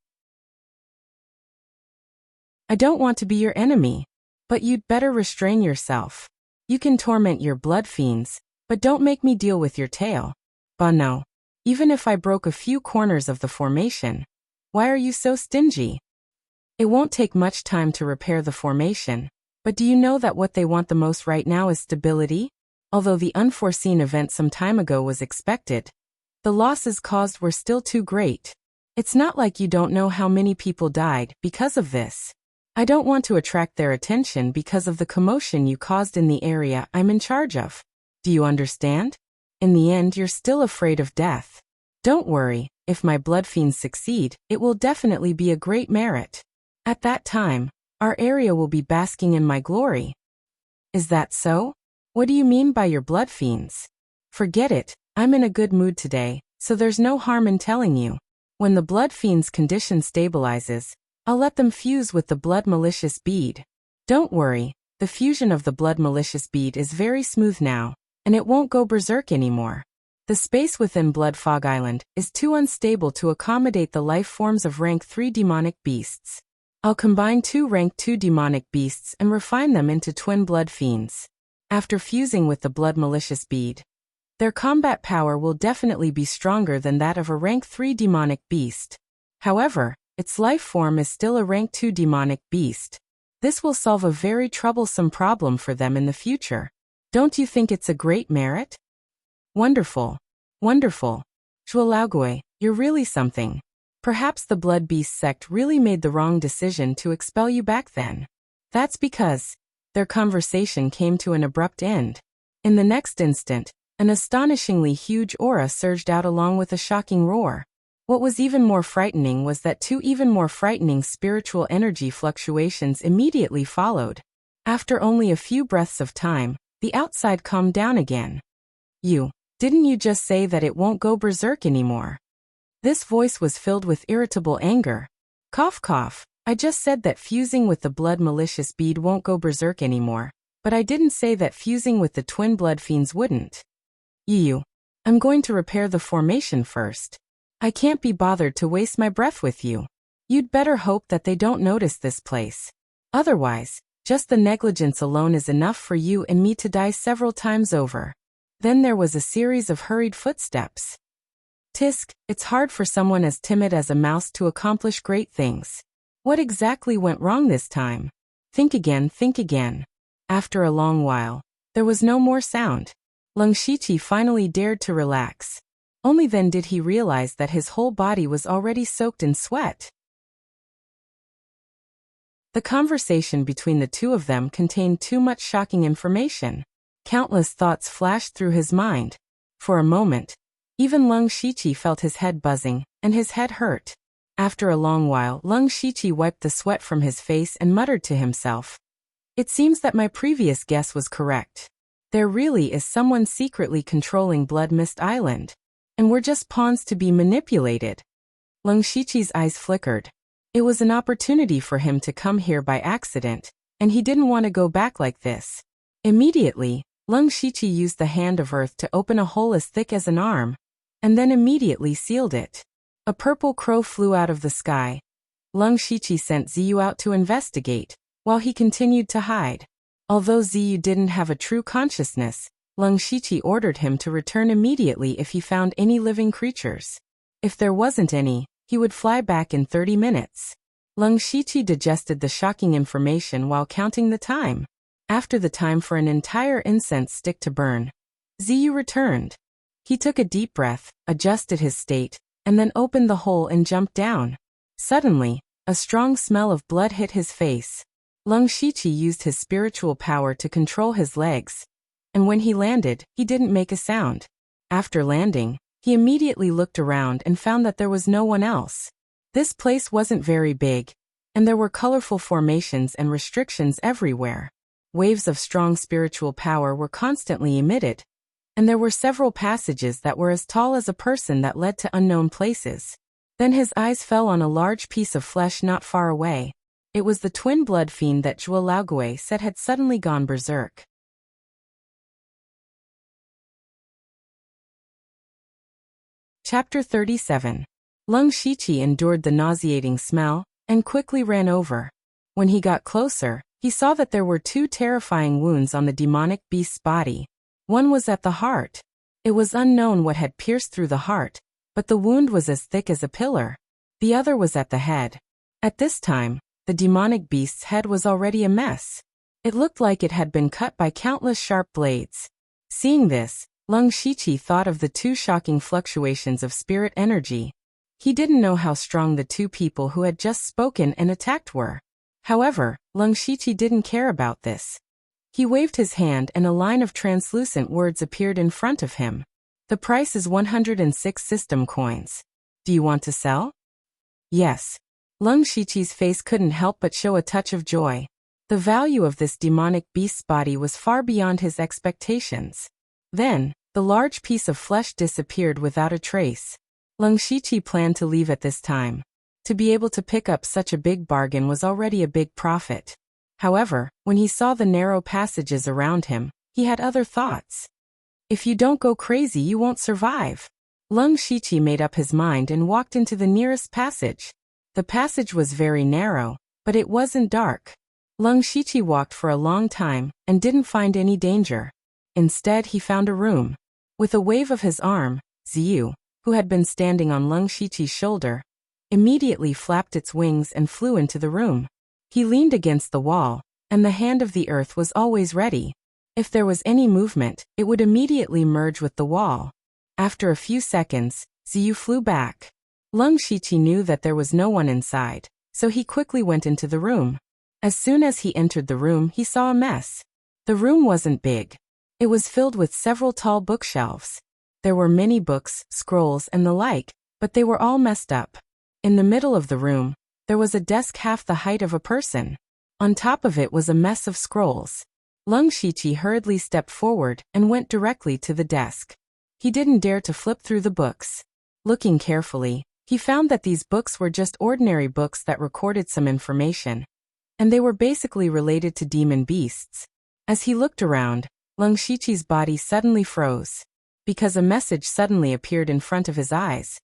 I don't want to be your enemy, but you'd better restrain yourself. You can torment your blood fiends, but don't make me deal with your tail. Bah no. Even if I broke a few corners of the formation, why are you so stingy? It won't take much time to repair the formation, but do you know that what they want the most right now is stability? Although the unforeseen event some time ago was expected, the losses caused were still too great. It's not like you don't know how many people died because of this. I don't want to attract their attention because of the commotion you caused in the area I'm in charge of. Do you understand? In the end, you're still afraid of death. Don't worry, if my blood fiends succeed, it will definitely be a great merit. At that time, our area will be basking in my glory." "Is that so? What do you mean by your blood fiends?" "Forget it, I'm in a good mood today, so there's no harm in telling you. When the blood fiend's condition stabilizes, I'll let them fuse with the blood malicious bead. Don't worry, the fusion of the blood malicious bead is very smooth now, and it won't go berserk anymore. The space within Blood Fog Island is too unstable to accommodate the life forms of rank 3 demonic beasts. I'll combine 2 rank 2 demonic beasts and refine them into twin blood fiends. After fusing with the blood malicious bead, their combat power will definitely be stronger than that of a rank 3 demonic beast. However, its life form is still a rank 2 demonic beast. This will solve a very troublesome problem for them in the future. Don't you think it's a great merit? Wonderful. Wonderful. Zhualaogui, you're really something. Perhaps the Blood Beast sect really made the wrong decision to expel you back then. That's because their conversation came to an abrupt end. In the next instant, an astonishingly huge aura surged out along with a shocking roar. What was even more frightening was that 2 even more frightening spiritual energy fluctuations immediately followed. After only a few breaths of time, the outside calmed down again. Didn't you just say that it won't go berserk anymore? This voice was filled with irritable anger. Cough cough, I just said that fusing with the blood malicious bead won't go berserk anymore, but I didn't say that fusing with the twin blood fiends wouldn't. I'm going to repair the formation first. I can't be bothered to waste my breath with you. You'd better hope that they don't notice this place. Otherwise, just the negligence alone is enough for you and me to die several times over. Then there was a series of hurried footsteps. Tisk, it's hard for someone as timid as a mouse to accomplish great things. What exactly went wrong this time? Think again, think again. After a long while, there was no more sound. Lung Shiqi finally dared to relax. Only then did he realize that his whole body was already soaked in sweat. The conversation between the two of them contained too much shocking information. Countless thoughts flashed through his mind. For a moment, even Lung Shiqi felt his head buzzing, and his head hurt. After a long while, Lung Shiqi wiped the sweat from his face and muttered to himself. It seems that my previous guess was correct. There really is someone secretly controlling Blood Mist Island. And we're just pawns to be manipulated. Lung Shiqi's eyes flickered. It was an opportunity for him to come here by accident, and he didn't want to go back like this. Immediately, Lung Shiqi used the hand of earth to open a hole as thick as an arm, and then immediately sealed it. A purple crow flew out of the sky. Lung Shiqi sent Ziyu out to investigate, while he continued to hide. Although Ziyu didn't have a true consciousness, Lung Shiqi ordered him to return immediately if he found any living creatures. If there wasn't any, he would fly back in 30 minutes. Lung Shiqi digested the shocking information while counting the time. After the time for an entire incense stick to burn, Ziyu returned. He took a deep breath, adjusted his state, and then opened the hole and jumped down. Suddenly, a strong smell of blood hit his face. Lung Shiqi used his spiritual power to control his legs, and when he landed, he didn't make a sound. After landing, he immediately looked around and found that there was no one else. This place wasn't very big, and there were colorful formations and restrictions everywhere. Waves of strong spiritual power were constantly emitted, and there were several passages that were as tall as a person that led to unknown places. Then his eyes fell on a large piece of flesh not far away. It was the twin blood fiend that Zhualaogui said had suddenly gone berserk. Chapter 37. Lung Shiqi endured the nauseating smell, and quickly ran over. When he got closer, he saw that there were 2 terrifying wounds on the demonic beast's body. One was at the heart. It was unknown what had pierced through the heart, but the wound was as thick as a pillar. The other was at the head. At this time, the demonic beast's head was already a mess. It looked like it had been cut by countless sharp blades. Seeing this, Lung Shiqi thought of the 2 shocking fluctuations of spirit energy. He didn't know how strong the 2 people who had just spoken and attacked were. However, Lung Shiqi didn't care about this. He waved his hand and a line of translucent words appeared in front of him. The price is 106 system coins. Do you want to sell? Yes. Lung Shiqi's face couldn't help but show a touch of joy. The value of this demonic beast's body was far beyond his expectations. Then, the large piece of flesh disappeared without a trace. Lung Shiqi planned to leave at this time. To be able to pick up such a big bargain was already a big profit. However, when he saw the narrow passages around him, he had other thoughts. If you don't go crazy, you won't survive. Lung Shiqi made up his mind and walked into the nearest passage. The passage was very narrow, but it wasn't dark. Lung Shiqi walked for a long time and didn't find any danger. Instead, he found a room. With a wave of his arm, Ziyu, who had been standing on Lung Shiqi's shoulder, immediately flapped its wings and flew into the room. He leaned against the wall, and the hand of the earth was always ready. If there was any movement, it would immediately merge with the wall. After a few seconds, Ziyu flew back. Leng Shiqi knew that there was no one inside, so he quickly went into the room. As soon as he entered the room, he saw a mess. The room wasn't big. It was filled with several tall bookshelves. There were many books, scrolls, and the like, but they were all messed up. In the middle of the room, there was a desk half the height of a person. On top of it was a mess of scrolls. Leng Shiqi hurriedly stepped forward and went directly to the desk. He didn't dare to flip through the books. Looking carefully, he found that these books were just ordinary books that recorded some information, and they were basically related to demon beasts. As he looked around, Leng Shiqi's body suddenly froze, because a message suddenly appeared in front of his eyes.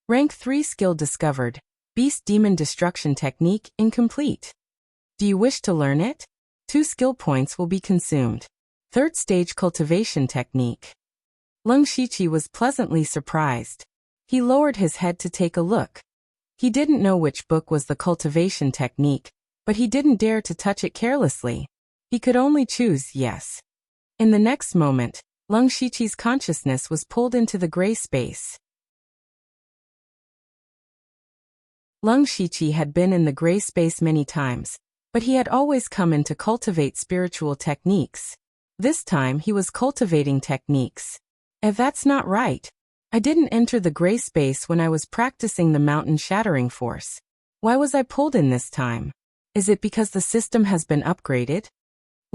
Rank 3 skill discovered. Beast Demon Destruction Technique incomplete. Do you wish to learn it? 2 skill points will be consumed. Third stage cultivation technique. Leng Shiqi was pleasantly surprised. He lowered his head to take a look. He didn't know which book was the cultivation technique, but he didn't dare to touch it carelessly. He could only choose yes. In the next moment, Leng Shiqi's consciousness was pulled into the gray space. Leng Shiqi had been in the gray space many times, but he had always come in to cultivate spiritual techniques. This time he was cultivating techniques. That's not right. I didn't enter the gray space when I was practicing the mountain shattering force. Why was I pulled in this time? Is it because the system has been upgraded?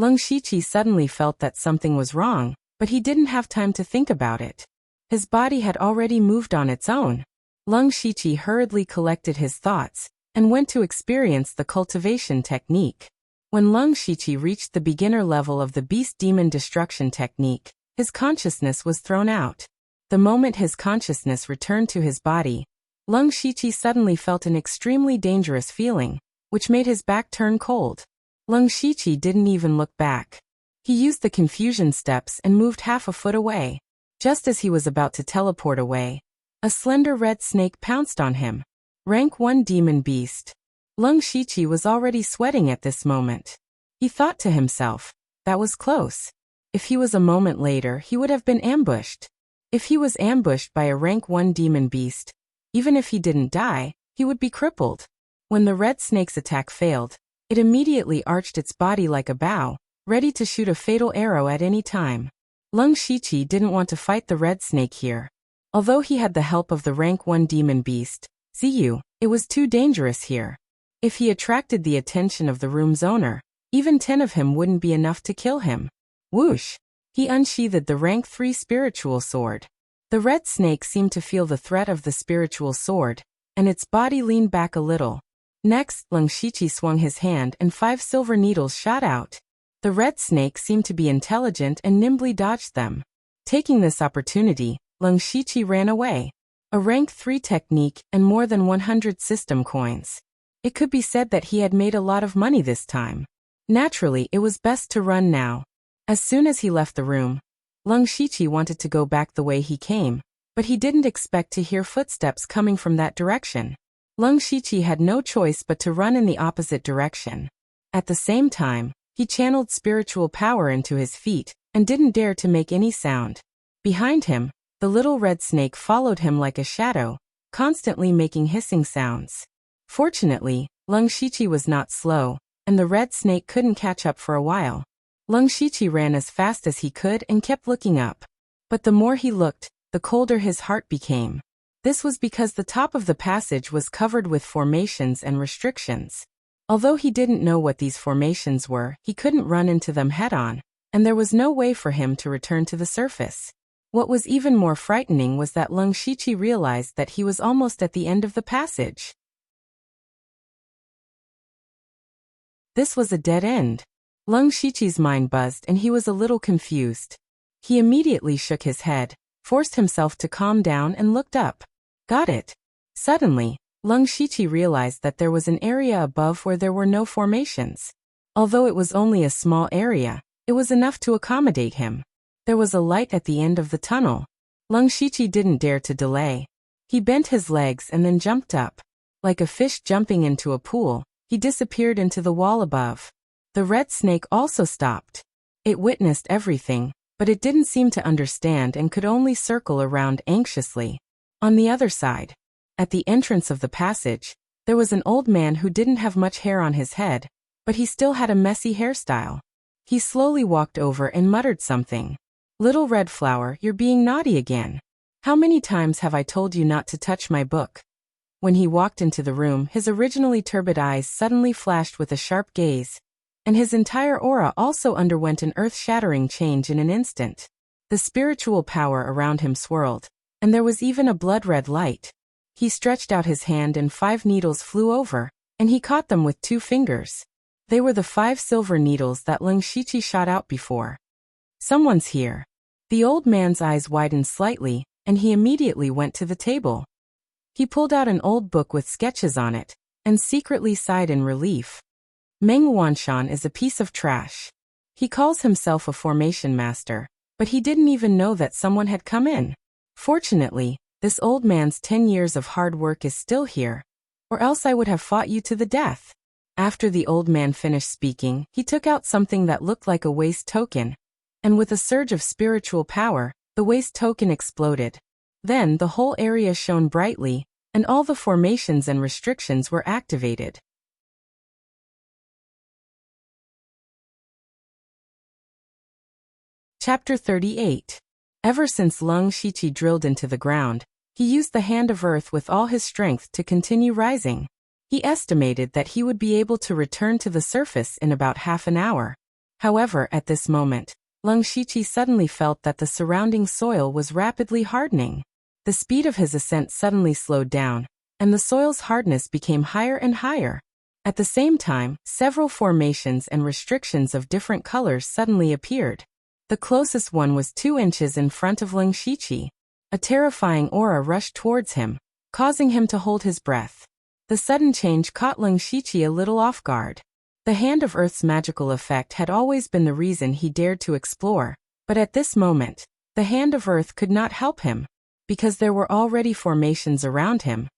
Leng Shiqi suddenly felt that something was wrong, but he didn't have time to think about it. His body had already moved on its own. Leng Shiqi hurriedly collected his thoughts and went to experience the cultivation technique. When Leng Shiqi reached the beginner level of the Beast Demon Destruction Technique, his consciousness was thrown out. The moment his consciousness returned to his body, Leng Shiqi suddenly felt an extremely dangerous feeling, which made his back turn cold. Leng Shiqi didn't even look back. He used the confusion steps and moved half a foot away. Just as he was about to teleport away, a slender red snake pounced on him. Rank 1 Demon Beast. Leng Shiqi was already sweating at this moment. He thought to himself, that was close. If he was a moment later, he would have been ambushed. If he was ambushed by a rank 1 demon beast, even if he didn't die, he would be crippled. When the red snake's attack failed, it immediately arched its body like a bow, ready to shoot a fatal arrow at any time. Leng Shiqi didn't want to fight the red snake here. Although he had the help of the rank 1 demon beast, Ziyu, it was too dangerous here. If he attracted the attention of the room's owner, even 10 of him wouldn't be enough to kill him. Whoosh! He unsheathed the rank 3 spiritual sword. The red snake seemed to feel the threat of the spiritual sword, and its body leaned back a little. Next, Leng Shiqi swung his hand and 5 silver needles shot out. The red snake seemed to be intelligent and nimbly dodged them. Taking this opportunity, Leng Shiqi ran away. A rank 3 technique and more than 100 system coins. It could be said that he had made a lot of money this time. Naturally, it was best to run now. As soon as he left the room, Leng Shiqi wanted to go back the way he came, but he didn't expect to hear footsteps coming from that direction. Leng Shiqi had no choice but to run in the opposite direction. At the same time, he channeled spiritual power into his feet and didn't dare to make any sound. Behind him, the little red snake followed him like a shadow, constantly making hissing sounds. Fortunately, Leng Shiqi was not slow, and the red snake couldn't catch up for a while. Leng Shiqi ran as fast as he could and kept looking up. But the more he looked, the colder his heart became. This was because the top of the passage was covered with formations and restrictions. Although he didn't know what these formations were, he couldn't run into them head-on, and there was no way for him to return to the surface. What was even more frightening was that Leng Shiqi realized that he was almost at the end of the passage. This was a dead end. Leng Shiqi's mind buzzed and he was a little confused. He immediately shook his head, forced himself to calm down and looked up. Got it. Suddenly, Leng Shiqi realized that there was an area above where there were no formations. Although it was only a small area, it was enough to accommodate him. There was a light at the end of the tunnel. Leng Shiqi didn't dare to delay. He bent his legs and then jumped up. Like a fish jumping into a pool, he disappeared into the wall above. The red snake also stopped. It witnessed everything, but it didn't seem to understand and could only circle around anxiously. On the other side, at the entrance of the passage, there was an old man who didn't have much hair on his head, but he still had a messy hairstyle. He slowly walked over and muttered something. "Little red flower, you're being naughty again. How many times have I told you not to touch my book?" When he walked into the room, his originally turbid eyes suddenly flashed with a sharp gaze, and his entire aura also underwent an earth-shattering change in an instant. The spiritual power around him swirled, and there was even a blood-red light. He stretched out his hand and 5 needles flew over, and he caught them with 2 fingers. They were the 5 silver needles that Lung Shiqi shot out before. "Someone's here." The old man's eyes widened slightly, and he immediately went to the table. He pulled out an old book with sketches on it, and secretly sighed in relief. Meng Wanshan is a piece of trash. He calls himself a formation master, but he didn't even know that someone had come in. Fortunately, this old man's 10 years of hard work is still here, or else I would have fought you to the death. After the old man finished speaking, he took out something that looked like a waste token, and with a surge of spiritual power, the waste token exploded. Then the whole area shone brightly, and all the formations and restrictions were activated. Chapter 38. Ever since Lung Shiqi drilled into the ground, he used the Hand of Earth with all his strength to continue rising. He estimated that he would be able to return to the surface in about half an hour. However, at this moment, Lung Shiqi suddenly felt that the surrounding soil was rapidly hardening. The speed of his ascent suddenly slowed down, and the soil's hardness became higher and higher. At the same time, several formations and restrictions of different colors suddenly appeared. The closest one was 2 inches in front of Lung Shiqi. A terrifying aura rushed towards him, causing him to hold his breath. The sudden change caught Lung Shiqi a little off guard. The Hand of Earth's magical effect had always been the reason he dared to explore, but at this moment, the Hand of Earth could not help him, because there were already formations around him,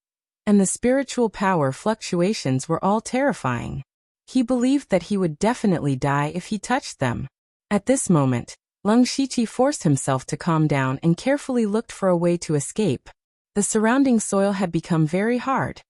and the spiritual power fluctuations were all terrifying. He believed that he would definitely die if he touched them. At this moment, Lung Shiqi forced himself to calm down and carefully looked for a way to escape. The surrounding soil had become very hard.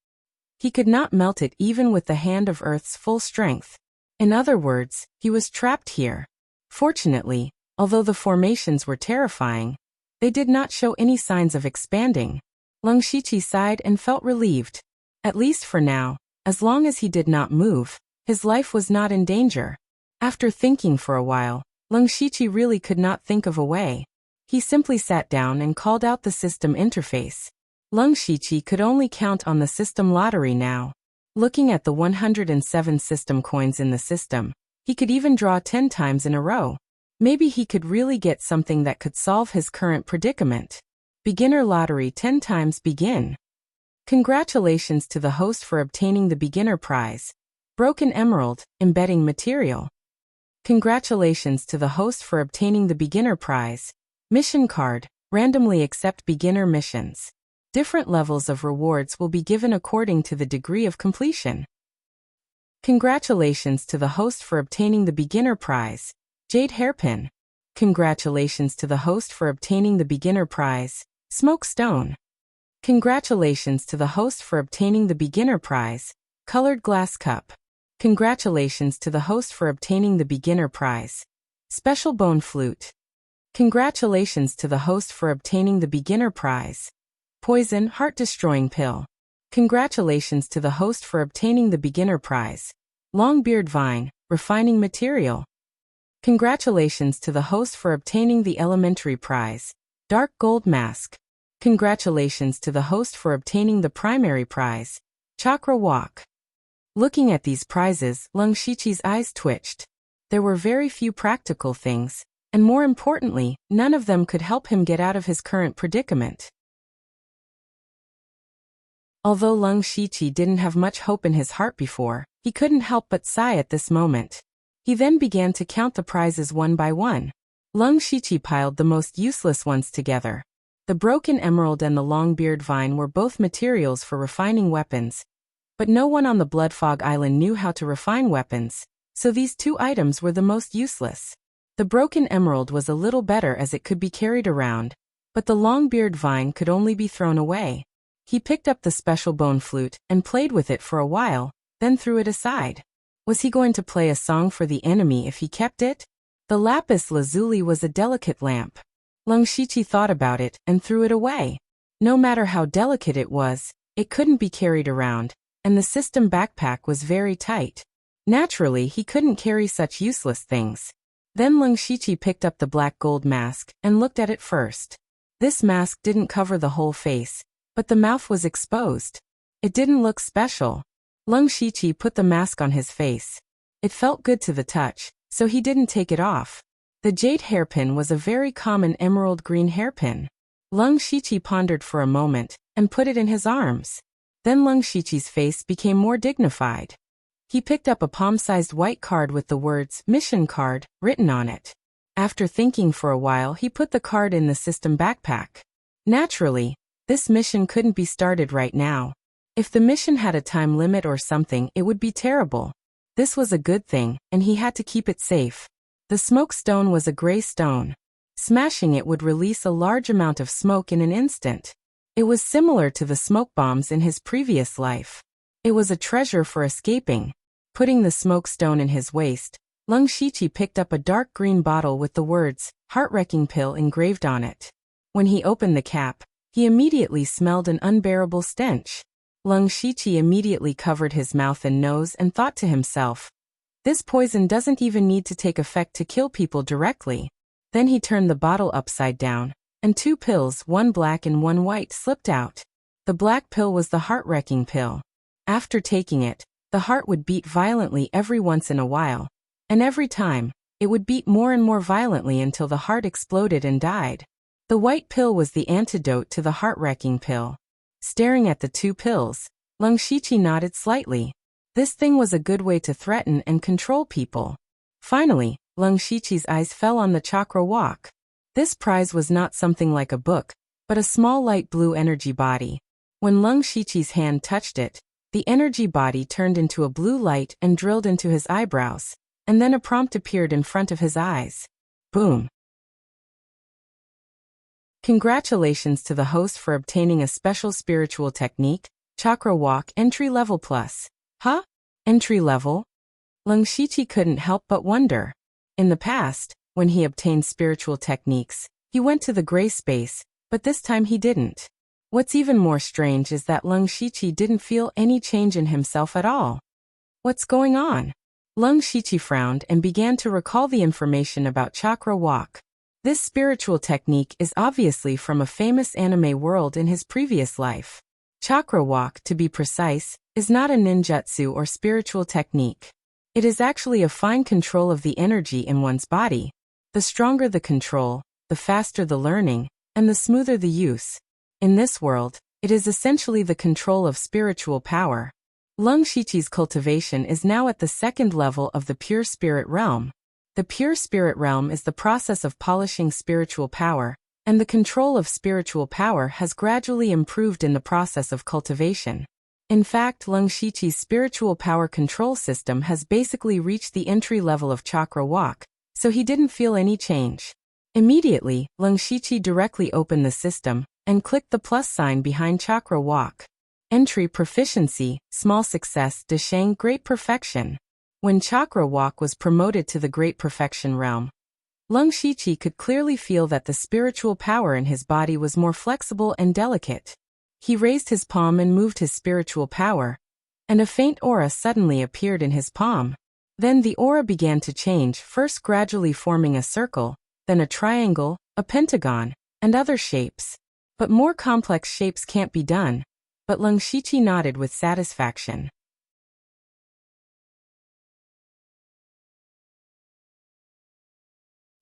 He could not melt it even with the Hand of Earth's full strength. In other words, he was trapped here. Fortunately, although the formations were terrifying, they did not show any signs of expanding. Lung Shiqi sighed and felt relieved. At least for now, as long as he did not move, his life was not in danger. After thinking for a while, Lung Shiqi really could not think of a way. He simply sat down and called out the system interface. Lung Shiqi could only count on the system lottery now. Looking at the 107 system coins in the system, he could even draw 10 times in a row. Maybe he could really get something that could solve his current predicament. Beginner lottery 10 times begin. Congratulations to the host for obtaining the beginner prize. Broken emerald, embedding material. Congratulations to the host for obtaining the beginner prize. Mission card, randomly accept beginner missions. Different levels of rewards will be given according to the degree of completion. Congratulations to the host for obtaining the beginner prize. Jade hairpin. Congratulations to the host for obtaining the beginner prize. Smoke stone. Congratulations to the host for obtaining the beginner prize. Colored glass cup. Congratulations to the host for obtaining the beginner prize. Special bone flute. Congratulations to the host for obtaining the beginner prize. Poison heart-destroying pill. Congratulations to the host for obtaining the beginner prize. Longbeard vine, refining material. Congratulations to the host for obtaining the elementary prize. Dark gold mask. Congratulations to the host for obtaining the primary prize. Chakra walk. Looking at these prizes, Lung Shiqi's eyes twitched. There were very few practical things, and more importantly, none of them could help him get out of his current predicament. Although Lung Shiqi didn't have much hope in his heart before, he couldn't help but sigh at this moment. He then began to count the prizes one by one. Lung Shiqi piled the most useless ones together. The broken emerald and the long-beard vine were both materials for refining weapons, But no one on the Bloodfog Island knew how to refine weapons, so these two items were the most useless. The broken emerald was a little better as it could be carried around, but the long-beard vine could only be thrown away. He picked up the special bone flute and played with it for a while, then threw it aside. Was he going to play a song for the enemy if he kept it? The lapis lazuli was a delicate lamp. Lung Shiqi thought about it and threw it away. No matter how delicate it was, it couldn't be carried around, and the system backpack was very tight. Naturally, he couldn't carry such useless things. Then Lung Shiqi picked up the black gold mask and looked at it first. This mask didn't cover the whole face, but the mouth was exposed. It didn't look special. Lung Shiqi put the mask on his face. It felt good to the touch, so he didn't take it off. The jade hairpin was a very common emerald green hairpin. Lung Shiqi pondered for a moment and put it in his arms. Then Lung Shiqi's face became more dignified. He picked up a palm-sized white card with the words "Mission Card" written on it. After thinking for a while, he put the card in the system backpack. Naturally, this mission couldn't be started right now. If the mission had a time limit or something, it would be terrible. This was a good thing, and he had to keep it safe. The smoke stone was a gray stone. Smashing it would release a large amount of smoke in an instant. It was similar to the smoke bombs in his previous life. It was a treasure for escaping. Putting the smoke stone in his waist, Lung Shiqi picked up a dark green bottle with the words "Heart-Wrecking Pill" engraved on it. When he opened the cap, he immediately smelled an unbearable stench. Lung Shiqi immediately covered his mouth and nose and thought to himself, "This poison doesn't even need to take effect to kill people directly." Then he turned the bottle upside down, and two pills, one black and one white, slipped out. The black pill was the heart-wrecking pill. After taking it, the heart would beat violently every once in a while, and every time, it would beat more and more violently until the heart exploded and died. The white pill was the antidote to the heart-wrecking pill. Staring at the two pills, Lung Shiqi nodded slightly. This thing was a good way to threaten and control people. Finally, Lung Shiqi's eyes fell on the chakra walk. This prize was not something like a book, but a small light blue energy body. When Lung Shiqi's hand touched it, the energy body turned into a blue light and drilled into his eyebrows, and then a prompt appeared in front of his eyes. Boom! Congratulations to the host for obtaining a special spiritual technique, Chakra Walk Entry Level Plus. Huh? Entry level? Lung Shiqi couldn't help but wonder. In the past, when he obtained spiritual techniques, he went to the gray space, but this time he didn't. What's even more strange is that Lung Shiqi didn't feel any change in himself at all. What's going on? Lung Shiqi frowned and began to recall the information about Chakra Walk. This spiritual technique is obviously from a famous anime world in his previous life. Chakra Walk, to be precise, is not a ninjutsu or spiritual technique. It is actually a fine control of the energy in one's body. The stronger the control, the faster the learning, and the smoother the use. In this world, it is essentially the control of spiritual power. Lung Shiqi's cultivation is now at the second level of the pure spirit realm. The pure spirit realm is the process of polishing spiritual power, and the control of spiritual power has gradually improved in the process of cultivation. In fact, Lung Shiqi's spiritual power control system has basically reached the entry level of Chakra Walk, so he didn't feel any change. Immediately, Lung Shiqi directly opened the system and clicked the plus sign behind Chakra Walk. Entry Proficiency, Small Success, Desheng Great Perfection. When Chakra Walk was promoted to the Great Perfection realm, Lung Shiqi could clearly feel that the spiritual power in his body was more flexible and delicate. He raised his palm and moved his spiritual power, and a faint aura suddenly appeared in his palm. Then the aura began to change, first gradually forming a circle, then a triangle, a pentagon, and other shapes. But more complex shapes can't be done. But Lung Shiqi nodded with satisfaction.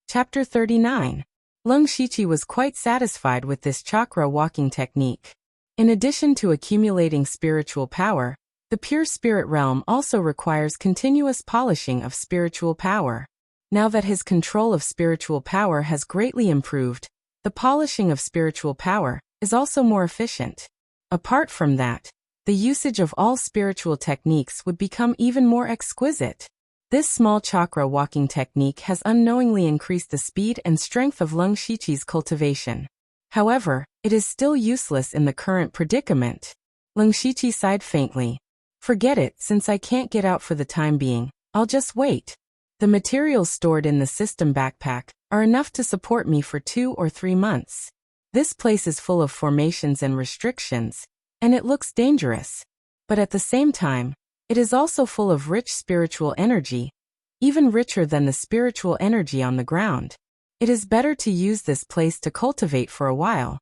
Chapter 39. Lung Shiqi was quite satisfied with this chakra walking technique. In addition to accumulating spiritual power, the pure spirit realm also requires continuous polishing of spiritual power. Now that his control of spiritual power has greatly improved, the polishing of spiritual power is also more efficient. Apart from that, the usage of all spiritual techniques would become even more exquisite. This small chakra walking technique has unknowingly increased the speed and strength of Lung Shiqi's cultivation. However, it is still useless in the current predicament. Lung Shiqi sighed faintly. Forget it, since I can't get out for the time being, I'll just wait. The materials stored in the system backpack are enough to support me for 2 or 3 months. This place is full of formations and restrictions, and it looks dangerous. But at the same time, it is also full of rich spiritual energy, even richer than the spiritual energy on the ground. It is better to use this place to cultivate for a while.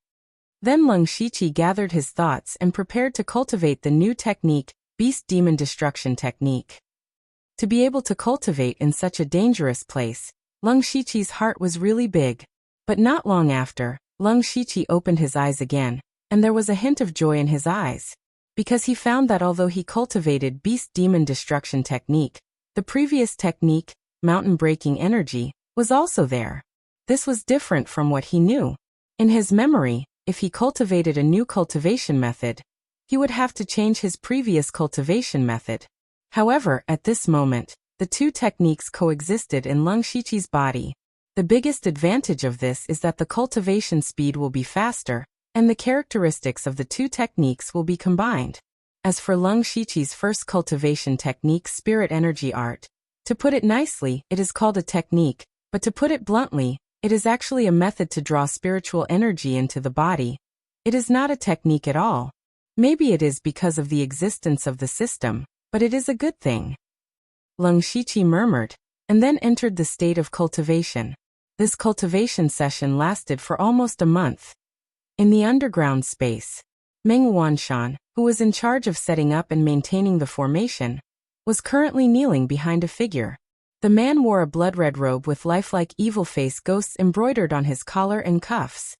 Then Lung Shiqi gathered his thoughts and prepared to cultivate the new technique, Beast Demon Destruction Technique. To be able to cultivate in such a dangerous place, Lung Shiqi's heart was really big. But not long after, Lung Shiqi opened his eyes again, and there was a hint of joy in his eyes, because he found that although he cultivated Beast Demon Destruction Technique, the previous technique, Mountain Breaking Energy, was also there. This was different from what he knew. In his memory, if he cultivated a new cultivation method, he would have to change his previous cultivation method. However, at this moment, the two techniques coexisted in Lung Shiqi's body. The biggest advantage of this is that the cultivation speed will be faster, and the characteristics of the two techniques will be combined. As for Lung Shiqi's first cultivation technique, Spirit Energy Art, to put it nicely, it is called a technique, but to put it bluntly, it is actually a method to draw spiritual energy into the body. It is not a technique at all. Maybe it is because of the existence of the system, but it is a good thing. Lung Shiqi murmured, and then entered the state of cultivation. This cultivation session lasted for almost a month. In the underground space, Meng Wanshan, who was in charge of setting up and maintaining the formation, was currently kneeling behind a figure. The man wore a blood-red robe with lifelike evil face ghosts embroidered on his collar and cuffs.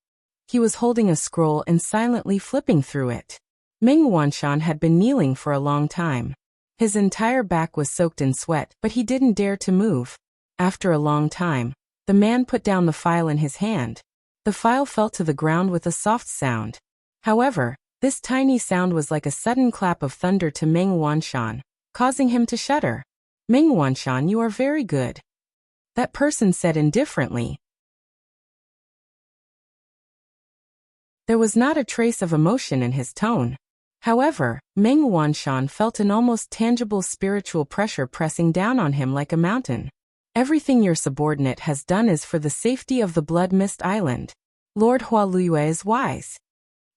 He was holding a scroll and silently flipping through it. Meng Wanshan had been kneeling for a long time. His entire back was soaked in sweat, but he didn't dare to move. After a long time, the man put down the file in his hand. The file fell to the ground with a soft sound. However, this tiny sound was like a sudden clap of thunder to Meng Wanshan, causing him to shudder. Meng Wanshan, you are very good. That person said indifferently. There was not a trace of emotion in his tone. However, Meng Wanshan felt an almost tangible spiritual pressure pressing down on him like a mountain. Everything your subordinate has done is for the safety of the Blood Mist Island. Lord Hualuyue is wise.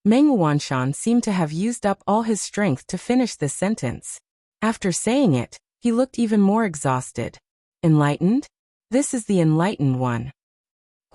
Meng Wanshan seemed to have used up all his strength to finish this sentence. After saying it, he looked even more exhausted. Enlightened? This is the enlightened one.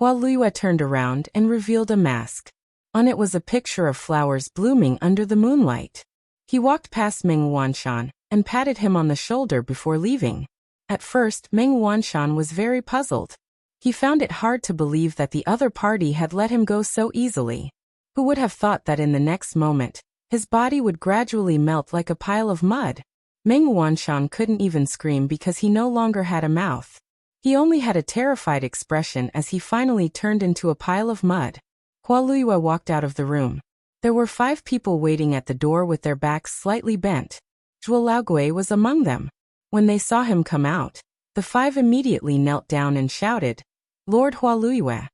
Hualuyue turned around and revealed a mask. On it was a picture of flowers blooming under the moonlight. He walked past Meng Wanshan and patted him on the shoulder before leaving. At first, Meng Wanshan was very puzzled. He found it hard to believe that the other party had let him go so easily. Who would have thought that in the next moment, his body would gradually melt like a pile of mud? Meng Wanshan couldn't even scream because he no longer had a mouth. He only had a terrified expression as he finally turned into a pile of mud. Hualuyue walked out of the room. There were 5 people waiting at the door with their backs slightly bent. Zhuo Laogui was among them. When they saw him come out, the 5 immediately knelt down and shouted, Lord Hualuyue,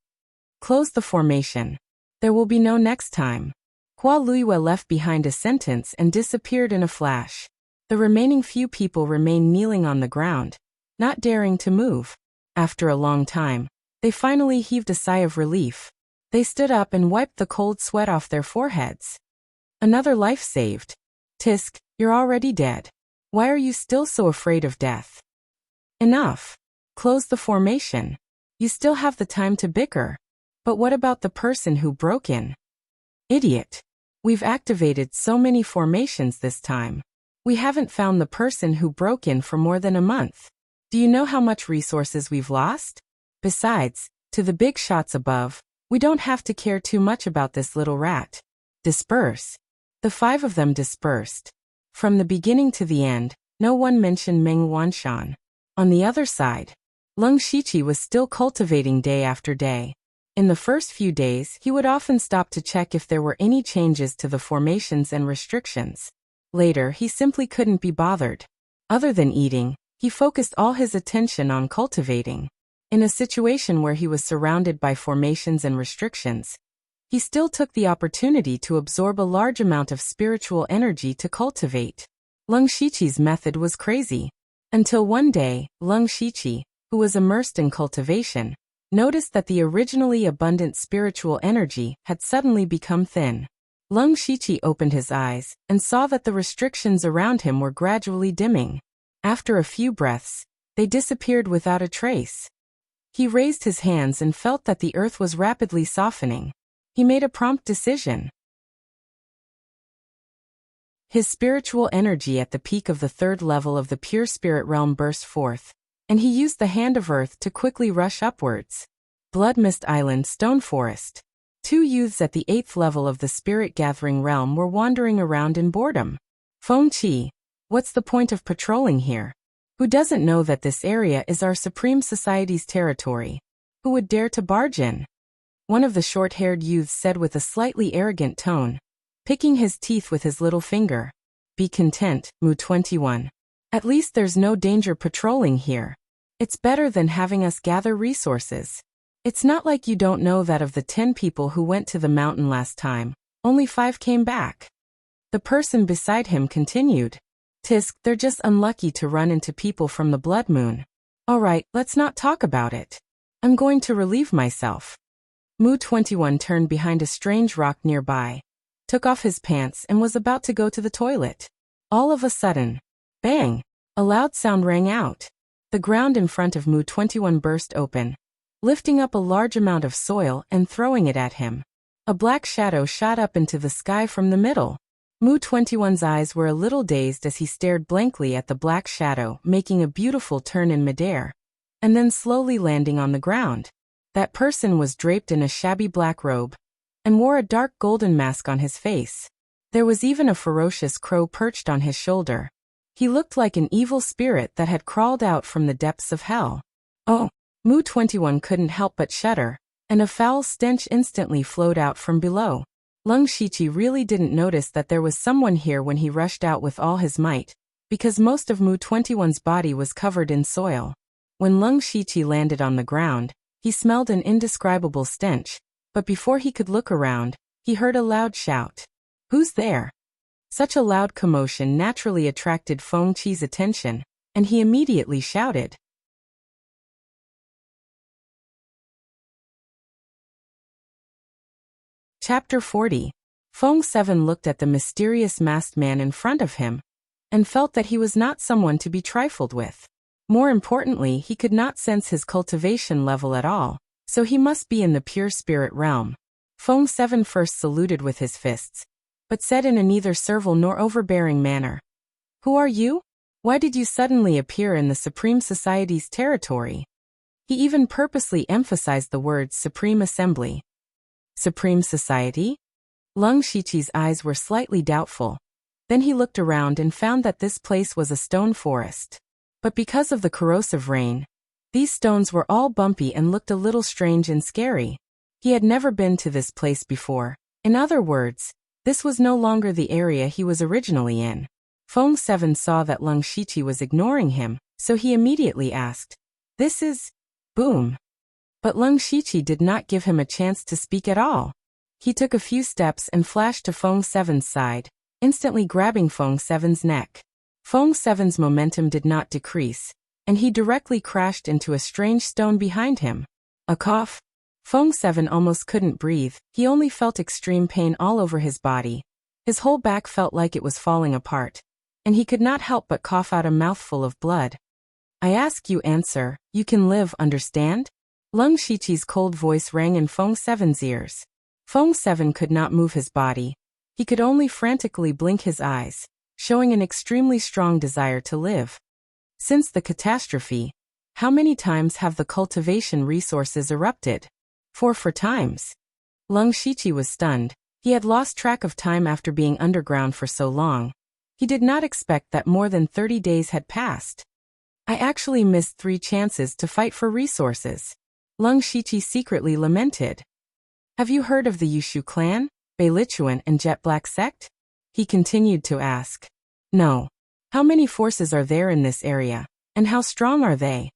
close the formation. There will be no next time. Hualuyue left behind a sentence and disappeared in a flash. The remaining few people remained kneeling on the ground, not daring to move. After a long time, they finally heaved a sigh of relief. They stood up and wiped the cold sweat off their foreheads. Another life saved. Tisk, you're already dead. Why are you still so afraid of death? Enough. Close the formation. You still have the time to bicker. But what about the person who broke in? Idiot. We've activated so many formations this time. We haven't found the person who broke in for more than a month. Do you know how much resources we've lost? Besides, to the big shots above, we don't have to care too much about this little rat. Disperse. The 5 of them dispersed. From the beginning to the end, no one mentioned Meng Wanshan. On the other side, Lung Shiqi was still cultivating day after day. In the first few days, he would often stop to check if there were any changes to the formations and restrictions. Later, he simply couldn't be bothered. Other than eating, he focused all his attention on cultivating. In a situation where he was surrounded by formations and restrictions, he still took the opportunity to absorb a large amount of spiritual energy to cultivate. Lung Shiqi's method was crazy. Until one day, Lung Shiqi, who was immersed in cultivation, noticed that the originally abundant spiritual energy had suddenly become thin. Lung Shiqi opened his eyes and saw that the restrictions around him were gradually dimming. After a few breaths, they disappeared without a trace. He raised his hands and felt that the earth was rapidly softening. He made a prompt decision. His spiritual energy at the peak of the third level of the pure spirit realm burst forth, and he used the hand of earth to quickly rush upwards. Blood Mist Island Stone Forest. 2 youths at the 8th level of the spirit gathering realm were wandering around in boredom. Feng Qi, what's the point of patrolling here? Who doesn't know that this area is our Supreme Society's territory? Who would dare to barge in? One of the short-haired youths said with a slightly arrogant tone, picking his teeth with his little finger. Be content, Mu 21. At least there's no danger patrolling here. It's better than having us gather resources. It's not like you don't know that of the 10 people who went to the mountain last time, only 5 came back. The person beside him continued. Tisk, they're just unlucky to run into people from the Blood Moon. Alright, let's not talk about it. I'm going to relieve myself. Mu 21 turned behind a strange rock nearby, took off his pants and was about to go to the toilet. All of a sudden, bang! A loud sound rang out. The ground in front of Mu 21 burst open, lifting up a large amount of soil and throwing it at him. A black shadow shot up into the sky from the middle. Mu 21's eyes were a little dazed as he stared blankly at the black shadow, making a beautiful turn in midair, and then slowly landing on the ground. That person was draped in a shabby black robe, and wore a dark golden mask on his face. There was even a ferocious crow perched on his shoulder. He looked like an evil spirit that had crawled out from the depths of hell. Oh! Mu 21 couldn't help but shudder, and a foul stench instantly flowed out from below. Lung Shiqi really didn't notice that there was someone here when he rushed out with all his might, because most of Mu 21's body was covered in soil. When Lung Shiqi landed on the ground, he smelled an indescribable stench, but before he could look around, he heard a loud shout. Who's there? Such a loud commotion naturally attracted Feng Qi's attention, and he immediately shouted. Chapter 40. Feng 7 looked at the mysterious masked man in front of him, and felt that he was not someone to be trifled with. More importantly, he could not sense his cultivation level at all, so he must be in the pure spirit realm. Feng 7 first saluted with his fists, but said in a neither servile nor overbearing manner, Who are you? Why did you suddenly appear in the Supreme Society's territory? He even purposely emphasized the words Supreme Assembly. Supreme Society? Lung Shiqi's eyes were slightly doubtful. Then he looked around and found that this place was a stone forest. But because of the corrosive rain, these stones were all bumpy and looked a little strange and scary. He had never been to this place before. In other words, this was no longer the area he was originally in. Feng 7 saw that Lung Shiqi was ignoring him, so he immediately asked, This is... Boom. But Lung Shiqi did not give him a chance to speak at all. He took a few steps and flashed to Feng 7's side, instantly grabbing Feng 7's neck. Feng 7's momentum did not decrease, and he directly crashed into a strange stone behind him. A cough. Feng 7 almost couldn't breathe. He only felt extreme pain all over his body. His whole back felt like it was falling apart, and he could not help but cough out a mouthful of blood. I ask you answer, you can live, understand? Lung Shiqi's cold voice rang in Feng 7's ears. Feng 7 could not move his body. He could only frantically blink his eyes, showing an extremely strong desire to live. Since the catastrophe, how many times have the cultivation resources erupted? 4 times. Lung Shiqi was stunned. He had lost track of time after being underground for so long. He did not expect that more than 30 days had passed. I actually missed 3 chances to fight for resources. Lung Shiqi secretly lamented. Have you heard of the Yushu clan, Beilichuan and Jet Black sect? He continued to ask. No. How many forces are there in this area, and how strong are they?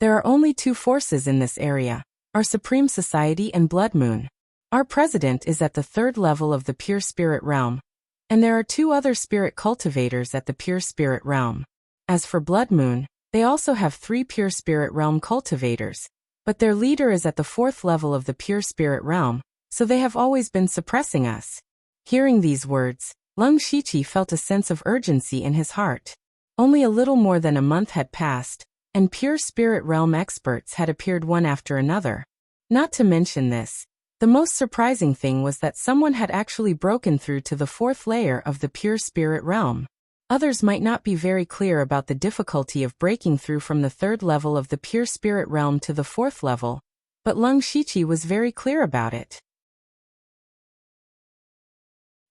There are only 2 forces in this area, our Supreme Society and Blood Moon. Our president is at the 3rd level of the Pure Spirit Realm, and there are 2 other spirit cultivators at the Pure Spirit Realm. As for Blood Moon, they also have 3 Pure Spirit Realm cultivators, but their leader is at the 4th level of the Pure Spirit Realm, so they have always been suppressing us. Hearing these words, Lung Shiqi felt a sense of urgency in his heart. Only a little more than a month had passed, and Pure Spirit Realm experts had appeared one after another. Not to mention this, the most surprising thing was that someone had actually broken through to the 4th layer of the Pure Spirit Realm. Others might not be very clear about the difficulty of breaking through from the 3rd level of the Pure Spirit Realm to the 4th level, but Lung Shiqi was very clear about it.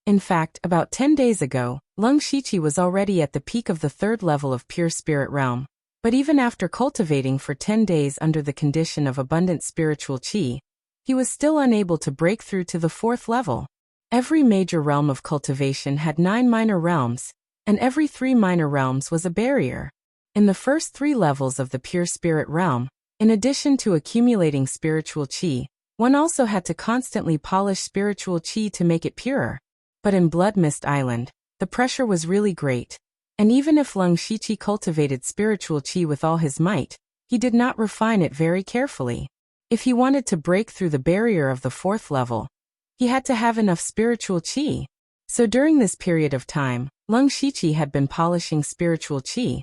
In fact, about 10 days ago, Lung Shiqi was already at the peak of the 3rd level of Pure Spirit Realm, but even after cultivating for 10 days under the condition of abundant spiritual qi, he was still unable to break through to the 4th level. Every major realm of cultivation had 9 minor realms, and every 3 minor realms was a barrier. In the first 3 levels of the Pure Spirit Realm, in addition to accumulating spiritual qi, one also had to constantly polish spiritual qi to make it purer. But in Blood Mist Island, the pressure was really great, and even if Lung Shiqi cultivated spiritual qi with all his might, he did not refine it very carefully. If he wanted to break through the barrier of the 4th level, he had to have enough spiritual qi. So during this period of time, Lung Shiqi had been polishing spiritual qi,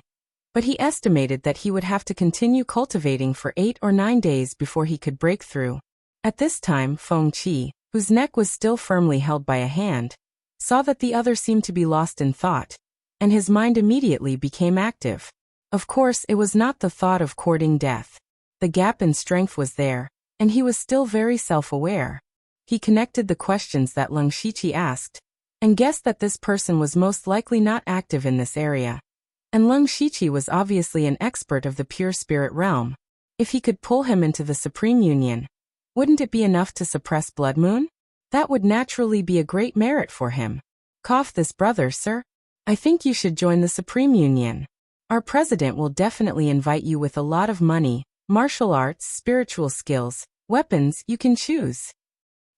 but he estimated that he would have to continue cultivating for 8 or 9 days before he could break through. At this time, Feng Qi, whose neck was still firmly held by a hand, saw that the other seemed to be lost in thought, and his mind immediately became active. Of course, it was not the thought of courting death. The gap in strength was there, and he was still very self-aware. He connected the questions that Lung Shiqi asked, and guessed that this person was most likely not active in this area. And Lung Shiqi was obviously an expert of the Pure Spirit Realm. If he could pull him into the Supreme Union, wouldn't it be enough to suppress Blood Moon? That would naturally be a great merit for him. Cough this brother, sir. I think you should join the Supreme Union. Our president will definitely invite you with a lot of money, martial arts, spiritual skills, weapons, you can choose.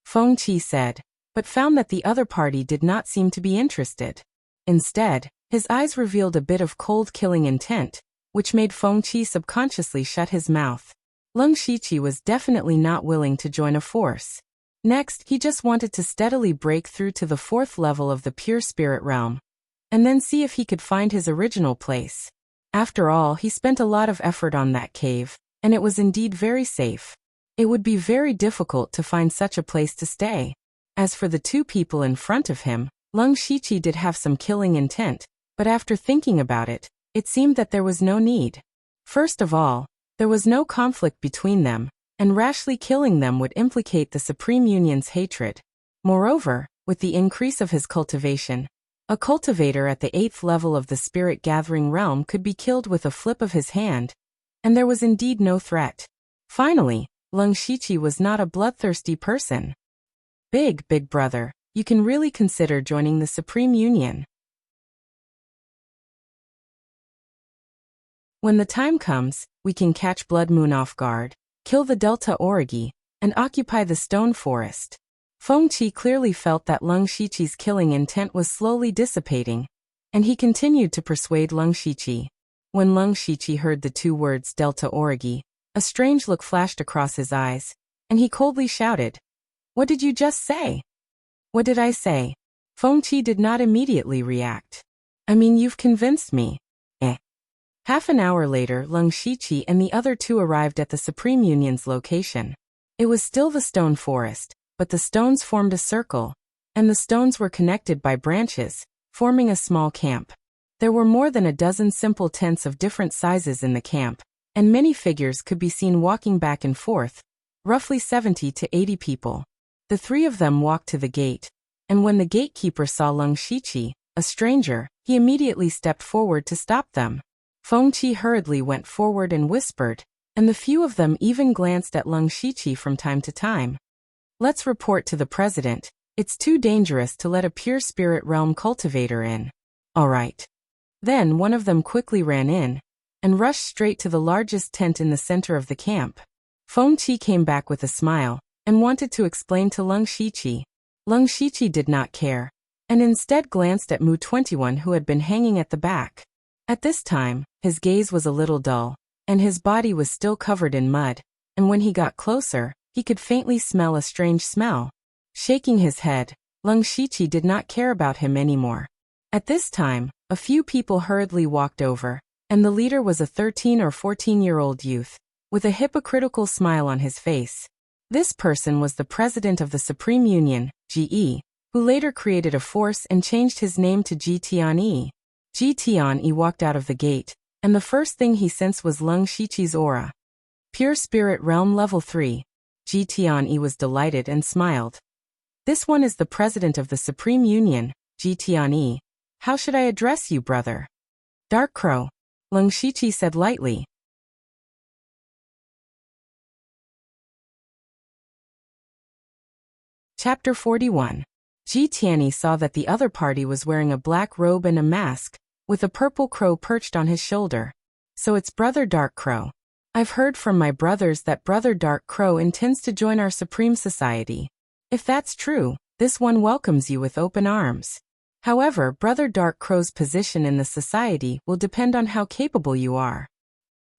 Feng Qi said, but found that the other party did not seem to be interested. Instead, his eyes revealed a bit of cold killing intent, which made Feng Qi subconsciously shut his mouth. Lung Shiqi was definitely not willing to join a force. Next, he just wanted to steadily break through to the 4th level of the Pure Spirit Realm, and then see if he could find his original place. After all, he spent a lot of effort on that cave, and it was indeed very safe. It would be very difficult to find such a place to stay. As for the 2 people in front of him, Lung Shiqi did have some killing intent, but after thinking about it, it seemed that there was no need. First of all, there was no conflict between them, and rashly killing them would implicate the Supreme Union's hatred. Moreover, with the increase of his cultivation, a cultivator at the 8th level of the Spirit Gathering Realm could be killed with a flip of his hand, and there was indeed no threat. Finally, Lung Shiqi was not a bloodthirsty person. Big brother, you can really consider joining the Supreme Union. When the time comes, we can catch Blood Moon off guard, kill the Delta Origi, and occupy the Stone Forest. Feng Qi clearly felt that Lung Shiqi's killing intent was slowly dissipating, and he continued to persuade Lung Shiqi. When Lung Shiqi heard the 2 words Delta Origi, a strange look flashed across his eyes, and he coldly shouted, "What did you just say?" "What did I say?" Feng Qi did not immediately react. "I mean, you've convinced me." Half an hour later, Lung Shiqi and the other 2 arrived at the Supreme Union's location. It was still the Stone Forest, but the stones formed a circle, and the stones were connected by branches, forming a small camp. There were more than a dozen simple tents of different sizes in the camp, and many figures could be seen walking back and forth, roughly 70 to 80 people. The 3 of them walked to the gate, and when the gatekeeper saw Lung Shiqi, a stranger, he immediately stepped forward to stop them. Feng Qi hurriedly went forward and whispered, and the few of them even glanced at Lung Shiqi from time to time. "Let's report to the president. It's too dangerous to let a Pure Spirit Realm cultivator in." All right. Then one of them quickly ran in and rushed straight to the largest tent in the center of the camp. Feng Qi came back with a smile and wanted to explain to Leng Shiqi. Leng Shiqi did not care, and instead glanced at Mu 21 who had been hanging at the back. At this time, his gaze was a little dull, and his body was still covered in mud, and when he got closer, he could faintly smell a strange smell. Shaking his head, Leng Shiqi did not care about him anymore. At this time, a few people hurriedly walked over, and the leader was a 13 or 14-year-old youth, with a hypocritical smile on his face. This person was the president of the Supreme Union, GE, who later created a force and changed his name to Ji Tianyi. Ji Tianyi walked out of the gate, and the first thing he sensed was Leng Shiqi's aura. Pure Spirit Realm Level 3. Ji Tianyi was delighted and smiled. This one is the president of the Supreme Union, Ji Tianyi. How should I address you, brother? Dark Crow. Leng Shiqi said lightly. Chapter 41. Ji Tianyi saw that the other party was wearing a black robe and a mask, with a purple crow perched on his shoulder. So it's Brother Dark Crow. I've heard from my brothers that Brother Dark Crow intends to join our Supreme Society. If that's true, this one welcomes you with open arms. However, Brother Dark Crow's position in the society will depend on how capable you are.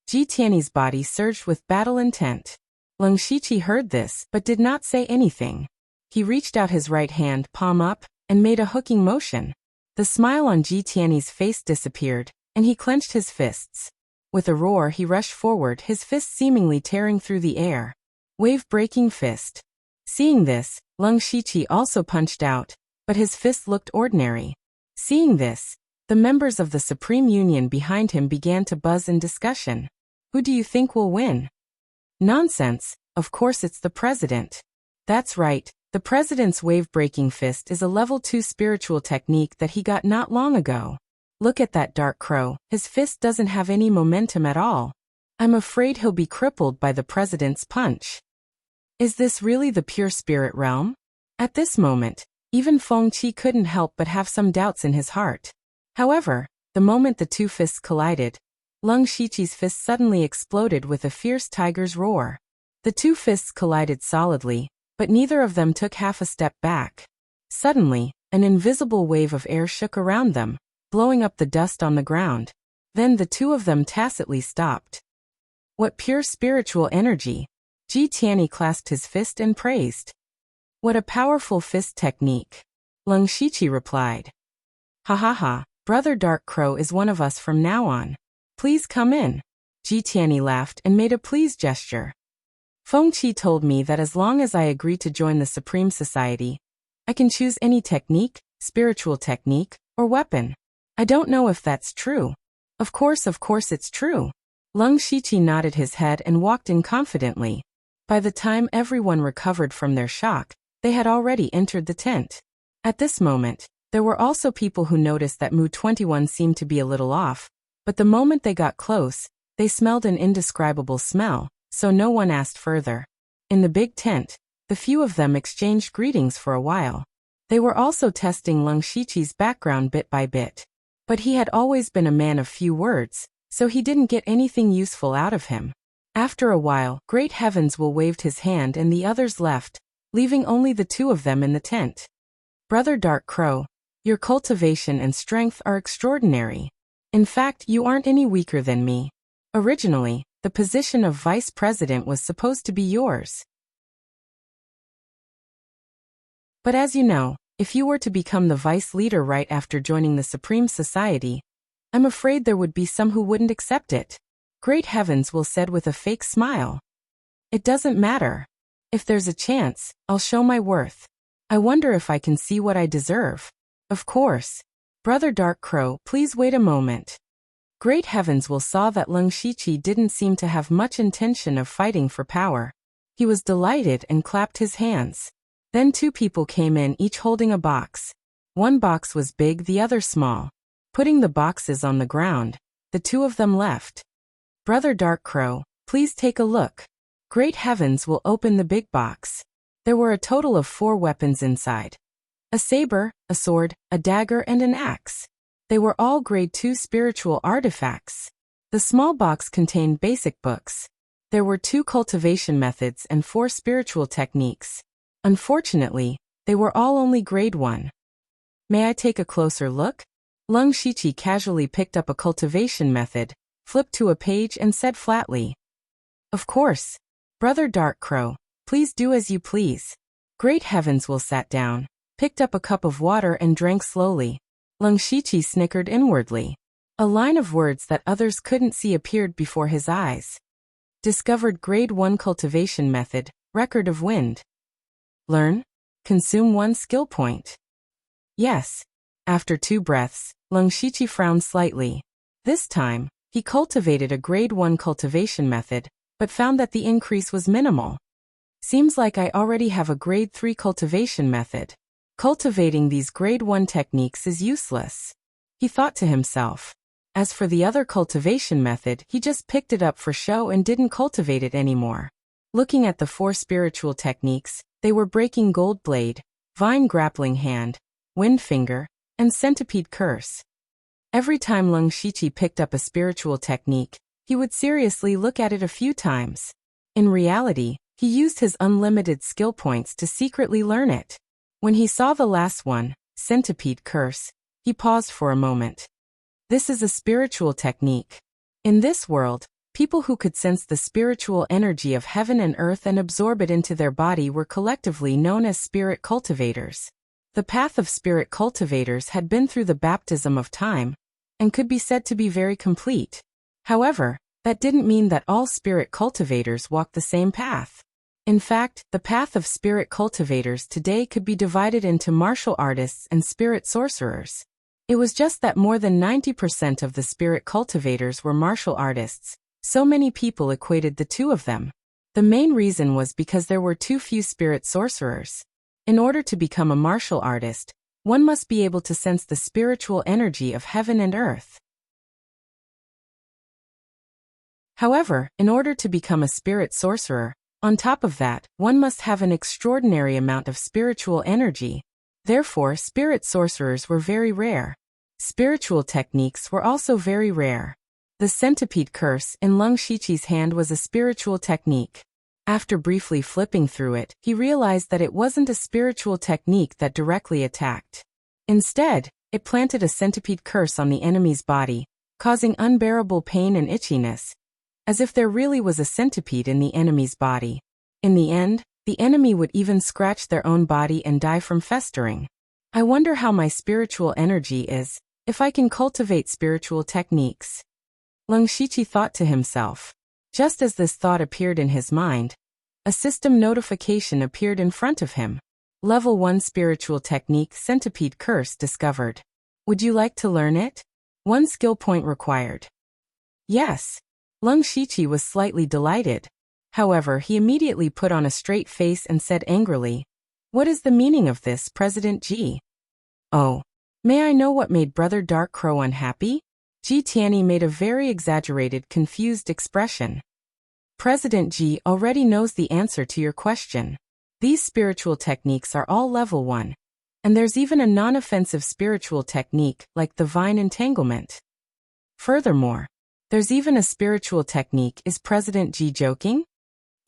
Ji Tianyi's body surged with battle intent. Leng Shiqi heard this, but did not say anything. He reached out his right hand, palm up, and made a hooking motion. The smile on Ji Tianyi's face disappeared, and he clenched his fists. With a roar, he rushed forward, his fists seemingly tearing through the air. Wave-breaking fist. Seeing this, Leng Shiqi also punched out, but his fist looked ordinary. Seeing this, the members of the Supreme Union behind him began to buzz in discussion. Who do you think will win? Nonsense, of course it's the president. That's right. The president's wave-breaking fist is a level 2 spiritual technique that he got not long ago. Look at that Dark Crow, his fist doesn't have any momentum at all. I'm afraid he'll be crippled by the president's punch. Is this really the pure spirit realm? At this moment, even Feng Qi couldn't help but have some doubts in his heart. However, the moment the two fists collided, Leng Shiqi's fist suddenly exploded with a fierce tiger's roar. The two fists collided solidly, but neither of them took half a step back. Suddenly, an invisible wave of air shook around them, blowing up the dust on the ground. Then the two of them tacitly stopped. What pure spiritual energy! Ji Tianyi clasped his fist and praised. What a powerful fist technique! Leng Shiqi replied. Ha ha ha, Brother Dark Crow is one of us from now on. Please come in. Ji Tianyi laughed and made a please gesture. Feng Qi told me that as long as I agree to join the Supreme Society, I can choose any technique, spiritual technique, or weapon. I don't know if that's true. Of course it's true. Leng Shiqi nodded his head and walked in confidently. By the time everyone recovered from their shock, they had already entered the tent. At this moment, there were also people who noticed that Mu 21 seemed to be a little off, but the moment they got close, they smelled an indescribable smell. So no one asked further. In the big tent, the few of them exchanged greetings for a while. They were also testing Leng Shiqi's background bit by bit. But he had always been a man of few words, so he didn't get anything useful out of him. After a while, Great Heavens will waved his hand and the others left, leaving only the two of them in the tent. Brother Dark Crow, your cultivation and strength are extraordinary. In fact, you aren't any weaker than me. Originally, the position of vice president was supposed to be yours. But as you know, if you were to become the vice leader right after joining the Supreme Society, I'm afraid there would be some who wouldn't accept it. Great Heavens will said with a fake smile. It doesn't matter. If there's a chance, I'll show my worth. I wonder if I can see what I deserve. Of course. Brother Dark Crow, please wait a moment. Great Heavens will saw that Leng Shiqi didn't seem to have much intention of fighting for power. He was delighted and clapped his hands. Then two people came in, each holding a box. One box was big, the other small. Putting the boxes on the ground, the two of them left. Brother Dark Crow, please take a look. Great Heavens will open the big box. There were a total of 4 weapons inside. A saber, a sword, a dagger and an axe. They were all grade 2 spiritual artifacts. The small box contained basic books. There were 2 cultivation methods and 4 spiritual techniques. Unfortunately, they were all only grade 1. May I take a closer look? Lung Shiqi casually picked up a cultivation method, flipped to a page and said flatly, "Of course. Brother Dark Crow, please do as you please." Great Heavens Will sat down, picked up a cup of water and drank slowly. Lung Shiqi snickered inwardly. A line of words that others couldn't see appeared before his eyes. Discovered grade 1 cultivation method, record of wind. Learn? Consume 1 skill point. Yes. After 2 breaths, Lung Shiqi frowned slightly. This time, he cultivated a grade 1 cultivation method, but found that the increase was minimal. Seems like I already have a grade 3 cultivation method. Cultivating these grade 1 techniques is useless. He thought to himself. As for the other cultivation method, he just picked it up for show and didn't cultivate it anymore. Looking at the 4 spiritual techniques, they were Breaking Gold Blade, Vine Grappling Hand, Wind Finger, and Centipede Curse. Every time Lung Shiqi picked up a spiritual technique, he would seriously look at it a few times. In reality, he used his unlimited skill points to secretly learn it. When he saw the last one, Centipede Curse, he paused for a moment. This is a spiritual technique. In this world, people who could sense the spiritual energy of heaven and earth and absorb it into their body were collectively known as spirit cultivators. The path of spirit cultivators had been through the baptism of time, and could be said to be very complete. However, that didn't mean that all spirit cultivators walked the same path. In fact, the path of spirit cultivators today could be divided into martial artists and spirit sorcerers. It was just that more than 90% of the spirit cultivators were martial artists. So many people equated the two of them. The main reason was because there were too few spirit sorcerers. In order to become a martial artist, one must be able to sense the spiritual energy of heaven and earth. However, in order to become a spirit sorcerer, on top of that, one must have an extraordinary amount of spiritual energy. Therefore, spirit sorcerers were very rare. Spiritual techniques were also very rare. The Centipede Curse in Lung Shiqi's hand was a spiritual technique. After briefly flipping through it, he realized that it wasn't a spiritual technique that directly attacked. Instead, it planted a centipede curse on the enemy's body, causing unbearable pain and itchiness, as if there really was a centipede in the enemy's body. In the end, the enemy would even scratch their own body and die from festering. I wonder how my spiritual energy is, if I can cultivate spiritual techniques. Lung Shiqi thought to himself. Just as this thought appeared in his mind, a system notification appeared in front of him. Level 1 Spiritual Technique Centipede Curse discovered. Would you like to learn it? 1 skill point required. Yes. Lung Shiqi was slightly delighted. However, he immediately put on a straight face and said angrily, "What is the meaning of this, President Ji?" "Oh. May I know what made Brother Dark Crow unhappy?" Ji Tianyi made a very exaggerated, confused expression. President Ji already knows the answer to your question. These spiritual techniques are all level 1. And there's even a non-offensive spiritual technique, like the vine entanglement. Furthermore, there's even a spiritual technique. Is President Ji joking?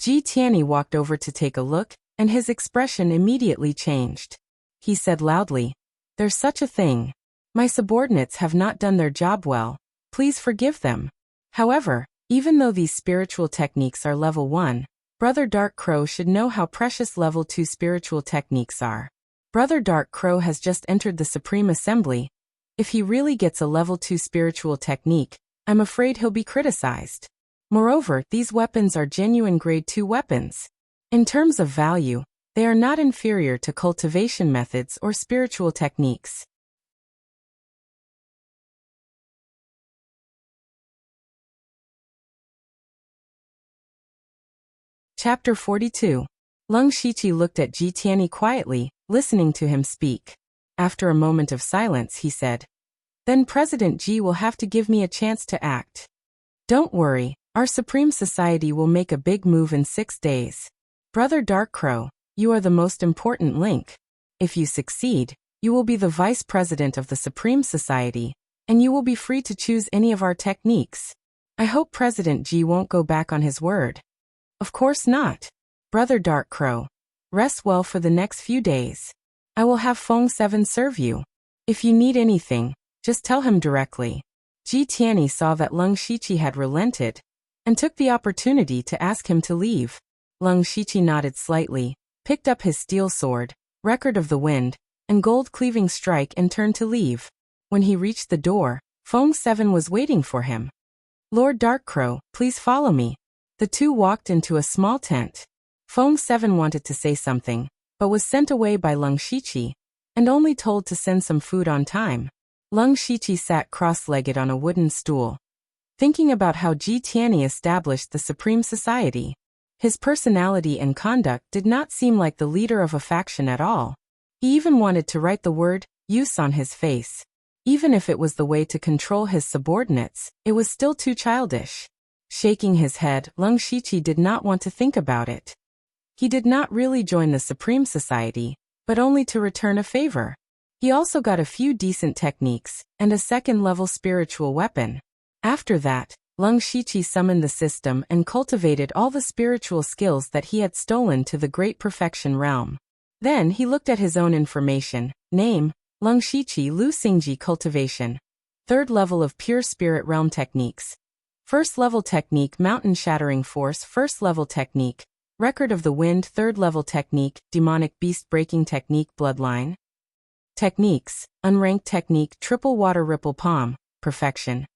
Ji Tianyi walked over to take a look, and his expression immediately changed. He said loudly, "There's such a thing. My subordinates have not done their job well. Please forgive them." However, even though these spiritual techniques are level 1, Brother Dark Crow should know how precious level 2 spiritual techniques are. Brother Dark Crow has just entered the Supreme Assembly. If he really gets a level 2 spiritual technique, I'm afraid he'll be criticized. Moreover, these weapons are genuine grade 2 weapons. In terms of value, they are not inferior to cultivation methods or spiritual techniques. Chapter 42. Lung Shiqi looked at Ji Tianyi quietly, listening to him speak. After a moment of silence, he said, "Then President Ji will have to give me a chance to act. Don't worry, our Supreme Society will make a big move in 6 days. Brother Dark Crow, you are the most important link. If you succeed, you will be the Vice President of the Supreme Society, and you will be free to choose any of our techniques. I hope President Ji won't go back on his word. Of course not. Brother Dark Crow. Rest well for the next few days. I will have Feng 7 serve you. If you need anything, just tell him directly. Ji Tianyi saw that Leng Shiqi had relented, and took the opportunity to ask him to leave. Leng Shiqi nodded slightly, picked up his steel sword, Record of the Wind, and gold cleaving strike and turned to leave. When he reached the door, Feng 7 was waiting for him. Lord Darkcrow, please follow me. The two walked into a small tent. Feng 7 wanted to say something, but was sent away by Leng Shiqi, and only told to send some food on time. Leng Shiqi sat cross-legged on a wooden stool, thinking about how Ji Tianyi established the Supreme Society. His personality and conduct did not seem like the leader of a faction at all. He even wanted to write the word use on his face. Even if it was the way to control his subordinates, it was still too childish. Shaking his head, Leng Shiqi did not want to think about it. He did not really join the Supreme Society, but only to return a favor. He also got a few decent techniques, and a second-level spiritual weapon. After that, Leng Shiqi summoned the system and cultivated all the spiritual skills that he had stolen to the Great Perfection Realm. Then he looked at his own information. Name, Leng Shiqi Lu Xingji Cultivation. Third level of Pure Spirit Realm Techniques. First level technique Mountain Shattering Force. First level technique Record of the Wind. Third level technique Demonic Beast Breaking Technique. Bloodline Techniques Unranked Technique Triple Water Ripple Palm. Perfection.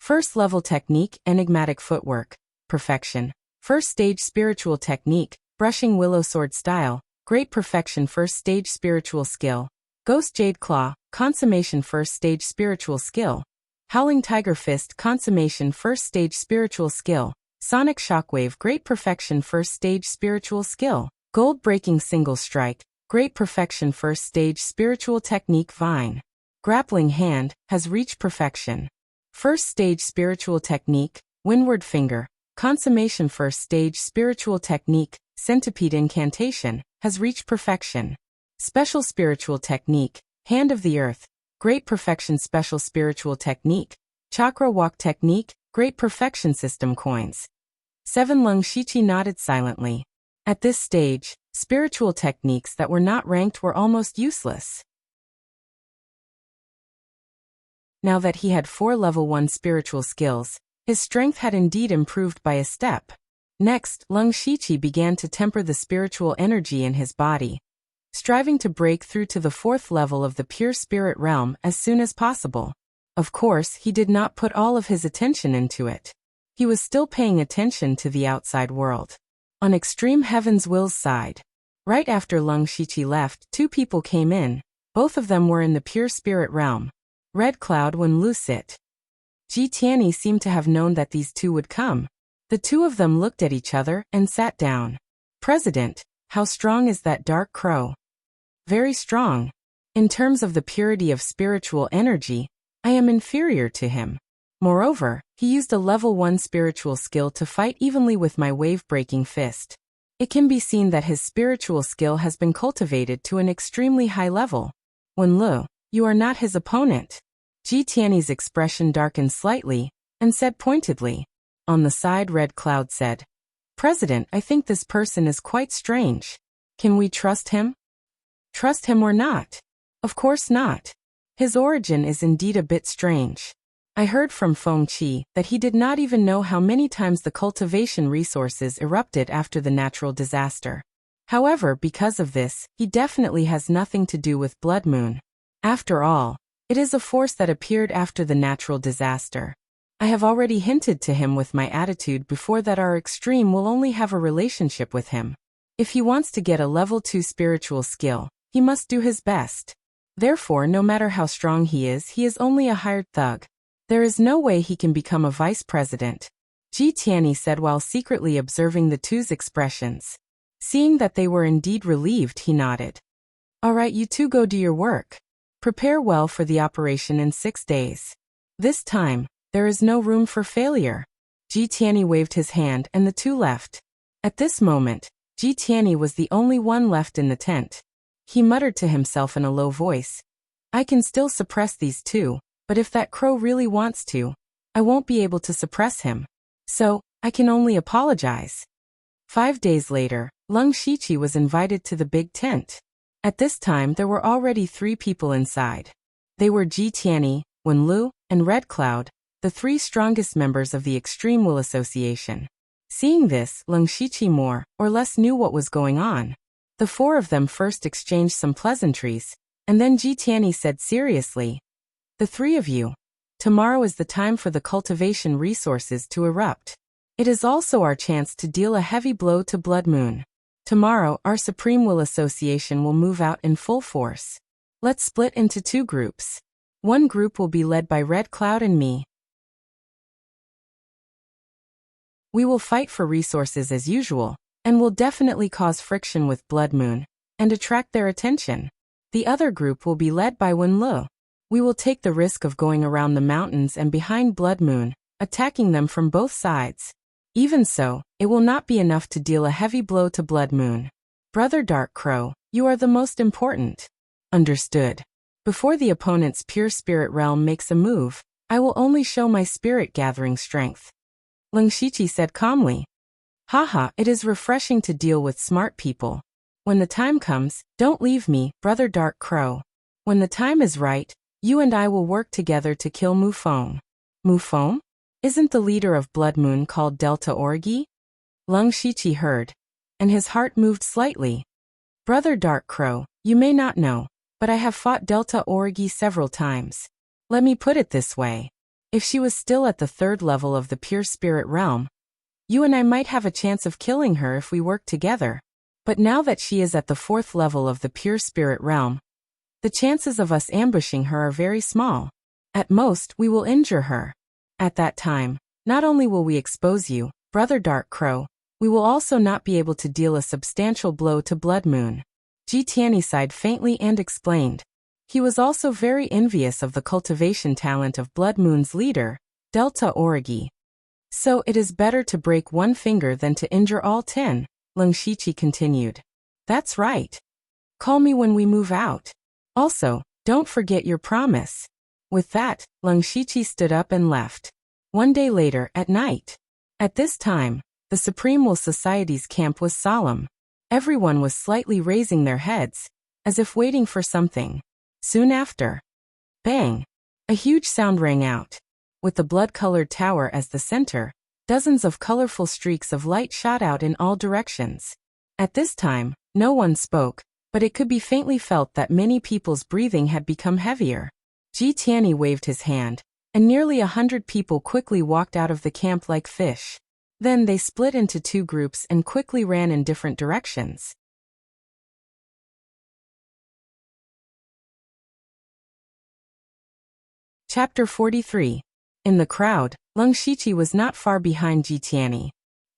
First level technique Enigmatic Footwork. Perfection. First stage Spiritual Technique Brushing Willow Sword Style. Great Perfection. First stage Spiritual Skill Ghost Jade Claw. Consummation. First stage Spiritual Skill Howling Tiger Fist. Consummation. First stage Spiritual Skill Sonic Shockwave. Great Perfection. First stage Spiritual Skill Gold Breaking Single Strike. Great Perfection. First stage Spiritual Technique Vine. Grappling Hand has reached perfection. First stage Spiritual Technique Windward Finger. Consummation. First stage Spiritual Technique Centipede Incantation has reached perfection. Special Spiritual Technique Hand of the Earth. Great Perfection. Special Spiritual Technique Chakra Walk Technique. Great Perfection. System Coins. 7. Leng Shiqi nodded silently. At this stage, spiritual techniques that were not ranked were almost useless. Now that he had 4 level 1 spiritual skills, his strength had indeed improved by a step. Next, Leng Shiqi began to temper the spiritual energy in his body, striving to break through to the 4th level of the pure spirit realm as soon as possible. Of course, he did not put all of his attention into it. He was still paying attention to the outside world. On Extreme Heaven's Will's side, right after Leng Shiqi left, 2 people came in. Both of them were in the pure spirit realm. Red Cloud and Lucit. Ji Tianyi seemed to have known that these 2 would come. The 2 of them looked at each other and sat down. President, how strong is that dark crow? Very strong. In terms of the purity of spiritual energy, I am inferior to him. Moreover, he used a level 1 spiritual skill to fight evenly with my wave-breaking fist. It can be seen that his spiritual skill has been cultivated to an extremely high level. Wenlu, you are not his opponent. Ji Tianyi's expression darkened slightly, and said pointedly. On the side, Red Cloud said, President, I think this person is quite strange. Can we trust him? Trust him or not? Of course not. His origin is indeed a bit strange. I heard from Feng Qi that he did not even know how many times the cultivation resources erupted after the natural disaster. However, because of this, he definitely has nothing to do with Blood Moon. After all, it is a force that appeared after the natural disaster. I have already hinted to him with my attitude before that our extreme will only have a relationship with him. If he wants to get a level 2 spiritual skill, he must do his best. Therefore, no matter how strong he is only a hired thug. There is no way he can become a vice president. Ji Tianyi said while secretly observing the 2's expressions. Seeing that they were indeed relieved, he nodded. All right, you 2 go do your work. Prepare well for the operation in 6 days. This time, there is no room for failure. Ji Tianyi waved his hand and the 2 left. At this moment, Ji Tianyi was the only one left in the tent. He muttered to himself in a low voice. I can still suppress these 2. But if that crow really wants to, I won't be able to suppress him. So, I can only apologize. 5 days later, Leng Shiqi was invited to the big tent. At this time there were already 3 people inside. They were Ji Tianyi, Wen Lu, and Red Cloud, the 3 strongest members of the Extreme Will Association. Seeing this, Leng Shiqi more or less knew what was going on. The 4 of them first exchanged some pleasantries, and then Ji Tianyi said seriously, "The 3 of you. Tomorrow is the time for the cultivation resources to erupt. It is also our chance to deal a heavy blow to Blood Moon. Tomorrow, our Supreme Will Association will move out in full force. Let's split into 2 groups. One group will be led by Red Cloud and me. We will fight for resources as usual, and will definitely cause friction with Blood Moon, and attract their attention. The other group will be led by Wen Lu. We will take the risk of going around the mountains and behind Blood Moon, attacking them from both sides. Even so, it will not be enough to deal a heavy blow to Blood Moon. Brother Dark Crow, you are the most important." Understood. Before the opponent's pure spirit realm makes a move, I will only show my spirit gathering strength. Leng Shiqi said calmly. Haha, it is refreshing to deal with smart people. When the time comes, don't leave me, Brother Dark Crow. When the time is right, you and I will work together to kill Mufeng. Mufeng? Isn't the leader of Blood Moon called Delta Orgi? Leng Shiqi heard, and his heart moved slightly. Brother Dark Crow, you may not know, but I have fought Delta Orgi several times. Let me put it this way. If she was still at the 3rd level of the pure spirit realm, you and I might have a chance of killing her if we work together. But now that she is at the 4th level of the pure spirit realm, the chances of us ambushing her are very small. At most, we will injure her. At that time, not only will we expose you, Brother Dark Crow, we will also not be able to deal a substantial blow to Blood Moon. Ji Tianyi sighed faintly and explained. He was also very envious of the cultivation talent of Blood Moon's leader, Delta Orgi. So it is better to break 1 finger than to injure all 10, Leng Shiqi continued. That's right. Call me when we move out. Also, don't forget your promise. With that, Leng Shiqi stood up and left. 1 day later, at night. At this time, the Supreme Will Society's camp was solemn. Everyone was slightly raising their heads, as if waiting for something. Soon after, bang! A huge sound rang out. With the blood-colored tower as the center, dozens of colorful streaks of light shot out in all directions. At this time, no one spoke, but it could be faintly felt that many people's breathing had become heavier. Ji Tianyi waved his hand, and nearly 100 people quickly walked out of the camp like fish. Then they split into 2 groups and quickly ran in different directions. Chapter 43. In the crowd, Leng Shiqi was not far behind Ji Tianyi.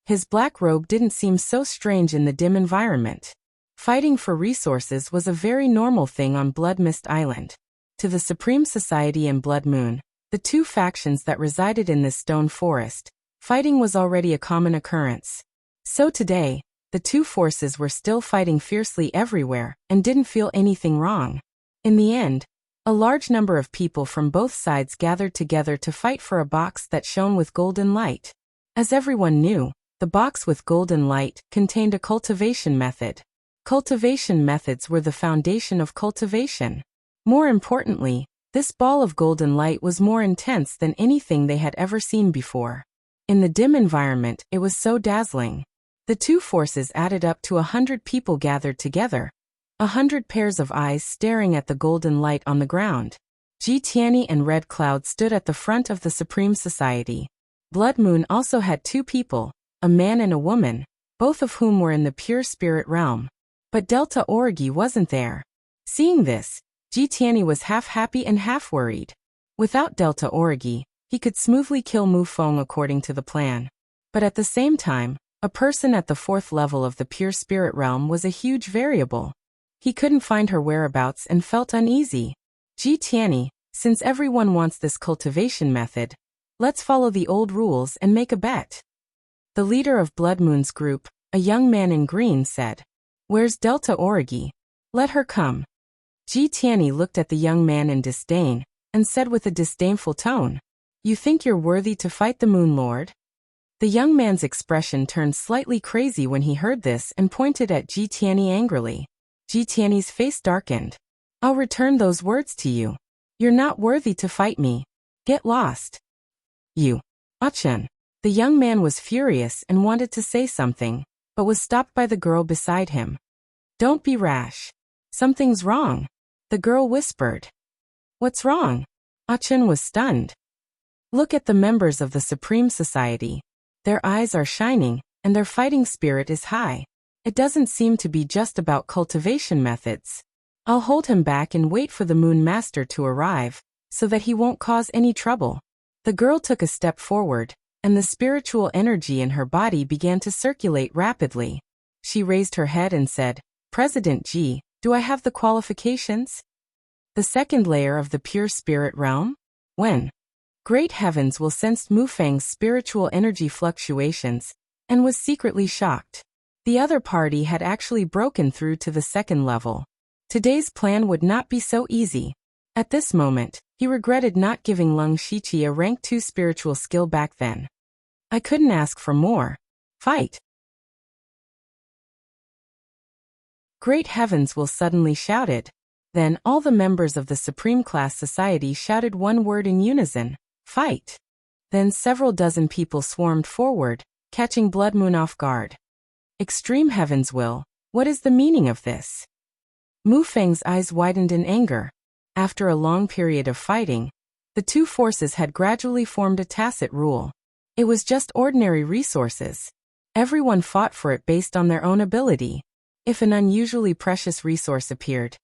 His black robe didn't seem so strange in the dim environment. Fighting for resources was a very normal thing on Blood Mist Island. To the Supreme Society and Blood Moon, the 2 factions that resided in this stone forest, fighting was already a common occurrence. So today, the 2 forces were still fighting fiercely everywhere and didn't feel anything wrong. In the end, a large number of people from both sides gathered together to fight for a box that shone with golden light. As everyone knew, the box with golden light contained a cultivation method. Cultivation methods were the foundation of cultivation. More importantly, this ball of golden light was more intense than anything they had ever seen before. In the dim environment, it was so dazzling. The 2 forces added up to 100 people gathered together. 100 pairs of eyes staring at the golden light on the ground. Ji Tianyi and Red Cloud stood at the front of the Supreme Society. Blood Moon also had 2 people, a man and a woman, both of whom were in the pure spirit realm. But Delta Orgi wasn't there. Seeing this, Ji Tianyi was half happy and half worried. Without Delta Orgi, he could smoothly kill Mufeng according to the plan. But at the same time, a person at the 4th level of the pure spirit realm was a huge variable. He couldn't find her whereabouts and felt uneasy. Ji Tianyi, since everyone wants this cultivation method, let's follow the old rules and make a bet. The leader of Blood Moon's group, a young man in green, said, "Where's Delta Orgi? Let her come." Ji Tianyi looked at the young man in disdain, and said with a disdainful tone, "You think you're worthy to fight the Moon Lord?" The young man's expression turned slightly crazy when he heard this and pointed at Ji Tianyi angrily. Ji Tianyi's face darkened. "I'll return those words to you. You're not worthy to fight me. Get lost." "You." Achun. The young man was furious and wanted to say something, but was stopped by the girl beside him. "Don't be rash. Something's wrong," the girl whispered. "What's wrong?" Achun was stunned. "Look at the members of the Supreme Society. Their eyes are shining, and their fighting spirit is high. It doesn't seem to be just about cultivation methods. I'll hold him back and wait for the Moon Master to arrive, so that he won't cause any trouble." The girl took a step forward, and the spiritual energy in her body began to circulate rapidly. She raised her head and said, "President Ji, do I have the qualifications?" The second layer of the pure spirit realm? When? Great Heavens will sensed Mufang's spiritual energy fluctuations, and was secretly shocked. The other party had actually broken through to the second level. Today's plan would not be so easy. At this moment, he regretted not giving Lung Shiqi a rank 2 spiritual skill back then. "I couldn't ask for more. Fight!" Great Heavens will suddenly shouted. Then all the members of the Supreme Class Society shouted one word in unison, "Fight!" Then several dozen people swarmed forward, catching Blood Moon off guard. Extreme Heavens will, what is the meaning of this? Mufang's eyes widened in anger. After a long period of fighting, the two forces had gradually formed a tacit rule. It was just ordinary resources. Everyone fought for it based on their own ability. If an unusually precious resource appeared,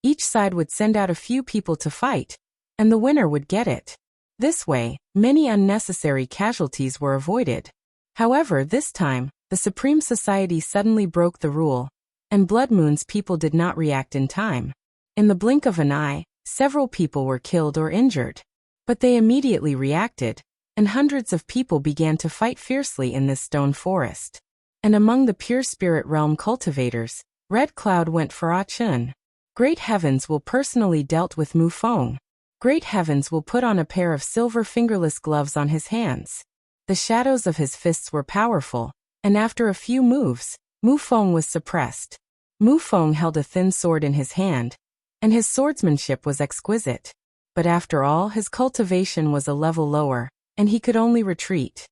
each side would send out a few people to fight, and the winner would get it. This way, many unnecessary casualties were avoided. However, this time, the Supreme Society suddenly broke the rule, and Blood Moon's people did not react in time. In the blink of an eye, several people were killed or injured. But they immediately reacted, and hundreds of people began to fight fiercely in this stone forest. And among the pure spirit realm cultivators, Red Cloud went for Achun. Great Heavens will personally dealt with Mufang. Great Heavens will put on a pair of silver fingerless gloves on his hands. The shadows of his fists were powerful, and after a few moves, Mufang was suppressed. Mufang held a thin sword in his hand, and his swordsmanship was exquisite. But after all, his cultivation was a level lower, and he could only retreat.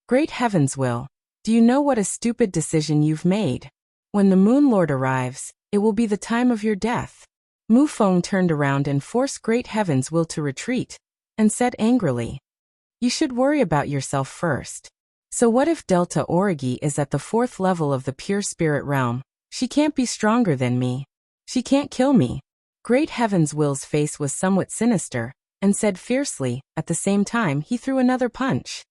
Great Heavens will, do you know what a stupid decision you've made? When the Moon Lord arrives, it will be the time of your death. Mufang turned around and forced Great Heavens will to retreat, and said angrily, "You should worry about yourself first. So what if Delta Origi is at the 4th level of the pure spirit realm? She can't be stronger than me. She can't kill me." Great Heavens Will's face was somewhat sinister, and said fiercely, at the same time he threw another punch.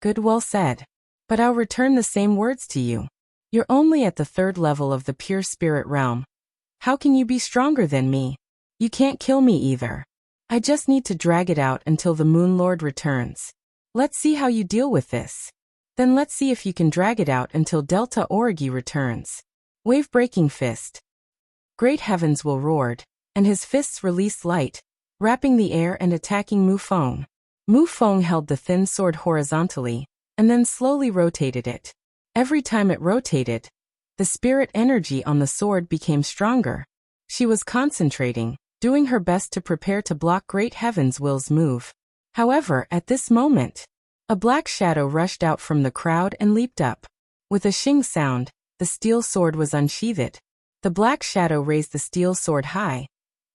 "Good, well said. But I'll return the same words to you. You're only at the 3rd level of the pure spirit realm. How can you be stronger than me? You can't kill me either. I just need to drag it out until the Moon Lord returns. Let's see how you deal with this. Then let's see if you can drag it out until Delta Origi returns." Wave-breaking fist. Great Heavens will roared, and his fists released light, wrapping the air and attacking Mufang. Mufang held the thin sword horizontally, and then slowly rotated it. Every time it rotated, the spirit energy on the sword became stronger. She was concentrating, doing her best to prepare to block Great Heavens Will's move. However, at this moment, a black shadow rushed out from the crowd and leaped up. With a shing sound, the steel sword was unsheathed. The black shadow raised the steel sword high,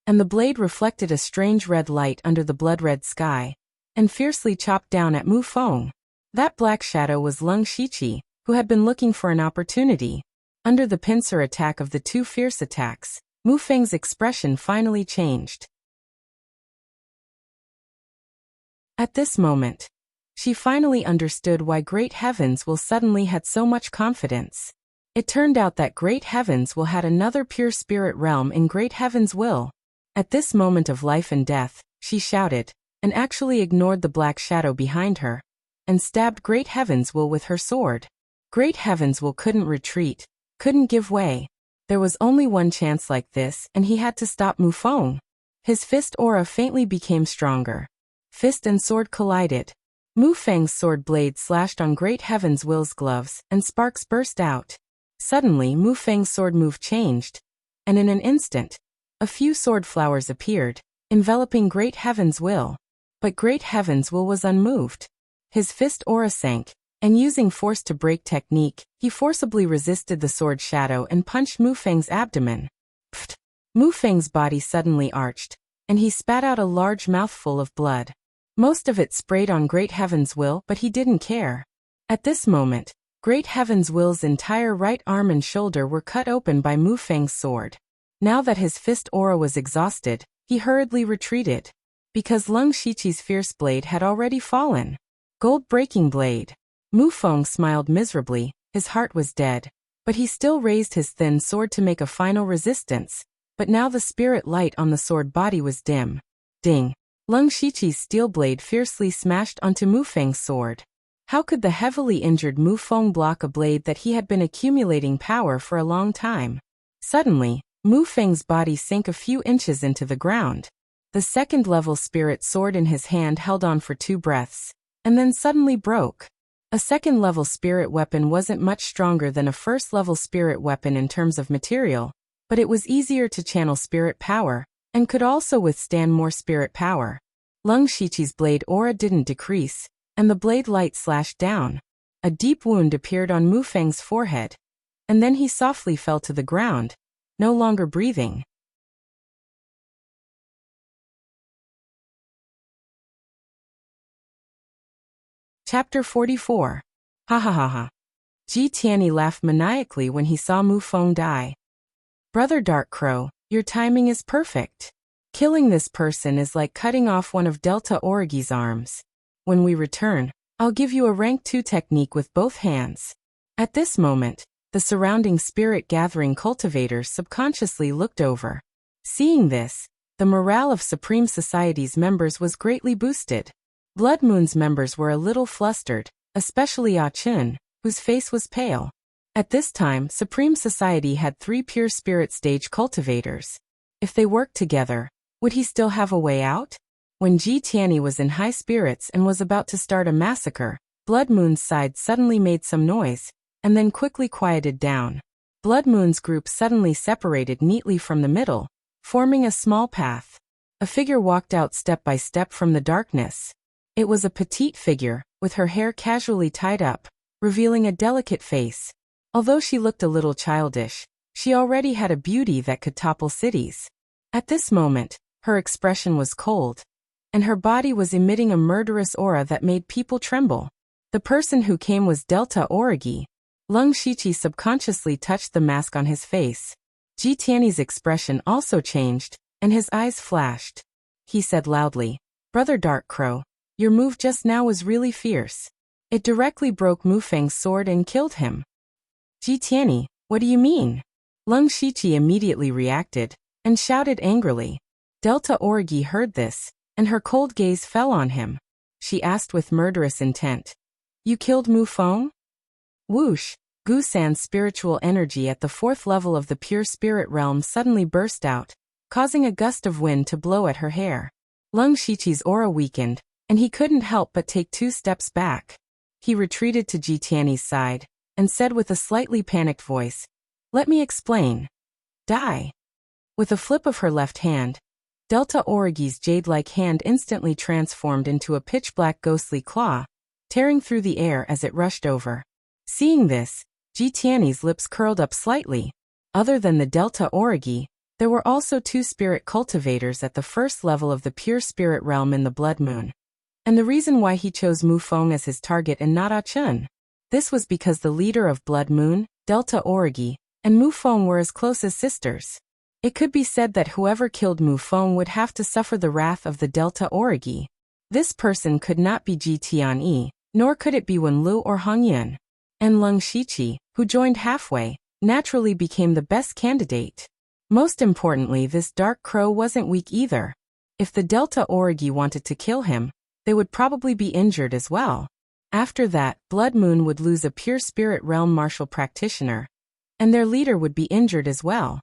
and the blade reflected a strange red light under the blood-red sky, and fiercely chopped down at Mufang. That black shadow was Lung Shiqi, who had been looking for an opportunity. Under the pincer attack of the two fierce attacks, Mufang's expression finally changed. At this moment, she finally understood why Great Heavens will suddenly had so much confidence. It turned out that Great Heavens will had another pure spirit realm in Great Heavens will. At this moment of life and death, she shouted, and actually ignored the black shadow behind her, and stabbed Great Heavens will with her sword. Great Heavens will couldn't retreat, couldn't give way. There was only one chance like this, and he had to stop Mufang. His fist aura faintly became stronger. Fist and sword collided. Mu Feng's sword blade slashed on Great Heaven's Will's gloves, and sparks burst out. Suddenly Mu Feng's sword move changed, and in an instant, a few sword flowers appeared, enveloping Great Heaven's Will. But Great Heaven's Will was unmoved. His fist aura sank, and using force to break technique, he forcibly resisted the sword shadow and punched Mu Feng's abdomen. Pfft! Mu Feng's body suddenly arched, and he spat out a large mouthful of blood. Most of it sprayed on Great Heaven's Will, but he didn't care. At this moment, Great Heaven's Will's entire right arm and shoulder were cut open by Mu Feng's sword. Now that his fist aura was exhausted, he hurriedly retreated. Because Lung Shiqi's fierce blade had already fallen. Gold-breaking blade. Mu Feng smiled miserably, his heart was dead. But he still raised his thin sword to make a final resistance. But now the spirit light on the sword body was dim. Ding! Lung Shiqi's steel blade fiercely smashed onto Mu Feng's sword. How could the heavily injured Mu Feng block a blade that he had been accumulating power for a long time? Suddenly, Mu Feng's body sank a few inches into the ground. The second-level spirit sword in his hand held on for 2 breaths, and then suddenly broke. A second-level spirit weapon wasn't much stronger than a first-level spirit weapon in terms of material, but it was easier to channel spirit power, and could also withstand more spirit power. Lung Shiqi's blade aura didn't decrease, and the blade light slashed down. A deep wound appeared on Mu Feng's forehead, and then he softly fell to the ground, no longer breathing. Chapter 44. Ha ha ha ha. Ji Tianyi laughed maniacally when he saw Mu Feng die. Brother Dark Crow, your timing is perfect. Killing this person is like cutting off one of Delta Origi's arms. When we return, I'll give you a rank 2 technique with both hands. At this moment, the surrounding spirit-gathering cultivators subconsciously looked over. Seeing this, the morale of Supreme Society's members was greatly boosted. Blood Moon's members were a little flustered, especially Ah Chun, whose face was pale. At this time, Supreme Society had 3 pure spirit stage cultivators. If they worked together, would he still have a way out? When Ji Tianyi was in high spirits and was about to start a massacre, Blood Moon's side suddenly made some noise, and then quickly quieted down. Blood Moon's group suddenly separated neatly from the middle, forming a small path. A figure walked out step by step from the darkness. It was a petite figure, with her hair casually tied up, revealing a delicate face. Although she looked a little childish, she already had a beauty that could topple cities. At this moment, her expression was cold, and her body was emitting a murderous aura that made people tremble. The person who came was Delta Origi. Lung Shiqi subconsciously touched the mask on his face. Ji Tianyi's expression also changed, and his eyes flashed. He said loudly, Brother Dark Crow, your move just now was really fierce. It directly broke Mu Feng's sword and killed him. Ji Tianyi, what do you mean? Lung Shiqi immediately reacted, and shouted angrily. Delta Origi heard this, and her cold gaze fell on him. She asked with murderous intent. You killed Mu Feng? Whoosh! Gusan's spiritual energy at the 4th level of the pure spirit realm suddenly burst out, causing a gust of wind to blow at her hair. Lung Shiqi's aura weakened, and he couldn't help but take 2 steps back. He retreated to Ji Tianyi's side, and said with a slightly panicked voice, Let me explain. Die. With a flip of her left hand, Delta Origi's jade-like hand instantly transformed into a pitch-black ghostly claw, tearing through the air as it rushed over. Seeing this, Ji Tianyi's lips curled up slightly. Other than the Delta Origi, there were also 2 spirit cultivators at the 1st level of the pure spirit realm in the Blood Moon. And the reason why he chose Mu Feng as his target and not Ah Chun. This was because the leader of Blood Moon, Delta Origi, and Mu Feng were as close as sisters. It could be said that whoever killed Mu Feng would have to suffer the wrath of the Delta Origi. This person could not be Ji Tianyi, nor could it be Wen Lu or Hong Yun. And Lung Shiqi, who joined halfway, naturally became the best candidate. Most importantly, this Dark Crow wasn't weak either. If the Delta Origi wanted to kill him, they would probably be injured as well. After that, Blood Moon would lose a pure spirit realm martial practitioner, and their leader would be injured as well.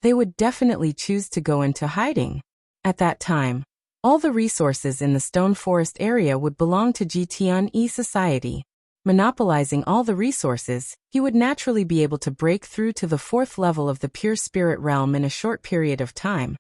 they would definitely choose to go into hiding. At that time, all the resources in the Stone Forest area would belong to Jitian-e society. Monopolizing all the resources, he would naturally be able to break through to the 4th level of the pure spirit realm in a short period of time,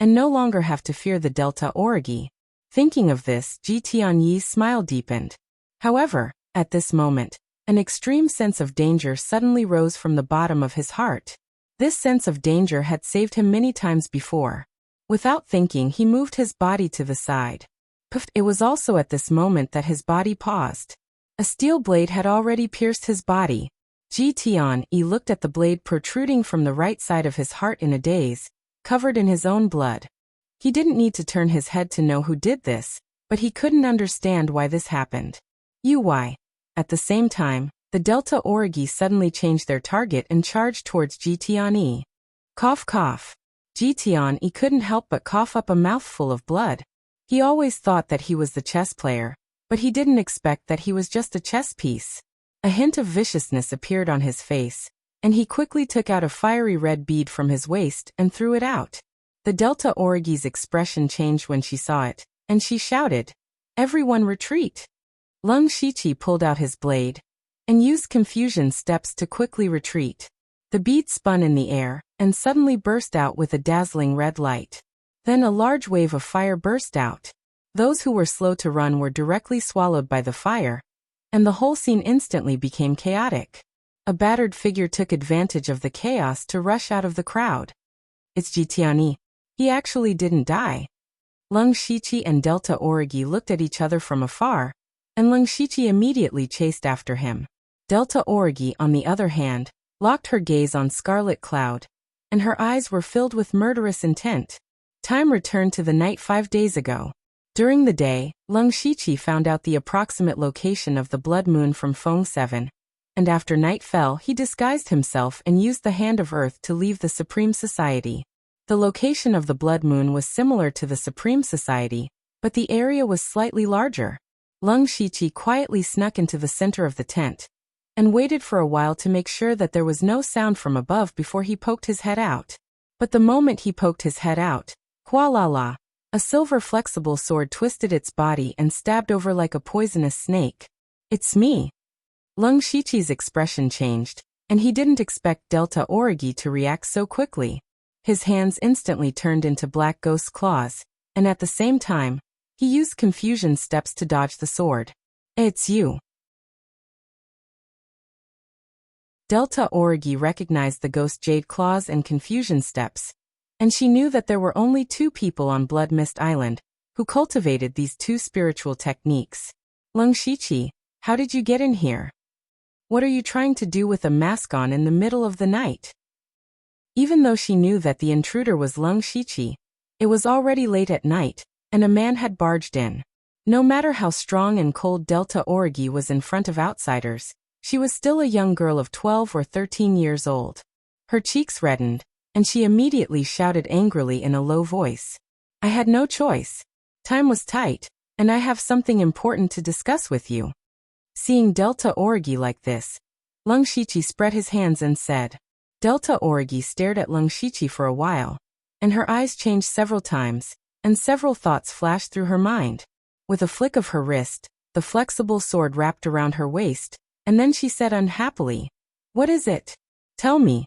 and no longer have to fear the Delta Origi. Thinking of this, Jitian-yi's smile deepened. However, at this moment, an extreme sense of danger suddenly rose from the bottom of his heart. This sense of danger had saved him many times before. Without thinking, he moved his body to the side. Puff! It was also at this moment that his body paused. A steel blade had already pierced his body. Jitian-e looked at the blade protruding from the right side of his heart in a daze, covered in his own blood. He didn't need to turn his head to know who did this, but he couldn't understand why this happened. Uy. At the same time, the Delta Origi suddenly changed their target and charged towards Jitian-e. Cough cough. Jitian-e couldn't help but cough up a mouthful of blood. He always thought that he was the chess player, but he didn't expect that he was just a chess piece. A hint of viciousness appeared on his face, and he quickly took out a fiery red bead from his waist and threw it out. The Delta Origi's expression changed when she saw it, and she shouted, "Everyone retreat!" Lung Shiqi pulled out his blade and used confusion steps to quickly retreat. The bead spun in the air and suddenly burst out with a dazzling red light. Then a large wave of fire burst out. Those who were slow to run were directly swallowed by the fire, and the whole scene instantly became chaotic. A battered figure took advantage of the chaos to rush out of the crowd. It's Jitian-e. He actually didn't die. Lung Shiqi and Delta Origi looked at each other from afar, and Lung Shiqi immediately chased after him. Delta Origi, on the other hand, locked her gaze on Scarlet Cloud, and her eyes were filled with murderous intent. Time returned to the night 5 days ago. During the day, Lung Shiqi found out the approximate location of the blood moon from Feng 7, and after night fell he disguised himself and used the Hand of Earth to leave the Supreme Society. The location of the blood moon was similar to the Supreme Society, but the area was slightly larger. Lung Shiqi quietly snuck into the center of the tent, and waited for a while to make sure that there was no sound from above before he poked his head out. But the moment he poked his head out, Kuala-la, a silver flexible sword twisted its body and stabbed over like a poisonous snake. "It's me." Lung Shiqi's expression changed, and he didn't expect Delta Origi to react so quickly. His hands instantly turned into black ghost claws, and at the same time, he used confusion steps to dodge the sword. "It's you." Delta Origi recognized the ghost jade claws and confusion steps, and she knew that there were only 2 people on Blood Mist Island who cultivated these 2 spiritual techniques. "Lung Shiqi, how did you get in here? What are you trying to do with a mask on in the middle of the night?" Even though she knew that the intruder was Lung Shiqi, it was already late at night, and a man had barged in. No matter how strong and cold Delta Origi was in front of outsiders, she was still a young girl of 12 or 13 years old. Her cheeks reddened, and she immediately shouted angrily in a low voice, "I had no choice. Time was tight, and I have something important to discuss with you." Seeing Delta Origi like this, Lung Shiqi spread his hands and said. Delta Origi stared at Lung Shiqi for a while, and her eyes changed several times, and several thoughts flashed through her mind. With a flick of her wrist, the flexible sword wrapped around her waist, and then she said unhappily, "What is it? Tell me."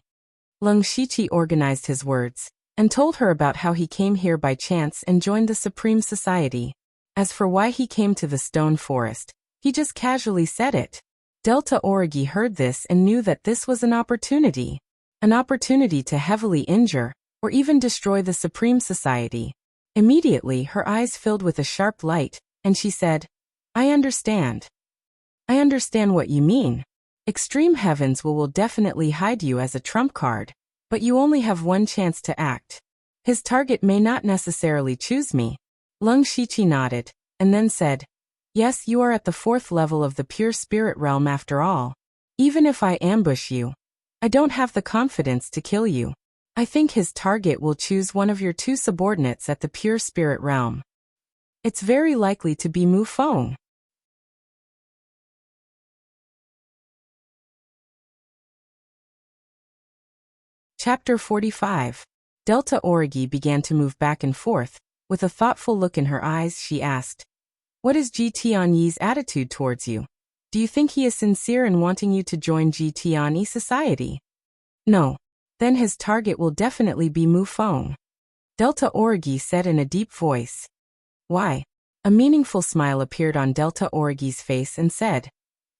Lung Shiqi organized his words, and told her about how he came here by chance and joined the Supreme Society. As for why he came to the Stone Forest, he just casually said it. Delta Origi heard this and knew that this was an opportunity to heavily injure, or even destroy the Supreme Society. Immediately her eyes filled with a sharp light, and she said, "I understand. I understand what you mean. Extreme Heavens will definitely hide you as a trump card, but you only have one chance to act. His target may not necessarily choose me." Lung Shiqi nodded, and then said, "Yes, you are at the 4th level of the pure spirit realm after all. Even if I ambush you, I don't have the confidence to kill you. I think his target will choose one of your 2 subordinates at the pure spirit realm. It's very likely to be Mu Feng." Chapter 45. Delta Origi began to move back and forth. With a thoughtful look in her eyes, she asked, "What is Ji Tianyi's attitude towards you? Do you think he is sincere in wanting you to join Ji Tianyi society?" "No. Then his target will definitely be Mu Feng," Delta Origi said in a deep voice. "Why?" A meaningful smile appeared on Delta Origi's face and said,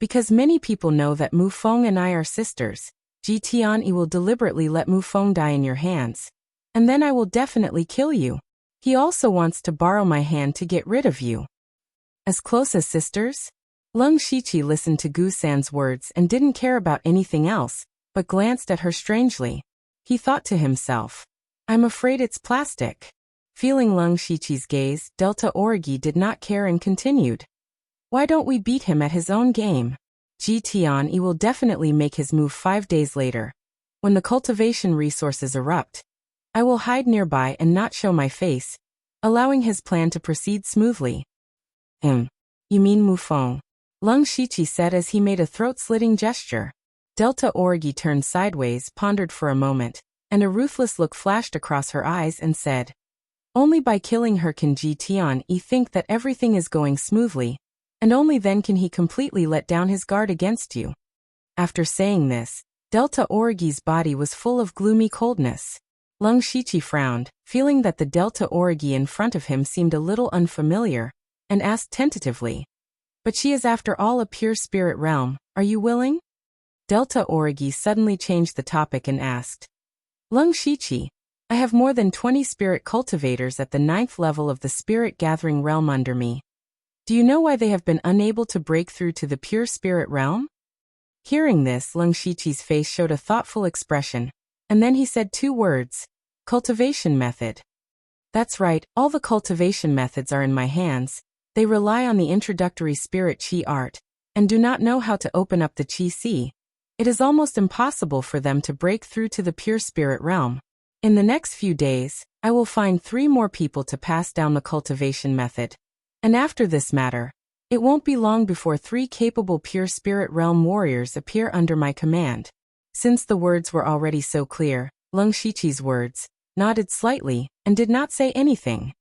"Because many people know that Mu Feng and I are sisters. Ji Tianyi will deliberately let Mu Feng die in your hands. And then I will definitely kill you. He also wants to borrow my hand to get rid of you." "As close as sisters?" Leng Shiqi listened to Gu San's words and didn't care about anything else, but glanced at her strangely. He thought to himself, "I'm afraid it's plastic." Feeling Leng Shiqi's gaze, Delta Origi did not care and continued, "Why don't we beat him at his own game? Ji Tianyi will definitely make his move 5 days later. When the cultivation resources erupt, I will hide nearby and not show my face, allowing his plan to proceed smoothly." You mean Mu Feng?" Leng Shiqi said as he made a throat-slitting gesture. Delta Origi turned sideways, pondered for a moment, and a ruthless look flashed across her eyes and said, "Only by killing her can Ji Tianyi think that everything is going smoothly, and only then can he completely let down his guard against you." After saying this, Delta Origi's body was full of gloomy coldness. Leng Shiqi frowned, feeling that the Delta Origi in front of him seemed a little unfamiliar, and asked tentatively, "But she is after all a pure spirit realm, are you willing?" Delta Origi suddenly changed the topic and asked, "Leng Shiqi, I have more than 20 spirit cultivators at the 9th level of the spirit gathering realm under me. Do you know why they have been unable to break through to the pure spirit realm?" Hearing this, Leng Shiqi's face showed a thoughtful expression, and then he said 2 words, "Cultivation method." "That's right, all the cultivation methods are in my hands. They rely on the introductory spirit qi art, and do not know how to open up the qi si. It is almost impossible for them to break through to the pure spirit realm. In the next few days, I will find 3 more people to pass down the cultivation method. And after this matter, it won't be long before 3 capable pure spirit realm warriors appear under my command." Since the words were already so clear, Leng Shiqi's words, nodded slightly, and did not say anything.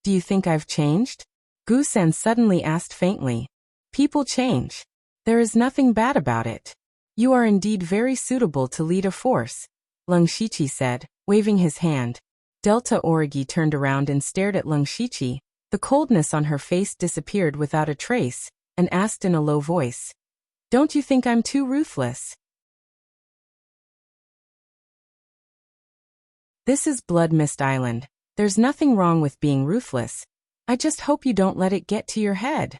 "Do you think I've changed?" Gu Sen suddenly asked faintly. "People change. There is nothing bad about it. You are indeed very suitable to lead a force," Leng Shiqi said, waving his hand. Delta Origi turned around and stared at Leng Shiqi. The coldness on her face disappeared without a trace, and asked in a low voice, "Don't you think I'm too ruthless?" "This is Blood Mist Island. There's nothing wrong with being ruthless. I just hope you don't let it get to your head."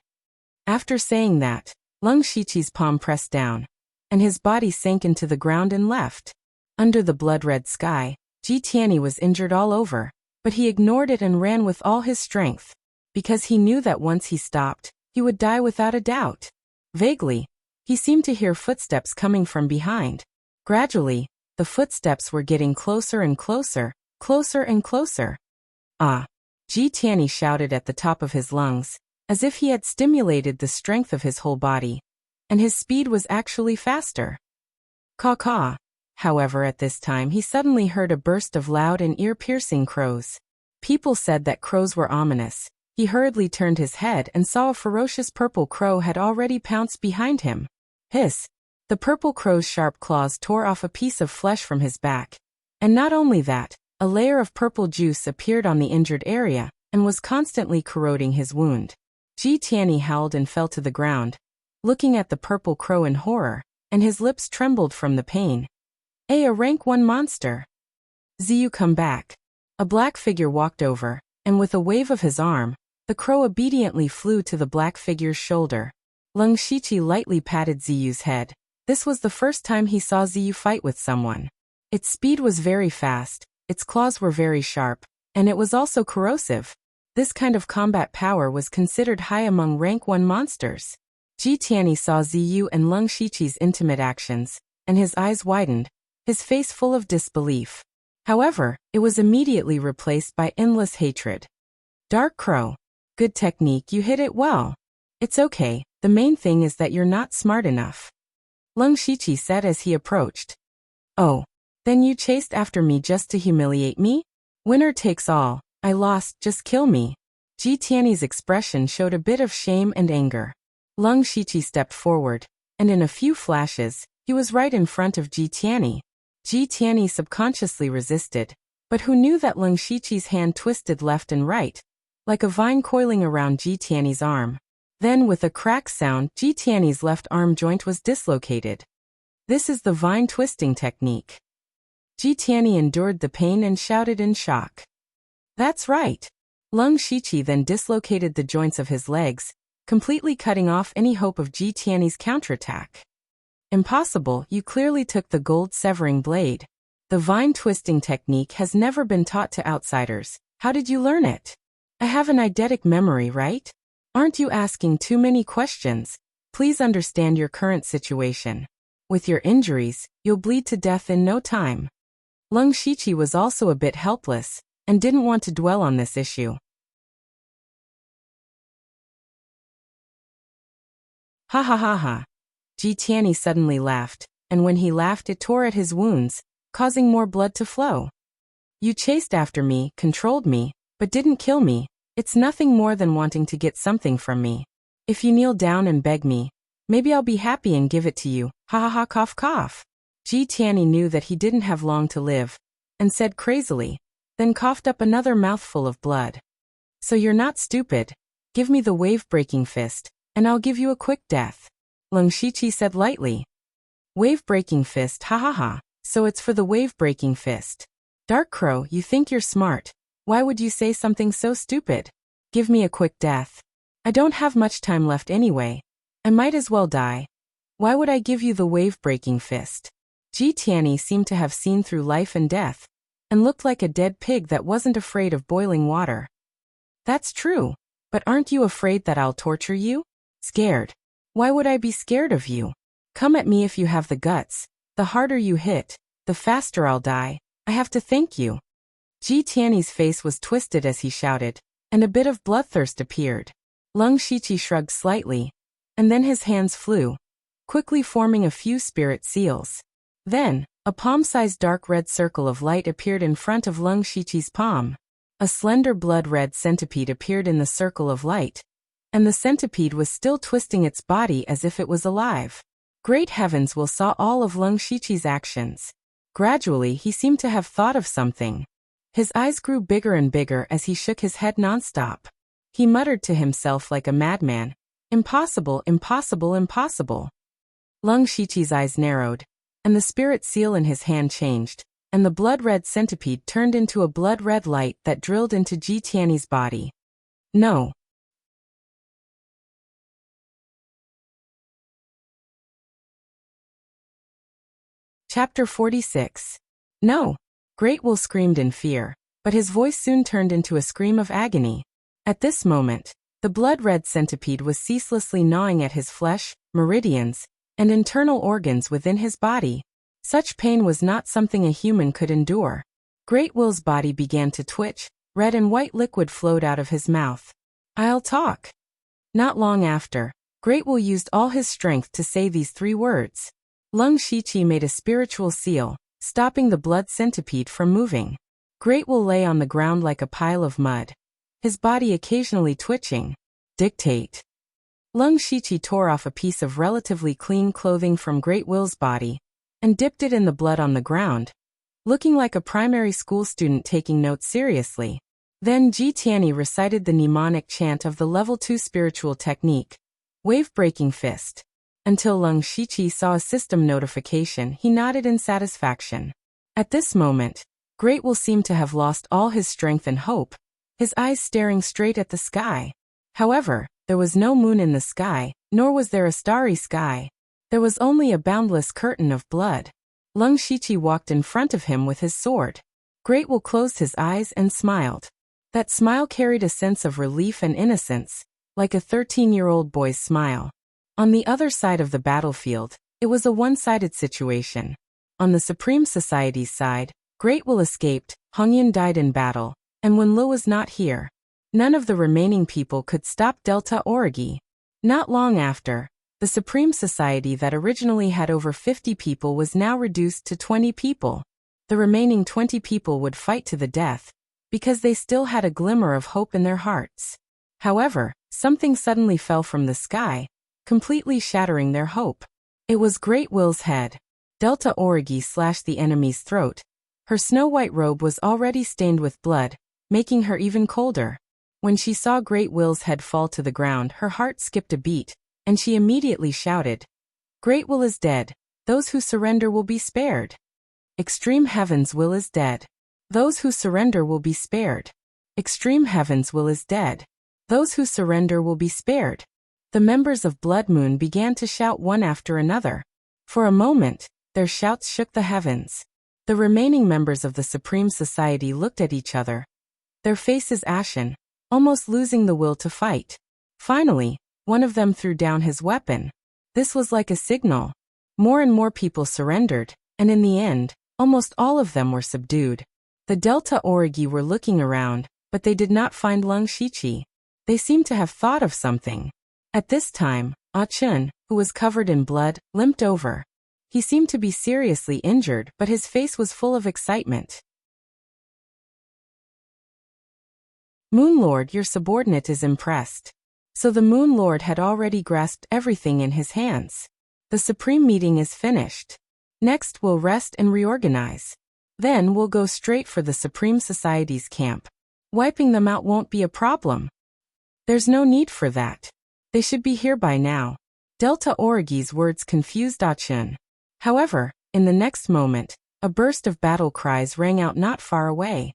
After saying that, Leng Shiqi's palm pressed down, and his body sank into the ground and left. Under the blood-red sky, Ji Tianyi was injured all over, but he ignored it and ran with all his strength, because he knew that once he stopped, he would die without a doubt. Vaguely, he seemed to hear footsteps coming from behind. Gradually, the footsteps were getting closer and closer, closer and closer. "Ah!" Ji Tianyi shouted at the top of his lungs, as if he had stimulated the strength of his whole body, and his speed was actually faster. Caw-caw. However, at this time he suddenly heard a burst of loud and ear-piercing crows. People said that crows were ominous. He hurriedly turned his head and saw a ferocious purple crow had already pounced behind him. Hiss! The purple crow's sharp claws tore off a piece of flesh from his back. And not only that, a layer of purple juice appeared on the injured area, and was constantly corroding his wound. Ji Tianyi howled and fell to the ground, looking at the purple crow in horror, and his lips trembled from the pain. A rank 1 monster. "Ziyu, come back." A black figure walked over, and with a wave of his arm, the crow obediently flew to the black figure's shoulder. Leng Shiqi lightly patted Ziyu's head. This was the first time he saw Ziyu fight with someone. Its speed was very fast, its claws were very sharp, and it was also corrosive. This kind of combat power was considered high among rank 1 monsters. Ji Tianyi saw Ziyu and Leng Shiqi's intimate actions, and his eyes widened, his face full of disbelief. However, it was immediately replaced by endless hatred. "Dark Crow. Good technique, you hit it well. It's okay, the main thing is that you're not smart enough," Leng Shiqi said as he approached. "Oh, Then you chased after me just to humiliate me? Winner takes all. I lost, just kill me. Ji Tianyi's expression showed a bit of shame and anger. Leng Shiqi stepped forward, and in a few flashes, he was right in front of Ji Tianyi. Ji Tianyi subconsciously resisted, but who knew that Leng Shiqi's hand twisted left and right, like a vine coiling around Ji Tianyi's arm. Then with a crack sound, Ji Tianyi's left arm joint was dislocated. This is the vine twisting technique. Ji Tianyi endured the pain and shouted in shock. That's right. Leng Shiqi then dislocated the joints of his legs, completely cutting off any hope of Ji Tianyi's counterattack. Impossible, you clearly took the gold severing blade. The vine twisting technique has never been taught to outsiders. How did you learn it? I have an eidetic memory, right? Aren't you asking too many questions? Please understand your current situation. With your injuries, you'll bleed to death in no time. Leng Shiqi was also a bit helpless, and didn't want to dwell on this issue. Ha ha ha ha. Ji Tianyi suddenly laughed, and when he laughed it tore at his wounds, causing more blood to flow. You chased after me, controlled me, but didn't kill me. It's nothing more than wanting to get something from me. If you kneel down and beg me, maybe I'll be happy and give it to you. Ha ha ha, cough cough. Ji Tianyi knew that he didn't have long to live, and said crazily, then coughed up another mouthful of blood. So you're not stupid. Give me the wave-breaking fist, and I'll give you a quick death. Leng Shiqi said lightly. Wave-breaking fist, ha ha ha. So it's for the wave-breaking fist. Dark Crow, you think you're smart. Why would you say something so stupid? Give me a quick death. I don't have much time left anyway. I might as well die. Why would I give you the wave-breaking fist? Ji Tianyi seemed to have seen through life and death, and looked like a dead pig that wasn't afraid of boiling water. That's true, but aren't you afraid that I'll torture you? Scared. Why would I be scared of you? Come at me if you have the guts. The harder you hit, the faster I'll die. I have to thank you. Ji Tianyi's face was twisted as he shouted, and a bit of bloodthirst appeared. Leng Shiqi shrugged slightly, and then his hands flew, quickly forming a few spirit seals. Then, a palm-sized dark red circle of light appeared in front of Leng Shiqi's palm. A slender blood-red centipede appeared in the circle of light, and the centipede was still twisting its body as if it was alive. Great heavens, Will saw all of Leng Shiqi's actions. Gradually, he seemed to have thought of something. His eyes grew bigger and bigger as he shook his head nonstop. He muttered to himself like a madman, Impossible, impossible, impossible. Leng Shiqi's eyes narrowed, and the spirit seal in his hand changed, and the blood-red centipede turned into a blood-red light that drilled into Ji Tianyi's body. No. Chapter 46. No. Great Will screamed in fear, but his voice soon turned into a scream of agony. At this moment, the blood-red centipede was ceaselessly gnawing at his flesh, meridians, and internal organs within his body. Such pain was not something a human could endure. Great Will's body began to twitch, red and white liquid flowed out of his mouth. I'll talk. Not long after, Great Will used all his strength to say these 3 words. Leng Shiqi made a spiritual seal, stopping the blood centipede from moving. Great Will lay on the ground like a pile of mud, his body occasionally twitching. Dictate. Leng Shiqi tore off a piece of relatively clean clothing from Great Will's body, and dipped it in the blood on the ground, looking like a primary school student taking notes seriously. Then Ji Tianyi recited the mnemonic chant of the level 2 spiritual technique, wave-breaking fist. Until Leng Shiqi saw a system notification, he nodded in satisfaction. At this moment, Great Will seemed to have lost all his strength and hope, his eyes staring straight at the sky. However, there was no moon in the sky, nor was there a starry sky. There was only a boundless curtain of blood. Leng Shiqi walked in front of him with his sword. Great Will closed his eyes and smiled. That smile carried a sense of relief and innocence, like a 13-year-old boy's smile. On the other side of the battlefield, it was a one-sided situation. On the Supreme Society's side, Great Will escaped, Hongyan died in battle, and when Lu was not here, none of the remaining people could stop Delta Origi. Not long after, the Supreme Society that originally had over 50 people was now reduced to 20 people. The remaining 20 people would fight to the death, because they still had a glimmer of hope in their hearts. However, something suddenly fell from the sky, completely shattering their hope. It was Great Will's head. Delta Origi slashed the enemy's throat. Her snow-white robe was already stained with blood, making her even colder. When she saw Great Will's head fall to the ground, her heart skipped a beat, and she immediately shouted, "Great Will is dead. Those who surrender will be spared. Extreme Heaven's will is dead. Those who surrender will be spared. Extreme Heaven's will is dead. Those who surrender will be spared." The members of Blood Moon began to shout one after another. For a moment, their shouts shook the heavens. The remaining members of the Supreme Society looked at each other, their faces ashen, almost losing the will to fight. Finally, one of them threw down his weapon. This was like a signal. More and more people surrendered, and in the end, almost all of them were subdued. The Delta Origi were looking around, but they did not find Lung Shiqi. They seemed to have thought of something. At this time, Ah Chun, who was covered in blood, limped over. He seemed to be seriously injured, but his face was full of excitement. Moon Lord, your subordinate is impressed. So the Moon Lord had already grasped everything in his hands. The Supreme Meeting is finished. Next we'll rest and reorganize. Then we'll go straight for the Supreme Society's camp. Wiping them out won't be a problem. There's no need for that. They should be here by now. Delta Origi's words confused Ah Chun. However, in the next moment, a burst of battle cries rang out not far away.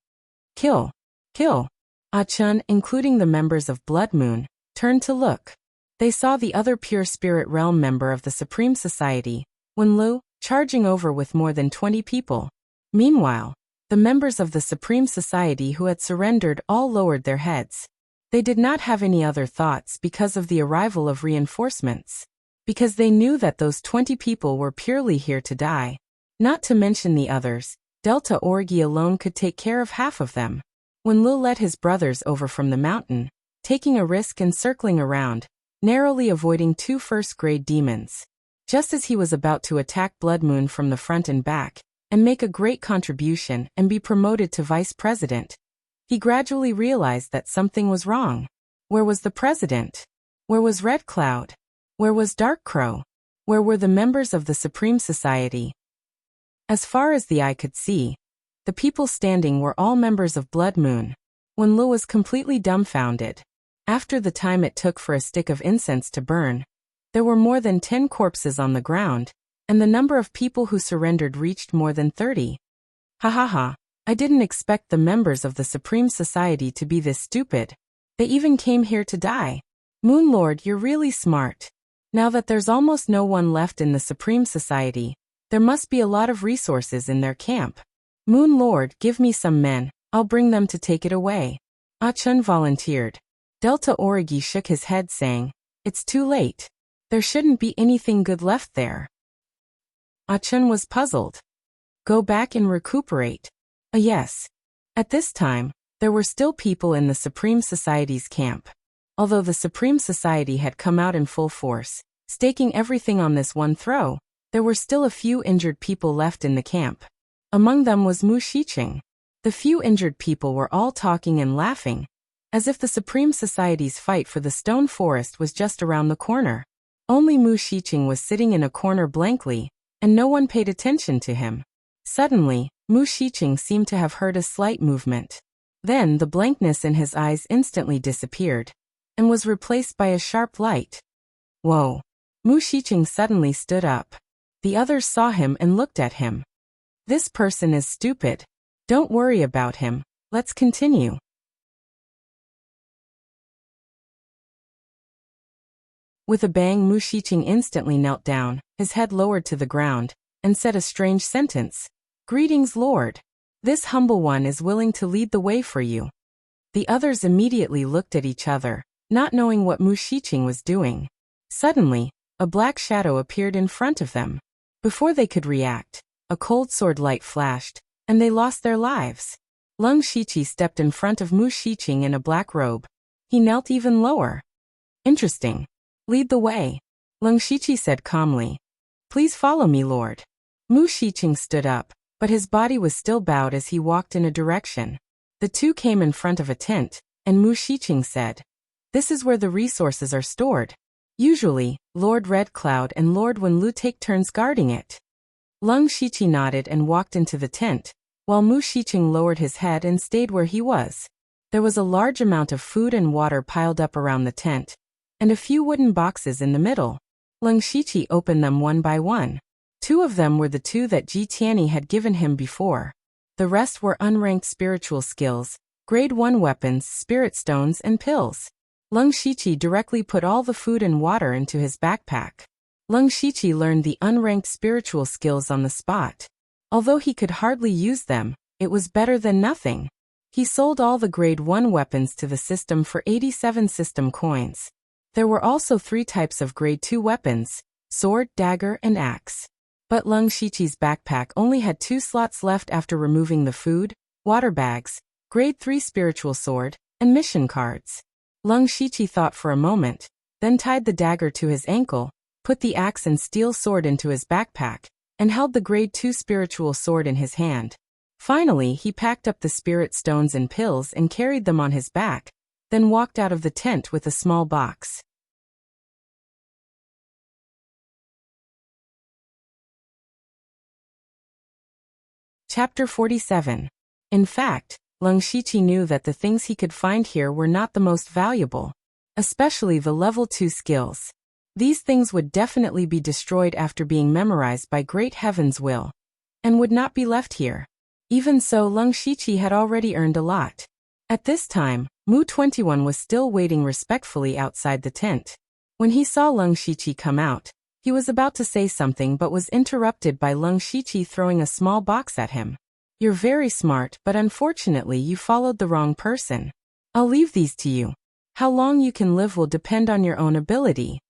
Kill! Kill! Ah Chun, including the members of Blood Moon, turned to look. They saw the other Pure Spirit Realm member of the Supreme Society, Wen Lu, charging over with more than 20 people. Meanwhile, the members of the Supreme Society who had surrendered all lowered their heads. They did not have any other thoughts because of the arrival of reinforcements. Because they knew that those 20 people were purely here to die. Not to mention the others, Delta Orgi alone could take care of half of them. When Lu led his brothers over from the mountain, taking a risk and circling around, narrowly avoiding 2 first-grade demons. Just as he was about to attack Blood Moon from the front and back, and make a great contribution and be promoted to vice president, he gradually realized that something was wrong. Where was the president? Where was Red Cloud? Where was Dark Crow? Where were the members of the Supreme Society? As far as the eye could see, the people standing were all members of Blood Moon. Wen Lu was completely dumbfounded. After the time it took for a stick of incense to burn, there were more than 10 corpses on the ground, and the number of people who surrendered reached more than 30. Ha ha ha, I didn't expect the members of the Supreme Society to be this stupid. They even came here to die. Moon Lord, you're really smart. Now that there's almost no one left in the Supreme Society, there must be a lot of resources in their camp. Moon Lord, give me some men, I'll bring them to take it away. Ah Chun volunteered. Delta Origi shook his head saying, it's too late. There shouldn't be anything good left there. Ah Chun was puzzled. Go back and recuperate. Yes. At this time, there were still people in the Supreme Society's camp. Although the Supreme Society had come out in full force, staking everything on this one throw, there were still a few injured people left in the camp. Among them was Mu Shiqing. The few injured people were all talking and laughing, as if the Supreme Society's fight for the Stone Forest was just around the corner. Only Mu Shiqing was sitting in a corner blankly, and no one paid attention to him. Suddenly, Mu Shiqing seemed to have heard a slight movement. Then the blankness in his eyes instantly disappeared, and was replaced by a sharp light. Whoa! Mu Shiqing suddenly stood up. The others saw him and looked at him. This person is stupid. Don't worry about him, let's continue. With a bang, Mu Shiqing instantly knelt down, his head lowered to the ground, and said a strange sentence. Greetings, Lord. This humble one is willing to lead the way for you. The others immediately looked at each other, not knowing what Mu Shiqing was doing. Suddenly, a black shadow appeared in front of them. Before they could react, a cold sword light flashed, and they lost their lives. Lung Shiqi stepped in front of Mu Shiqing in a black robe. He knelt even lower. Interesting. Lead the way. Lung Shiqi said calmly. Please follow me, Lord. Mu Shiqing stood up, but his body was still bowed as he walked in a direction. The two came in front of a tent, and Mu Shiqing said, "This is where the resources are stored. Usually, Lord Red Cloud and Lord Wenlu take turns guarding it." Lung Shiqi nodded and walked into the tent, while Mu Shiqing lowered his head and stayed where he was. There was a large amount of food and water piled up around the tent, and a few wooden boxes in the middle. Lung Shiqi opened them one by one. Two of them were the two that Ji Tianyi had given him before. The rest were unranked spiritual skills, grade 1 weapons, spirit stones, and pills. Lung Shiqi directly put all the food and water into his backpack. Lung Shiqi learned the unranked spiritual skills on the spot. Although he could hardly use them, it was better than nothing. He sold all the grade 1 weapons to the system for 87 system coins. There were also 3 types of grade 2 weapons: sword, dagger, and axe. But Lung Shiqi's backpack only had 2 slots left after removing the food, water bags, grade 3 spiritual sword, and mission cards. Lung Shiqi thought for a moment, then tied the dagger to his ankle, put the axe and steel sword into his backpack, and held the grade 2 spiritual sword in his hand. Finally, he packed up the spirit stones and pills and carried them on his back, then walked out of the tent with a small box. Chapter 47. In fact, Lung Shiqi knew that the things he could find here were not the most valuable, especially the level 2 skills. These things would definitely be destroyed after being memorized by Great Heaven's will, and would not be left here. Even so, Lung Shiqi had already earned a lot. At this time, Mu 21 was still waiting respectfully outside the tent. When he saw Lung Shiqi come out, he was about to say something but was interrupted by Lung Shiqi throwing a small box at him. "You're very smart, but unfortunately you followed the wrong person. I'll leave these to you. How long you can live will depend on your own ability."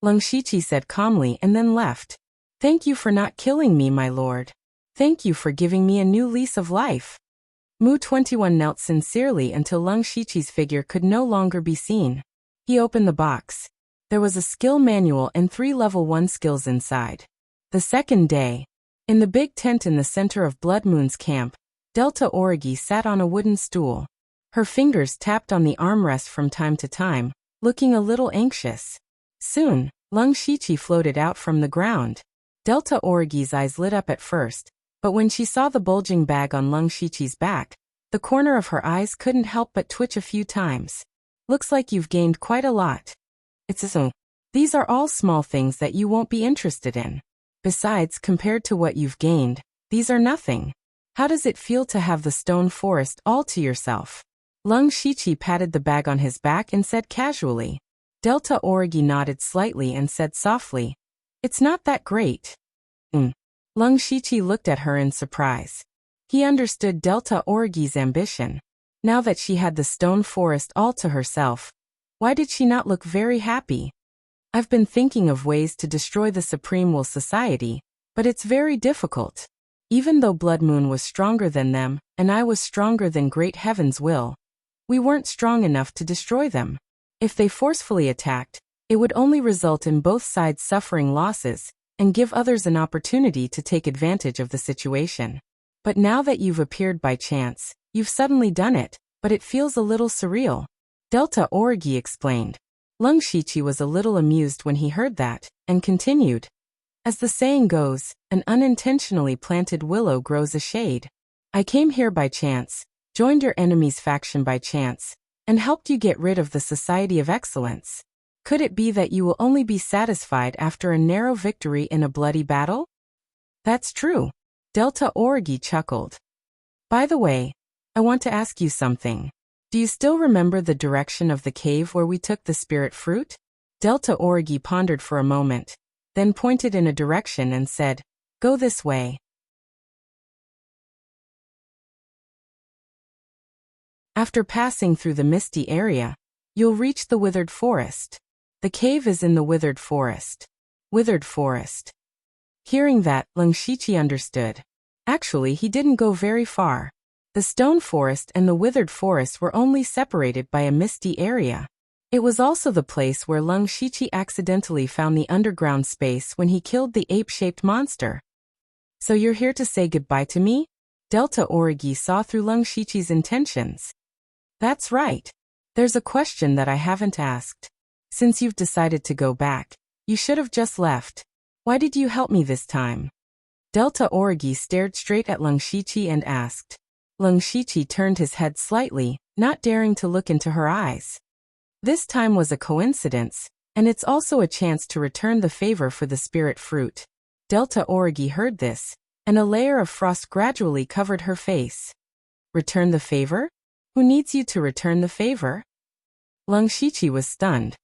Lung Shiqi said calmly and then left. "Thank you for not killing me, my lord. Thank you for giving me a new lease of life." Mu 21 knelt sincerely until Lung Shiqi's figure could no longer be seen. He opened the box. There was a skill manual and 3 level 1 skills inside. The second day. In the big tent in the center of Blood Moon's camp, Delta Origi sat on a wooden stool. Her fingers tapped on the armrest from time to time, looking a little anxious. Soon, Lung Shiqi floated out from the ground. Delta Origi's eyes lit up at first, but when she saw the bulging bag on Lung Shiqi's back, the corner of her eyes couldn't help but twitch a few times. "Looks like you've gained quite a lot. These are all small things that you won't be interested in. Besides, compared to what you've gained, these are nothing. How does it feel to have the stone forest all to yourself?" Lung Shiqi patted the bag on his back and said casually. Delta Origi nodded slightly and said softly, "It's not that great." Lung Shiqi looked at her in surprise. He understood Delta Origi's ambition. Now that she had the stone forest all to herself, why did she not look very happy? "I've been thinking of ways to destroy the Supreme Will Society, but it's very difficult. Even though Blood Moon was stronger than them, and I was stronger than Great Heaven's will, we weren't strong enough to destroy them. If they forcefully attacked, it would only result in both sides suffering losses, and give others an opportunity to take advantage of the situation. But now that you've appeared by chance, you've suddenly done it, but it feels a little surreal," Delta Origi explained. Lung Shiqi was a little amused when he heard that, and continued. "As the saying goes, an unintentionally planted willow grows a shade. I came here by chance, joined your enemy's faction by chance, and helped you get rid of the Society of Excellence. Could it be that you will only be satisfied after a narrow victory in a bloody battle?" "That's true," Delta Origi chuckled. "By the way, I want to ask you something. Do you still remember the direction of the cave where we took the spirit fruit?" Delta Origi pondered for a moment, then pointed in a direction and said, "Go this way." After passing through the misty area, you'll reach the withered forest. The cave is in the withered forest. Withered forest. Hearing that, Lung Shiqi understood. Actually, he didn't go very far. The stone forest and the withered forest were only separated by a misty area. It was also the place where Lung Shiqi accidentally found the underground space when he killed the ape-shaped monster. So you're here to say goodbye to me? Delta Origi saw through Lung Shiqi's intentions. That's right. There's a question that I haven't asked. Since you've decided to go back, you should have just left. Why did you help me this time? Delta Origi stared straight at Lung Shiqi and asked. Lung Shiqi turned his head slightly, not daring to look into her eyes. This time was a coincidence, and it's also a chance to return the favor for the spirit fruit. Delta Origi heard this, and a layer of frost gradually covered her face. Return the favor? Who needs you to return the favor? Lung Shiqi was stunned.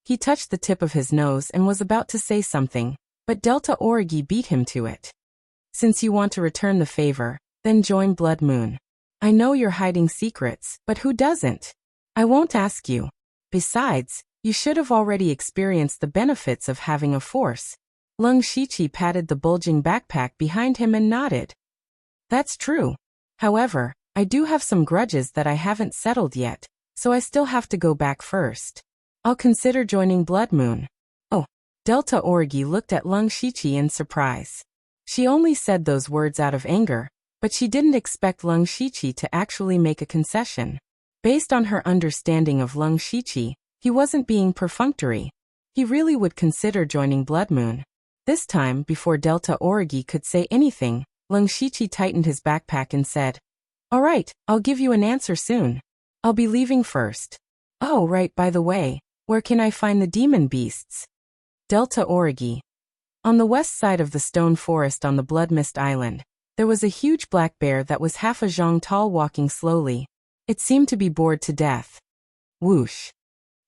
He touched the tip of his nose and was about to say something, but Delta Origi beat him to it. Since you want to return the favor, then join Blood Moon. I know you're hiding secrets, but who doesn't? I won't ask you. Besides, you should have already experienced the benefits of having a force. Lung Shiqi patted the bulging backpack behind him and nodded. That's true. However, I do have some grudges that I haven't settled yet, so I still have to go back first. I'll consider joining Blood Moon. Oh, Delta Origi looked at Lung Shiqi in surprise. She only said those words out of anger, but she didn't expect Lung Shiqi to actually make a concession. Based on her understanding of Lung Shiqi, he wasn't being perfunctory. He really would consider joining Blood Moon. This time, before Delta Origi could say anything, Lung Shiqi tightened his backpack and said, All right, I'll give you an answer soon. I'll be leaving first. Oh, right, by the way, where can I find the demon beasts? Delta Origi. On the west side of the stone forest on the Blood Mist Island, there was a huge black bear that was half a zhang tall walking slowly. It seemed to be bored to death. Whoosh.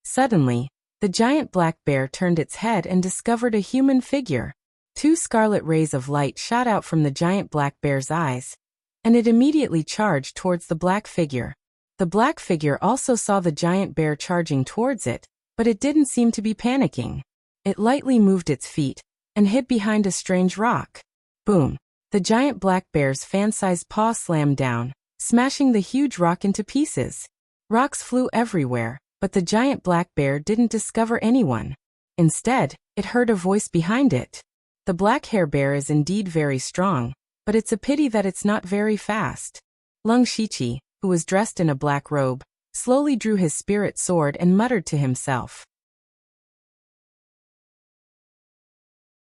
Suddenly, the giant black bear turned its head and discovered a human figure. 2 scarlet rays of light shot out from the giant black bear's eyes, and it immediately charged towards the black figure. The black figure also saw the giant bear charging towards it, but it didn't seem to be panicking. It lightly moved its feet and hid behind a strange rock. Boom! The giant black bear's fan-sized paw slammed down, smashing the huge rock into pieces. Rocks flew everywhere, but the giant black bear didn't discover anyone. Instead, it heard a voice behind it. The black hair bear is indeed very strong, but it's a pity that it's not very fast. Lung Shiqi, who was dressed in a black robe, slowly drew his spirit sword and muttered to himself.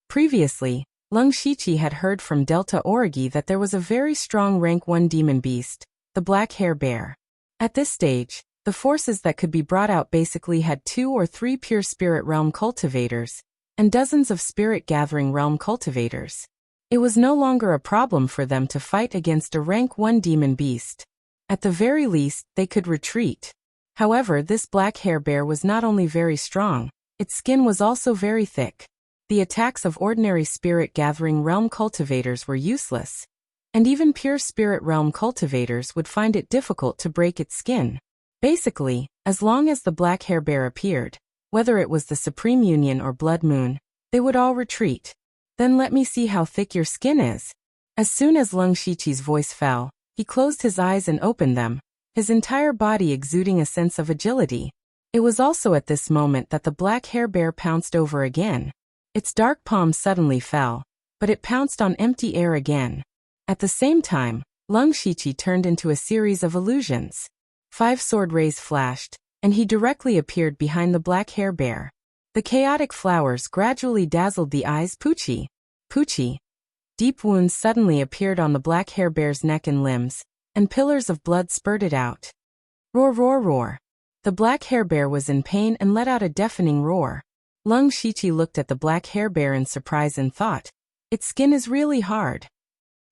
Previously, Lung Shiqi had heard from Delta Origi that there was a very strong rank 1 demon beast, the black hair bear. At this stage, the forces that could be brought out basically had 2 or 3 pure spirit realm cultivators, and dozens of spirit gathering realm cultivators. It was no longer a problem for them to fight against a rank 1 demon beast. At the very least, they could retreat. However, this black hair bear was not only very strong, its skin was also very thick. The attacks of ordinary spirit gathering realm cultivators were useless, and even pure spirit realm cultivators would find it difficult to break its skin. Basically, as long as the black hair bear appeared, whether it was the Supreme Union or Blood Moon, they would all retreat. Then let me see how thick your skin is. As soon as Lung Shiqi's voice fell, he closed his eyes and opened them, his entire body exuding a sense of agility. It was also at this moment that the black hair bear pounced over again. Its dark palm suddenly fell, but it pounced on empty air again. At the same time, Lung Shiqi turned into a series of illusions. 5 sword rays flashed, and he directly appeared behind the black hair bear. The chaotic flowers gradually dazzled the eyes. Poochie. Poochie. Deep wounds suddenly appeared on the black hair bear's neck and limbs, and pillars of blood spurted out. Roar, roar, roar. The black hair bear was in pain and let out a deafening roar. Lung Shiqi looked at the black hair bear in surprise and thought, its skin is really hard.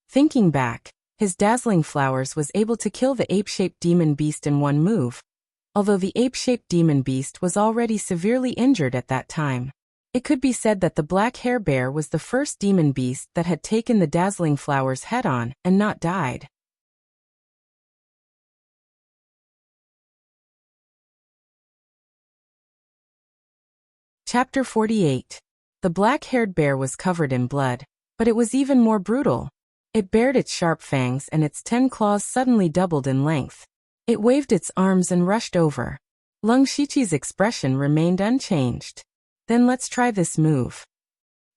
Thinking back, his dazzling flowers was able to kill the ape-shaped demon beast in one move, although the ape-shaped demon beast was already severely injured at that time. It could be said that the black hair bear was the first demon beast that had taken the dazzling flowers head-on and not died. Chapter 48. The black-haired bear was covered in blood, but it was even more brutal. It bared its sharp fangs and its 10 claws suddenly doubled in length. It waved its arms and rushed over. Lung Shiqi's expression remained unchanged. Then let's try this move.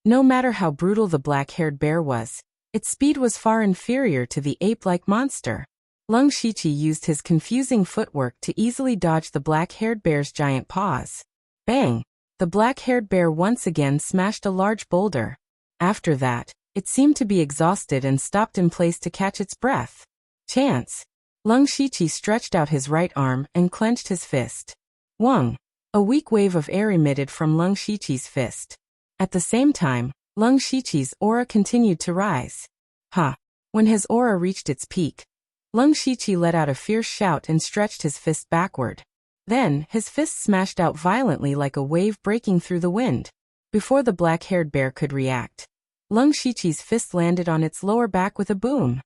No matter how brutal the black-haired bear was, Its speed was far inferior to the ape-like monster. Lung Shiqi used his confusing footwork to easily dodge the black-haired bear's giant paws. Bang! The black-haired bear once again smashed a large boulder. After that, it seemed to be exhausted and stopped in place to catch its breath. Chance! Lung Shiqi stretched out his right arm and clenched his fist. Wang! A weak wave of air emitted from Lung Shiqi's fist. At the same time, Lung Shiqi's aura continued to rise. Ha! When his aura reached its peak, Lung Shiqi let out a fierce shout and stretched his fist backward. Then, his fist smashed out violently like a wave breaking through the wind. Before the black-haired bear could react, Lung Shiqi's fist landed on its lower back with a boom.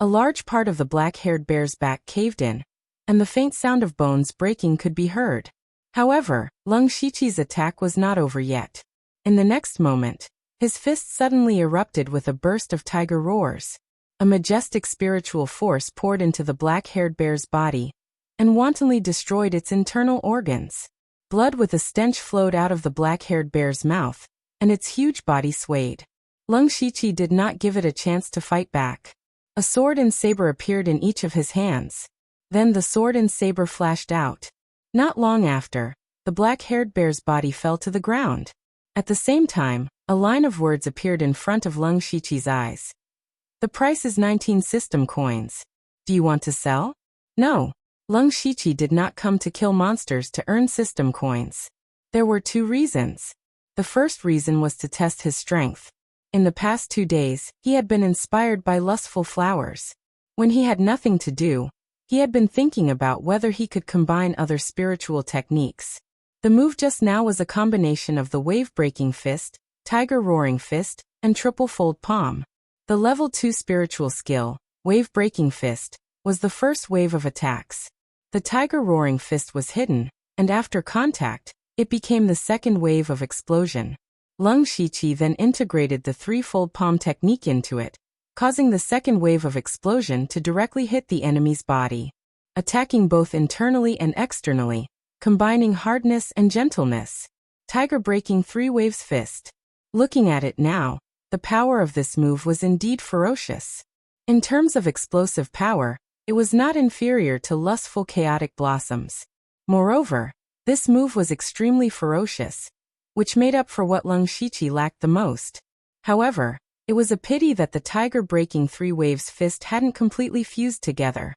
A large part of the black-haired bear's back caved in, and the faint sound of bones breaking could be heard. However, Lung Shiqi's attack was not over yet. In the next moment, his fist suddenly erupted with a burst of tiger roars. A majestic spiritual force poured into the black-haired bear's body and wantonly destroyed its internal organs. Blood with a stench flowed out of the black-haired bear's mouth, and its huge body swayed. Lung Shiqi did not give it a chance to fight back. A sword and saber appeared in each of his hands. Then the sword and saber flashed out. Not long after, the black-haired bear's body fell to the ground. At the same time, a line of words appeared in front of Lung Shiqi's eyes. The price is 19 system coins. Do you want to sell? No. Lung Shiqi did not come to kill monsters to earn system coins. There were 2 reasons. The first reason was to test his strength. In the past 2 days, he had been inspired by lustful flowers. When he had nothing to do, he had been thinking about whether he could combine other spiritual techniques. The move just now was a combination of the wave-breaking fist, tiger-roaring fist, and triple-fold palm. The level 2 spiritual skill, wave-breaking fist, was the first wave of attacks. The tiger-roaring fist was hidden, and after contact, it became the second wave of explosion. Lung Shiqi then integrated the 3-fold palm technique into it, causing the second wave of explosion to directly hit the enemy's body, attacking both internally and externally, combining hardness and gentleness. Tiger-breaking 3 waves fist. Looking at it now, the power of this move was indeed ferocious. In terms of explosive power, it was not inferior to lustful chaotic blossoms. Moreover, this move was extremely ferocious, which made up for what Lung Shiqi lacked the most. However, it was a pity that the tiger-breaking 3 waves fist hadn't completely fused together.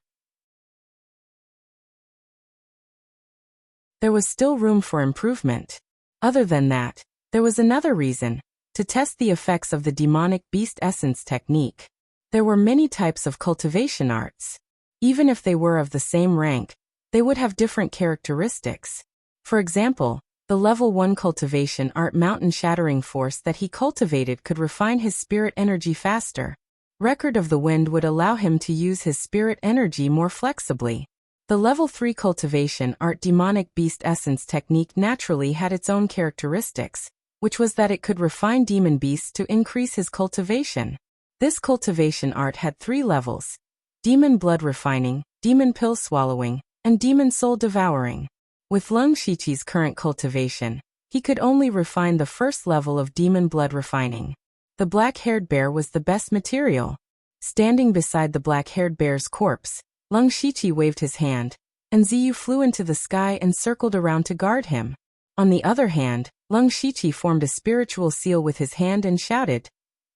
There was still room for improvement. Other than that, there was another reason: to test the effects of the demonic beast essence technique. There were many types of cultivation arts. Even if they were of the same rank, they would have different characteristics. For example, the level 1 cultivation art mountain shattering force that he cultivated could refine his spirit energy faster. Record of the Wind would allow him to use his spirit energy more flexibly. The level 3 cultivation art demonic beast essence technique naturally had its own characteristics, which was that it could refine demon beasts to increase his cultivation. This cultivation art had 3 levels: demon blood refining, demon pill swallowing, and demon soul devouring. With Lung Shiqi's current cultivation, he could only refine the first level of demon blood refining. The black-haired bear was the best material. Standing beside the black-haired bear's corpse, Lung Shiqi waved his hand, and Ziyu flew into the sky and circled around to guard him. On the other hand, Lung Shiqi formed a spiritual seal with his hand and shouted,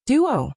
"Duo!"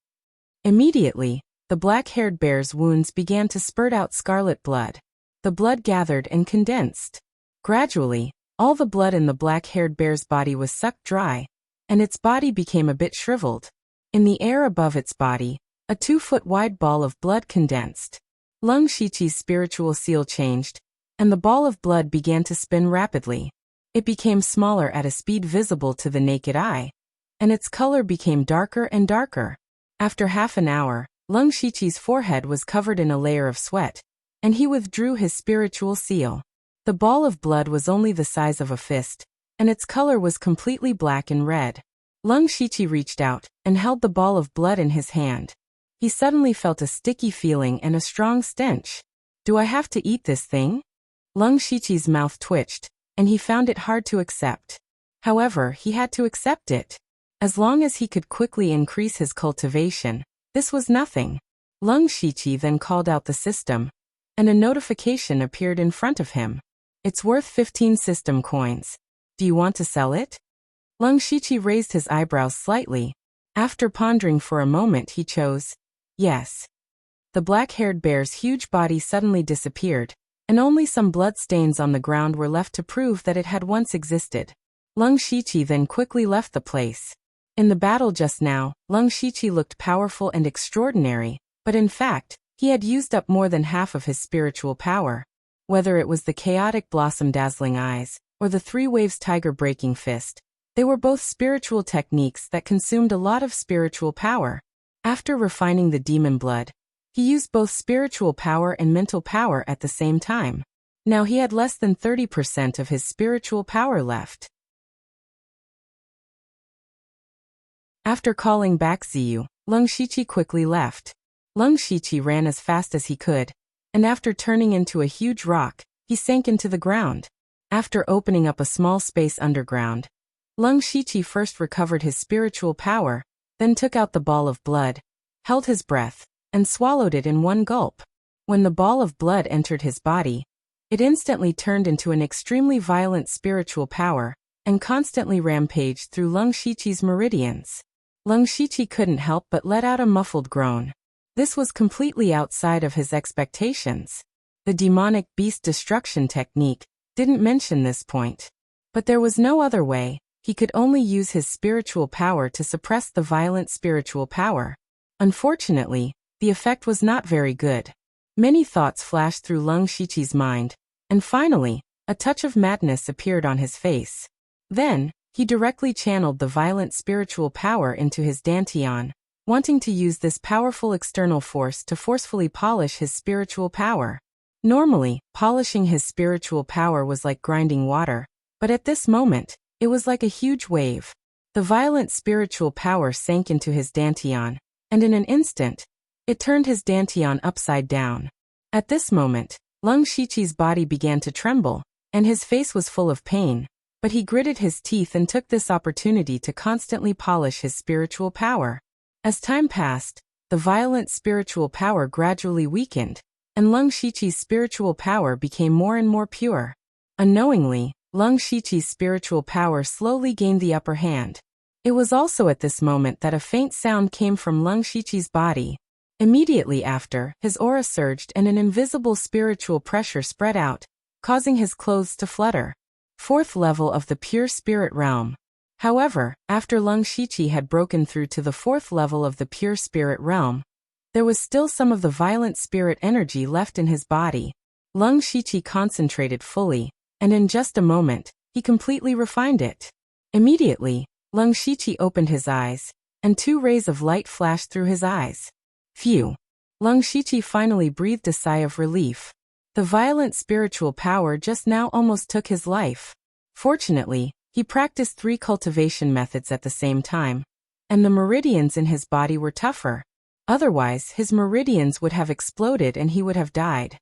Immediately, the black-haired bear's wounds began to spurt out scarlet blood. The blood gathered and condensed. Gradually, all the blood in the black-haired bear's body was sucked dry, and its body became a bit shriveled. In the air above its body, a 2-foot-wide ball of blood condensed. Lung Shiqi's spiritual seal changed, and the ball of blood began to spin rapidly. It became smaller at a speed visible to the naked eye, and its color became darker and darker. After half an hour, Lung Shiqi's forehead was covered in a layer of sweat, and he withdrew his spiritual seal. The ball of blood was only the size of a fist, and its color was completely black and red. Lung Shiqi reached out and held the ball of blood in his hand. He suddenly felt a sticky feeling and a strong stench. "Do I have to eat this thing?" Lung Shiqi's mouth twitched, and he found it hard to accept. However, he had to accept it. As long as he could quickly increase his cultivation, This was nothing. Lung Shiqi then called out the system, and a notification appeared in front of him. It's worth 15 system coins. Do you want to sell it? Lung Shiqi raised his eyebrows slightly. After pondering for a moment, he chose, yes. The black-haired bear's huge body suddenly disappeared, and only some blood stains on the ground were left to prove that it had once existed. Lung Shiqi then quickly left the place. In the battle just now, Lung Shiqi looked powerful and extraordinary, but in fact, he had used up more than half of his spiritual power. Whether it was the chaotic blossom dazzling eyes, or the three waves tiger breaking fist, they were both spiritual techniques that consumed a lot of spiritual power. After refining the demon blood, he used both spiritual power and mental power at the same time. Now he had less than 30% of his spiritual power left. After calling back Ziyu, Lung Shiqi quickly left. Lung Shiqi ran as fast as he could, and after turning into a huge rock, he sank into the ground. After opening up a small space underground, Lung Shiqi first recovered his spiritual power, then took out the ball of blood, held his breath, and swallowed it in one gulp. When the ball of blood entered his body, it instantly turned into an extremely violent spiritual power, and constantly rampaged through Lung Shiqi's meridians. Lung Shiqi couldn't help but let out a muffled groan. This was completely outside of his expectations. The demonic beast destruction technique didn't mention this point. But there was no other way. He could only use his spiritual power to suppress the violent spiritual power. Unfortunately, the effect was not very good. Many thoughts flashed through Lung Shiqi's mind, and finally, a touch of madness appeared on his face. Then, he directly channeled the violent spiritual power into his dantian, wanting to use this powerful external force to forcefully polish his spiritual power. Normally, polishing his spiritual power was like grinding water, but at this moment, it was like a huge wave. The violent spiritual power sank into his dantian, and in an instant, it turned his dantian upside down. At this moment, Lung Shiqi's body began to tremble, and his face was full of pain, but he gritted his teeth and took this opportunity to constantly polish his spiritual power. As time passed, the violent spiritual power gradually weakened, and Lung Shiqi's spiritual power became more and more pure. Unknowingly, Lung Shiqi's spiritual power slowly gained the upper hand. It was also at this moment that a faint sound came from Lung Shiqi's body. Immediately after, his aura surged and an invisible spiritual pressure spread out, causing his clothes to flutter. 4th level of the pure spirit realm. However, after Lung Shiqi had broken through to the 4th level of the pure spirit realm, there was still some of the violent spirit energy left in his body. Lung Shiqi concentrated fully, and in just a moment, he completely refined it. Immediately, Lung Shiqi opened his eyes, and 2 rays of light flashed through his eyes. Phew! Lung Shiqi finally breathed a sigh of relief. The violent spiritual power just now almost took his life. Fortunately, he practiced 3 cultivation methods at the same time, and the meridians in his body were tougher. Otherwise, his meridians would have exploded and he would have died.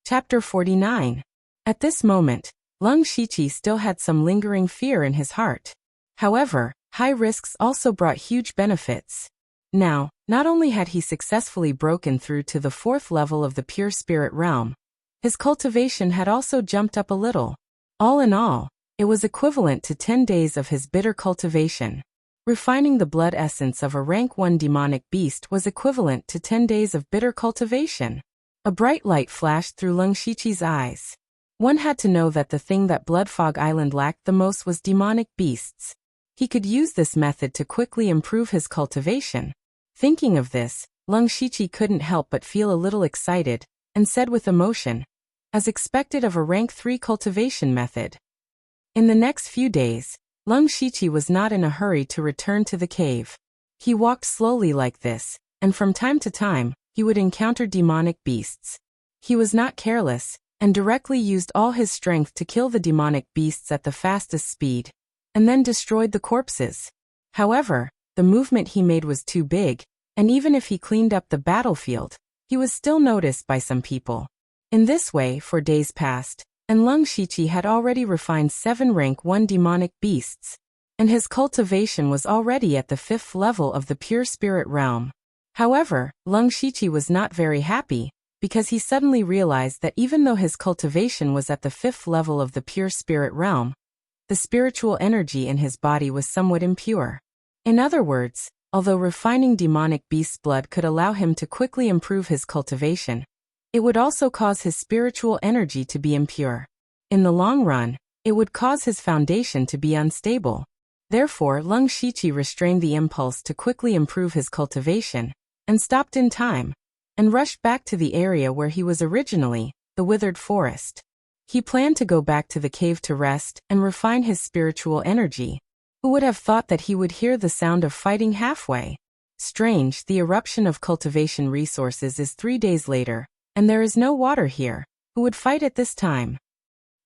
Chapter 49. At this moment, Lung Shiqi still had some lingering fear in his heart. However, high risks also brought huge benefits. Now, not only had he successfully broken through to the 4th level of the pure spirit realm, his cultivation had also jumped up a little. All in all, it was equivalent to 10 days of his bitter cultivation. Refining the blood essence of a rank 1 demonic beast was equivalent to 10 days of bitter cultivation. A bright light flashed through Lung Shiqi's eyes. One had to know that the thing that Bloodfog Island lacked the most was demonic beasts. He could use this method to quickly improve his cultivation. Thinking of this, Lung Shiqi couldn't help but feel a little excited, and said with emotion, as expected of a rank 3 cultivation method. In the next few days, Lung Shiqi was not in a hurry to return to the cave. He walked slowly like this, and from time to time, he would encounter demonic beasts. He was not careless, and directly used all his strength to kill the demonic beasts at the fastest speed, and then destroyed the corpses. However, the movement he made was too big, and even if he cleaned up the battlefield, he was still noticed by some people. In this way, for days past, and Leng Shiqi had already refined 7 rank 1 demonic beasts, and his cultivation was already at the 5th level of the pure spirit realm. However, Leng Shiqi was not very happy, because he suddenly realized that even though his cultivation was at the 5th level of the pure spirit realm, the spiritual energy in his body was somewhat impure. In other words, although refining demonic beast's blood could allow him to quickly improve his cultivation, it would also cause his spiritual energy to be impure. In the long run, it would cause his foundation to be unstable. Therefore, Leng Shiqi restrained the impulse to quickly improve his cultivation, and stopped in time, and rushed back to the area where he was originally, the withered forest. He planned to go back to the cave to rest and refine his spiritual energy. Who would have thought that he would hear the sound of fighting halfway? Strange, the eruption of cultivation resources is 3 days later, and there is no water here. Who would fight at this time?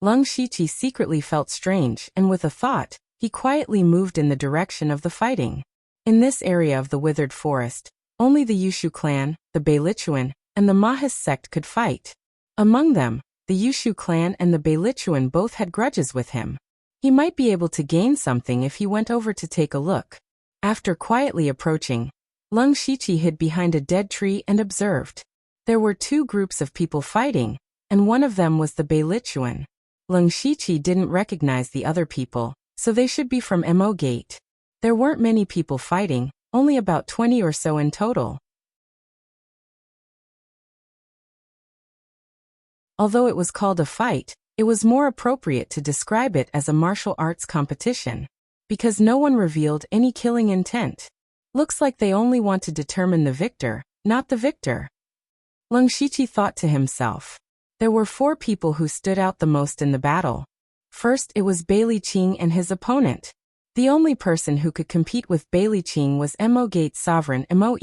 Leng Shiqi secretly felt strange, and with a thought, he quietly moved in the direction of the fighting. In this area of the withered forest, only the Yushu clan, the Beilichuan, and the Mahis sect could fight. Among them, the Yushu clan and the Beilichuan both had grudges with him. He might be able to gain something if he went over to take a look. After quietly approaching, Leng Shiqi hid behind a dead tree and observed. There were 2 groups of people fighting, and one of them was the Beilichuan. Leng Shiqi didn't recognize the other people, so they should be from Mo Gate. There weren't many people fighting, only about 20 or so in total. Although it was called a fight, it was more appropriate to describe it as a martial arts competition, because no one revealed any killing intent. Looks like they only want to determine the victor, not the victor. Leng Shiqi thought to himself. There were 4 people who stood out the most in the battle. First, it was Beiliqing and his opponent. The only person who could compete with Beiliqing was Mo Gate sovereign Moe.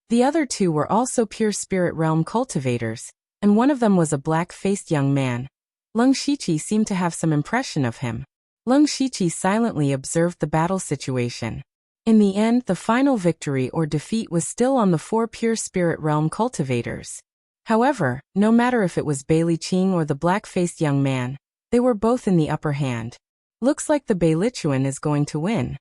The other 2 were also pure spirit realm cultivators, and one of them was a black-faced young man. Leng Shiqi seemed to have some impression of him. Leng Shiqi silently observed the battle situation. In the end, the final victory or defeat was still on the 4 pure spirit realm cultivators. However, no matter if it was Beiliqing or the black-faced young man, they were both in the upper hand. Looks like the Beilichuan is going to win.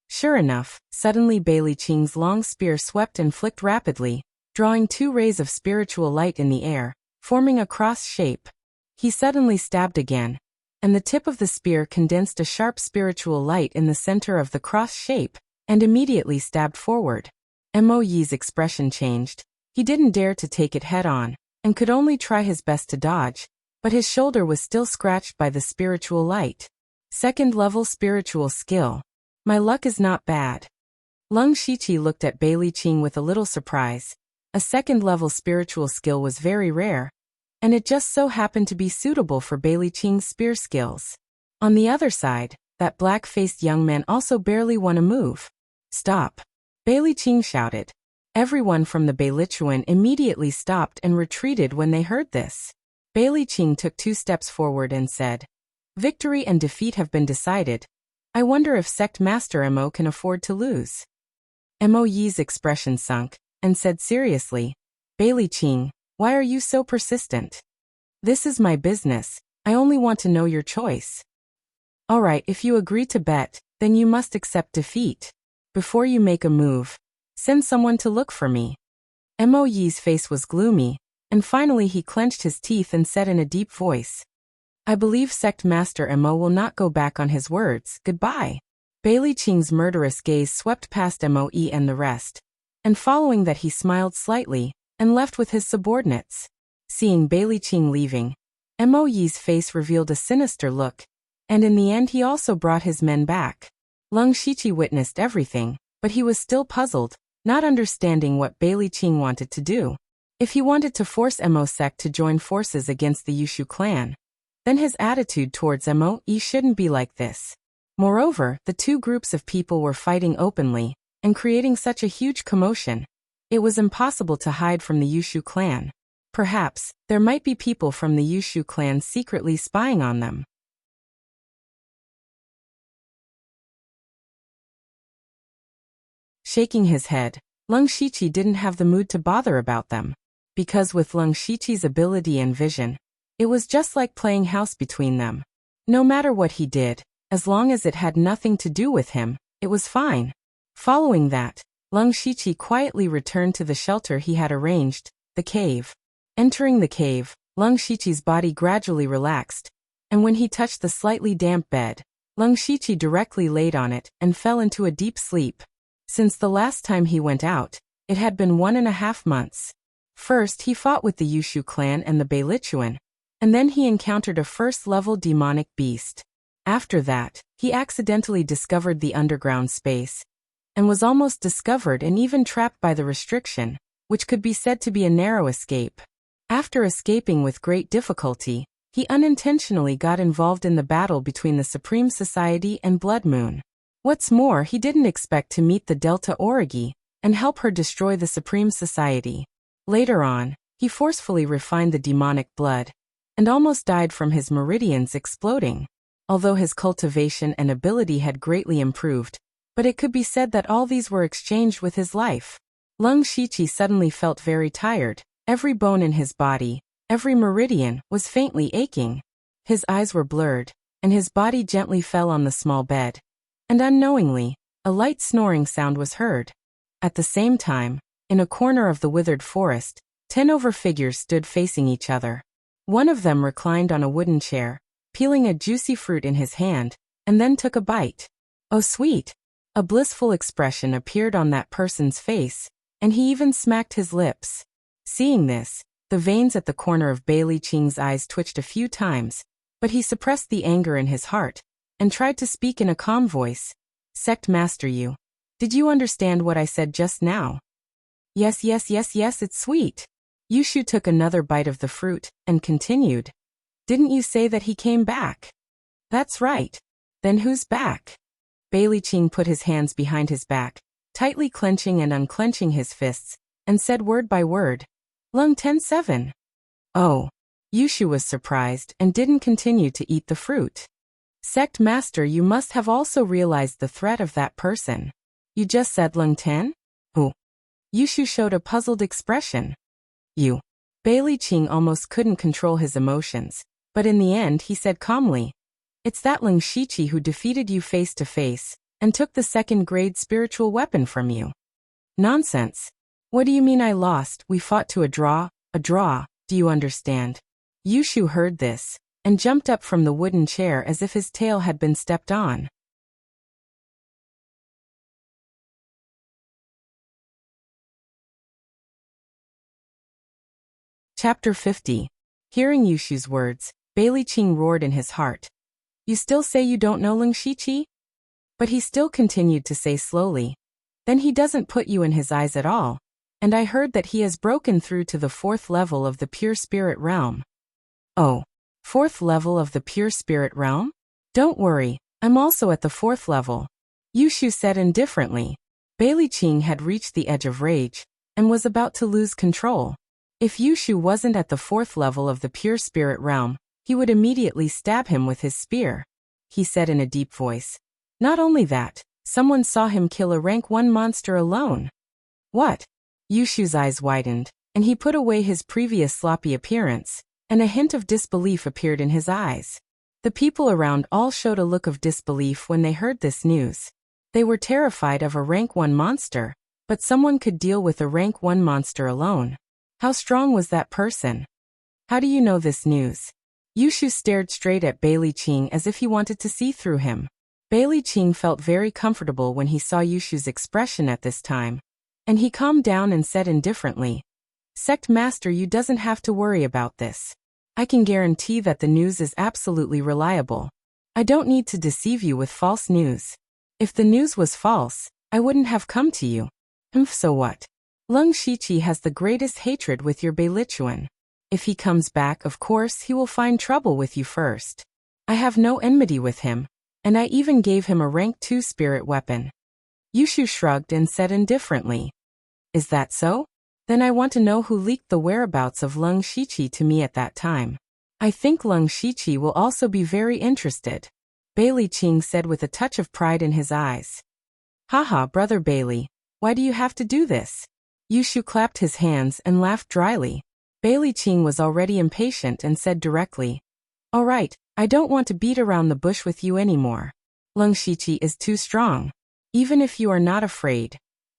Sure enough, suddenly Beiliqing's long spear swept and flicked rapidly, drawing 2 rays of spiritual light in the air, forming a cross shape. He suddenly stabbed again, and the tip of the spear condensed a sharp spiritual light in the center of the cross shape, and immediately stabbed forward. Mo Yi's expression changed. He didn't dare to take it head-on, and could only try his best to dodge, but his shoulder was still scratched by the spiritual light. 2nd level spiritual skill. My luck is not bad. Leng Shiqi looked at Beiliqing with a little surprise. A 2nd level spiritual skill was very rare, and it just so happened to be suitable for Beiliqing's spear skills. On the other side, that black-faced young man also barely won a move. Stop! Beiliqing shouted. Everyone from the Beilichuan immediately stopped and retreated when they heard this. Beiliqing took 2 steps forward and said, Victory and defeat have been decided. I wonder if Sect Master Mo can afford to lose. Mo Yi's expression sunk, and said seriously, Beiliqing, why are you so persistent? This is my business, I only want to know your choice. Alright, if you agree to bet, then you must accept defeat. Before you make a move, send someone to look for me. Mo Yi's face was gloomy, and finally he clenched his teeth and said in a deep voice, I believe Sect Master Mo will not go back on his words, goodbye. Beiliqing's murderous gaze swept past Moe and the rest, and following that he smiled slightly, and left with his subordinates. Seeing Beiliqing leaving, Mo Yi's face revealed a sinister look, and in the end he also brought his men back. Leng Shiqi witnessed everything, but he was still puzzled, not understanding what Beiliqing wanted to do. If he wanted to force Mo sect to join forces against the Yushu clan, then his attitude towards Moe shouldn't be like this. Moreover, the 2 groups of people were fighting openly, and creating such a huge commotion. It was impossible to hide from the Yushu clan. Perhaps, there might be people from the Yushu clan secretly spying on them. Shaking his head, Leng Shiqi didn't have the mood to bother about them, because with Leng Shiqi's ability and vision, It was just like playing house between them. No matter what he did, as long as it had nothing to do with him, it was fine. Following that, Lung Shiqi quietly returned to the shelter he had arranged, the cave. Entering the cave, Lung Shiqi's body gradually relaxed, and when he touched the slightly damp bed, Lung Shiqi directly laid on it and fell into a deep sleep. Since the last time he went out, it had been 1.5 months. First, he fought with the Yushu clan and the Beilichuan, and then he encountered a first-level demonic beast. After that, he accidentally discovered the underground space, and was almost discovered and even trapped by the restriction, which could be said to be a narrow escape. After escaping with great difficulty, he unintentionally got involved in the battle between the Supreme Society and Blood Moon. What's more, he didn't expect to meet the Delta Origi and help her destroy the Supreme Society. Later on, he forcefully refined the demonic blood, and almost died from his meridians exploding. Although his cultivation and ability had greatly improved, but it could be said that all these were exchanged with his life. Lung Shiqi suddenly felt very tired. Every bone in his body, every meridian, was faintly aching. His eyes were blurred, and his body gently fell on the small bed. And unknowingly, a light snoring sound was heard. At the same time, in a corner of the withered forest, 10 figures stood facing each other. One of them reclined on a wooden chair, peeling a juicy fruit in his hand, and then took a bite. Oh sweet! A blissful expression appeared on that person's face, and he even smacked his lips. Seeing this, the veins at the corner of Bailey Qing's eyes twitched a few times, but he suppressed the anger in his heart, and tried to speak in a calm voice. Sect Master Yu, did you understand what I said just now? Yes, it's sweet. Yushu took another bite of the fruit, and continued. Didn't you say that he came back? That's right. Then who's back? Bailey Qing put his hands behind his back, tightly clenching and unclenching his fists, and said word by word, Lung 10-7. Oh. Yushu was surprised and didn't continue to eat the fruit. Sect Master, you must have also realized the threat of that person. You just said Lung 10? Who? Yushu showed a puzzled expression. You. Bailey Qing almost couldn't control his emotions, but in the end he said calmly, it's that Lung Shiqi who defeated you face to face, and took the second-grade spiritual weapon from you. Nonsense. What do you mean I lost? We fought to a draw, do you understand? Yushu heard this, and jumped up from the wooden chair as if his tail had been stepped on. Chapter 50. Hearing Yushu's words, Bailey Qing roared in his heart. You still say you don't know Lung Shiqi? But he still continued to say slowly. Then he doesn't put you in his eyes at all. And I heard that he has broken through to the 4th level of the pure spirit realm. Oh, 4th level of the pure spirit realm? Don't worry, I'm also at the 4th level. Yushu said indifferently. Bailey Qing had reached the edge of rage, and was about to lose control. If Yushu wasn't at the 4th level of the pure spirit realm, he would immediately stab him with his spear. He said in a deep voice. Not only that, someone saw him kill a rank 1 monster alone. What? Yushu's eyes widened, and he put away his previous sloppy appearance, and a hint of disbelief appeared in his eyes. The people around all showed a look of disbelief when they heard this news. They were terrified of a rank 1 monster, but someone could deal with a rank 1 monster alone. How strong was that person? How do you know this news? Yushu stared straight at Bailey Qing as if he wanted to see through him. Bailey Qing felt very comfortable when he saw Yushu's expression at this time, and he calmed down and said indifferently, Sect Master, you doesn't have to worry about this. I can guarantee that the news is absolutely reliable. I don't need to deceive you with false news. If the news was false, I wouldn't have come to you. So what? Lung Shiqi has the greatest hatred with your Beilichuan. If he comes back, of course he will find trouble with you first. I have no enmity with him, and I even gave him a rank 2 spirit weapon. Yushu shrugged and said indifferently. Is that so? Then I want to know who leaked the whereabouts of Lung Shiqi to me at that time. I think Lung Shiqi will also be very interested. Bailey Qing said with a touch of pride in his eyes. Haha, Brother Bailey, why do you have to do this? Yushu clapped his hands and laughed dryly. Bailey Qing was already impatient and said directly, "All right, I don't want to beat around the bush with you anymore. Leng Shiqi is too strong. Even if you are not afraid.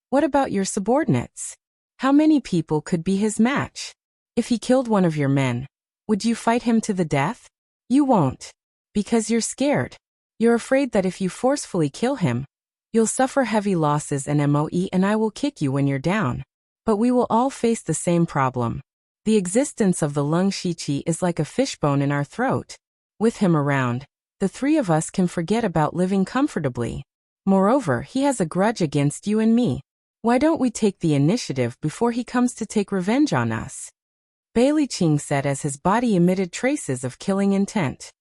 What about your subordinates? How many people could be his match? If he killed one of your men, would you fight him to the death? You won't. Because you're scared. You're afraid that if you forcefully kill him, you'll suffer heavy losses and MOE and I will kick you when you're down. But we will all face the same problem. The existence of the Leng Shiqi is like a fishbone in our throat. With him around, the three of us can forget about living comfortably. Moreover, he has a grudge against you and me. Why don't we take the initiative before he comes to take revenge on us?" Bailey Qing said as his body emitted traces of killing intent.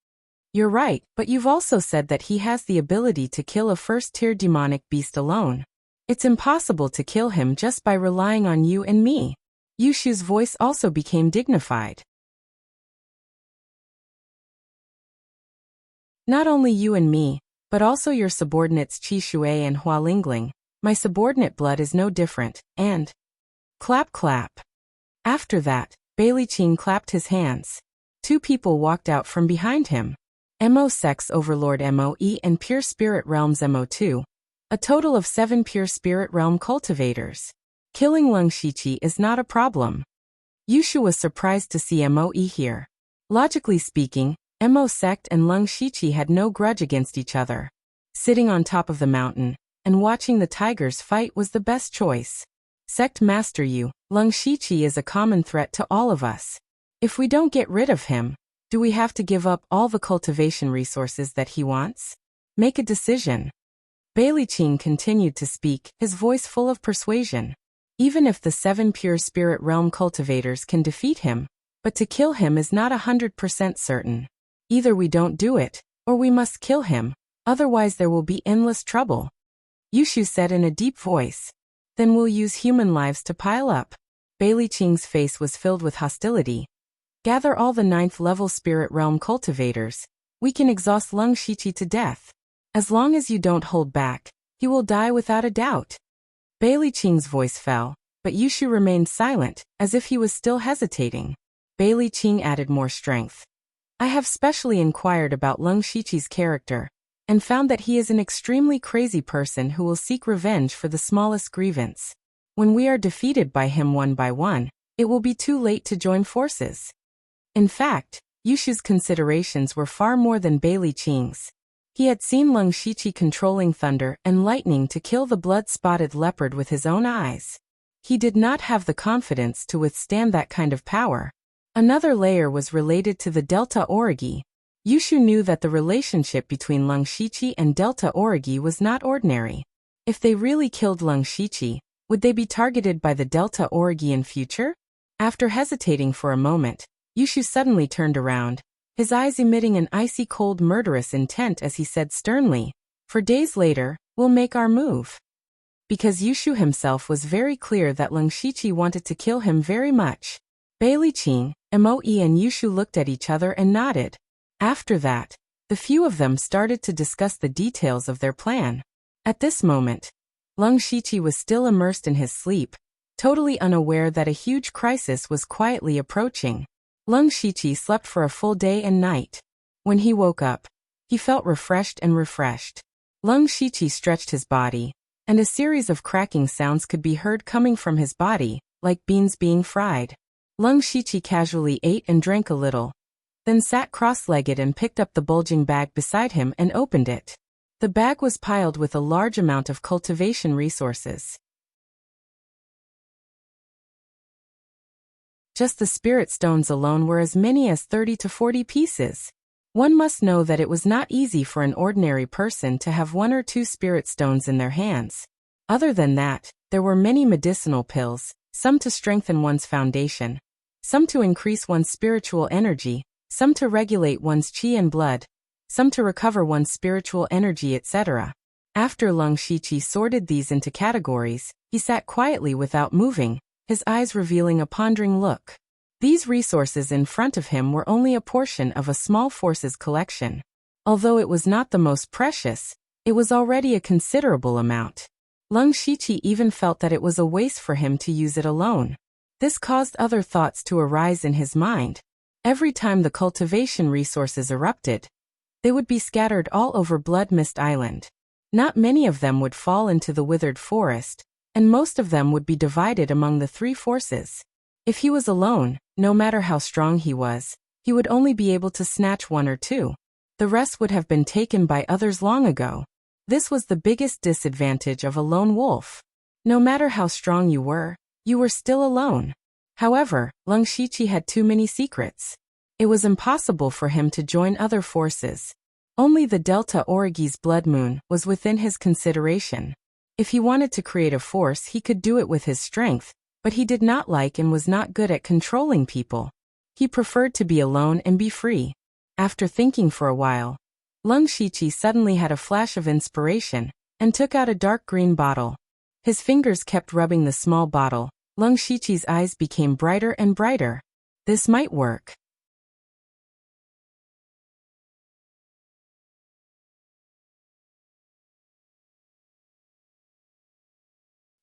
"You're right, but you've also said that he has the ability to kill a first-tier demonic beast alone. It's impossible to kill him just by relying on you and me." Yushu's voice also became dignified. "Not only you and me, but also your subordinates Qi Shui and Hua Lingling. My subordinate blood is no different, and..." Clap clap. After that, Bailey Qing clapped his hands. Two people walked out from behind him. Mo Sex Overlord MOE and Pure Spirit Realms MO2. A total of 7 Pure Spirit Realm cultivators. Killing Leng Shiqi is not a problem. Yushu was surprised to see MOE here. Logically speaking, Mo Sect and Leng Shiqi had no grudge against each other. Sitting on top of the mountain and watching the tigers fight was the best choice. Sect Master Yu, Leng Shiqi is a common threat to all of us. If we don't get rid of him, do we have to give up all the cultivation resources that he wants? Make a decision. Bailey Qing continued to speak, his voice full of persuasion. Even if the 7 Pure Spirit Realm cultivators can defeat him, but to kill him is not 100% certain. Either we don't do it, or we must kill him, otherwise there will be endless trouble. Yushu said in a deep voice. Then we'll use human lives to pile up. Bailey Qing's face was filled with hostility. Gather all the 9th level Spirit Realm cultivators. We can exhaust Leng Shiqi to death. As long as you don't hold back, he will die without a doubt. Bailey Qing's voice fell, but Yushu remained silent, as if he was still hesitating. Bailey Qing added more strength. I have specially inquired about Leng Shiqi's character, and found that he is an extremely crazy person who will seek revenge for the smallest grievance. When we are defeated by him one by one, it will be too late to join forces. In fact, Yushu's considerations were far more than Bailey Qing's. He had seen Leng Shiqi controlling thunder and lightning to kill the blood-spotted leopard with his own eyes. He did not have the confidence to withstand that kind of power. Another layer was related to the Delta Origi. Yushu knew that the relationship between Leng Shiqi and Delta Origi was not ordinary. If they really killed Leng Shiqi, would they be targeted by the Delta Origi in future? After hesitating for a moment, Yushu suddenly turned around, his eyes emitting an icy cold murderous intent as he said sternly, "For days later, we'll make our move." Because Yushu himself was very clear that Leng Shiqi wanted to kill him very much. Bailey Qing, Moe and Yushu looked at each other and nodded. After that, the few of them started to discuss the details of their plan. At this moment, Leng Shiqi was still immersed in his sleep, totally unaware that a huge crisis was quietly approaching. Leng Shiqi slept for a full day and night. When he woke up, he felt refreshed and refreshed. Leng Shiqi stretched his body, and a series of cracking sounds could be heard coming from his body, like beans being fried. Leng Shiqi casually ate and drank a little, then sat cross-legged and picked up the bulging bag beside him and opened it. The bag was piled with a large amount of cultivation resources. Just the spirit stones alone were as many as 30 to 40 pieces. One must know that it was not easy for an ordinary person to have 1 or 2 spirit stones in their hands. Other than that, there were many medicinal pills, some to strengthen one's foundation, some to increase one's spiritual energy, some to regulate one's qi and blood, some to recover one's spiritual energy, etc. After Leng Shiqi sorted these into categories, he sat quietly without moving, his eyes revealing a pondering look. These resources in front of him were only a portion of a small forces collection. Although it was not the most precious, it was already a considerable amount. Leng Shiqi even felt that it was a waste for him to use it alone. This caused other thoughts to arise in his mind. Every time the cultivation resources erupted, they would be scattered all over Blood Mist Island. Not many of them would fall into the withered forest, and most of them would be divided among the three forces. If he was alone, no matter how strong he was, he would only be able to snatch one or two. The rest would have been taken by others long ago. This was the biggest disadvantage of a lone wolf. No matter how strong you were still alone. However, Lung Shiqi had too many secrets. It was impossible for him to join other forces. Only the Delta Origi's Blood Moon was within his consideration. If he wanted to create a force, he could do it with his strength, but he did not like and was not good at controlling people. He preferred to be alone and be free. After thinking for a while, Lung Shiqi suddenly had a flash of inspiration and took out a dark green bottle. His fingers kept rubbing the small bottle. Lung Shiqi's eyes became brighter and brighter. This might work.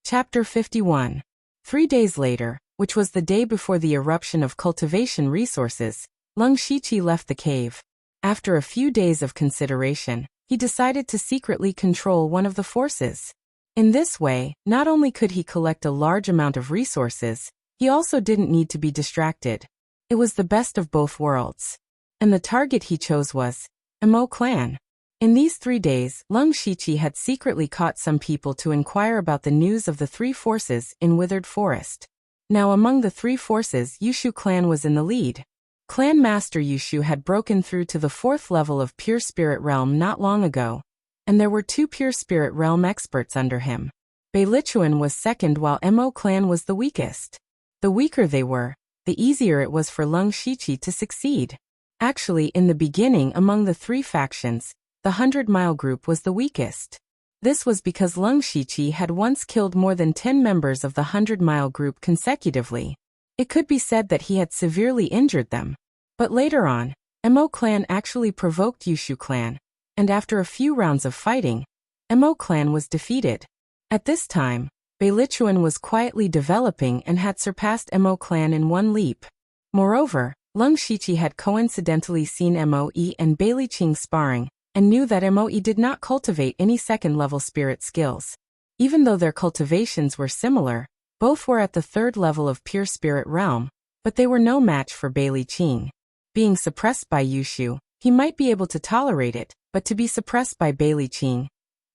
Chapter 51. 3 days later, which was the day before the eruption of cultivation resources, Lung Shiqi left the cave. After a few days of consideration, he decided to secretly control one of the forces. In this way, not only could he collect a large amount of resources, he also didn't need to be distracted. It was the best of both worlds. And the target he chose was Mo clan. In these 3 days, Lung Shiqi had secretly caught some people to inquire about the news of the three forces in Withered Forest. Now among the three forces, Yushu clan was in the lead. Clan Master Yushu had broken through to the 4th level of Pure Spirit Realm not long ago, and there were 2 Pure Spirit Realm experts under him. Beilichuan was second while Mo clan was the weakest. The weaker they were, the easier it was for Lung Shiqi to succeed. Actually, in the beginning among the 3 factions, the 100-Mile group was the weakest. This was because Lung Shiqi had once killed more than 10 members of the 100-Mile group consecutively. It could be said that he had severely injured them. But later on, Mo clan actually provoked Yushu clan, and after a few rounds of fighting, Mo clan was defeated. At this time, Beilichuan was quietly developing and had surpassed Mo clan in one leap. Moreover, Lung Shiqi had coincidentally seen Moe and Beiliqing sparring, and knew that Moe did not cultivate any second-level spirit skills. Even though their cultivations were similar, both were at the 3rd level of Pure Spirit Realm, but they were no match for Beiliqing. Being suppressed by Yushu, he might be able to tolerate it, but to be suppressed by Beiliqing,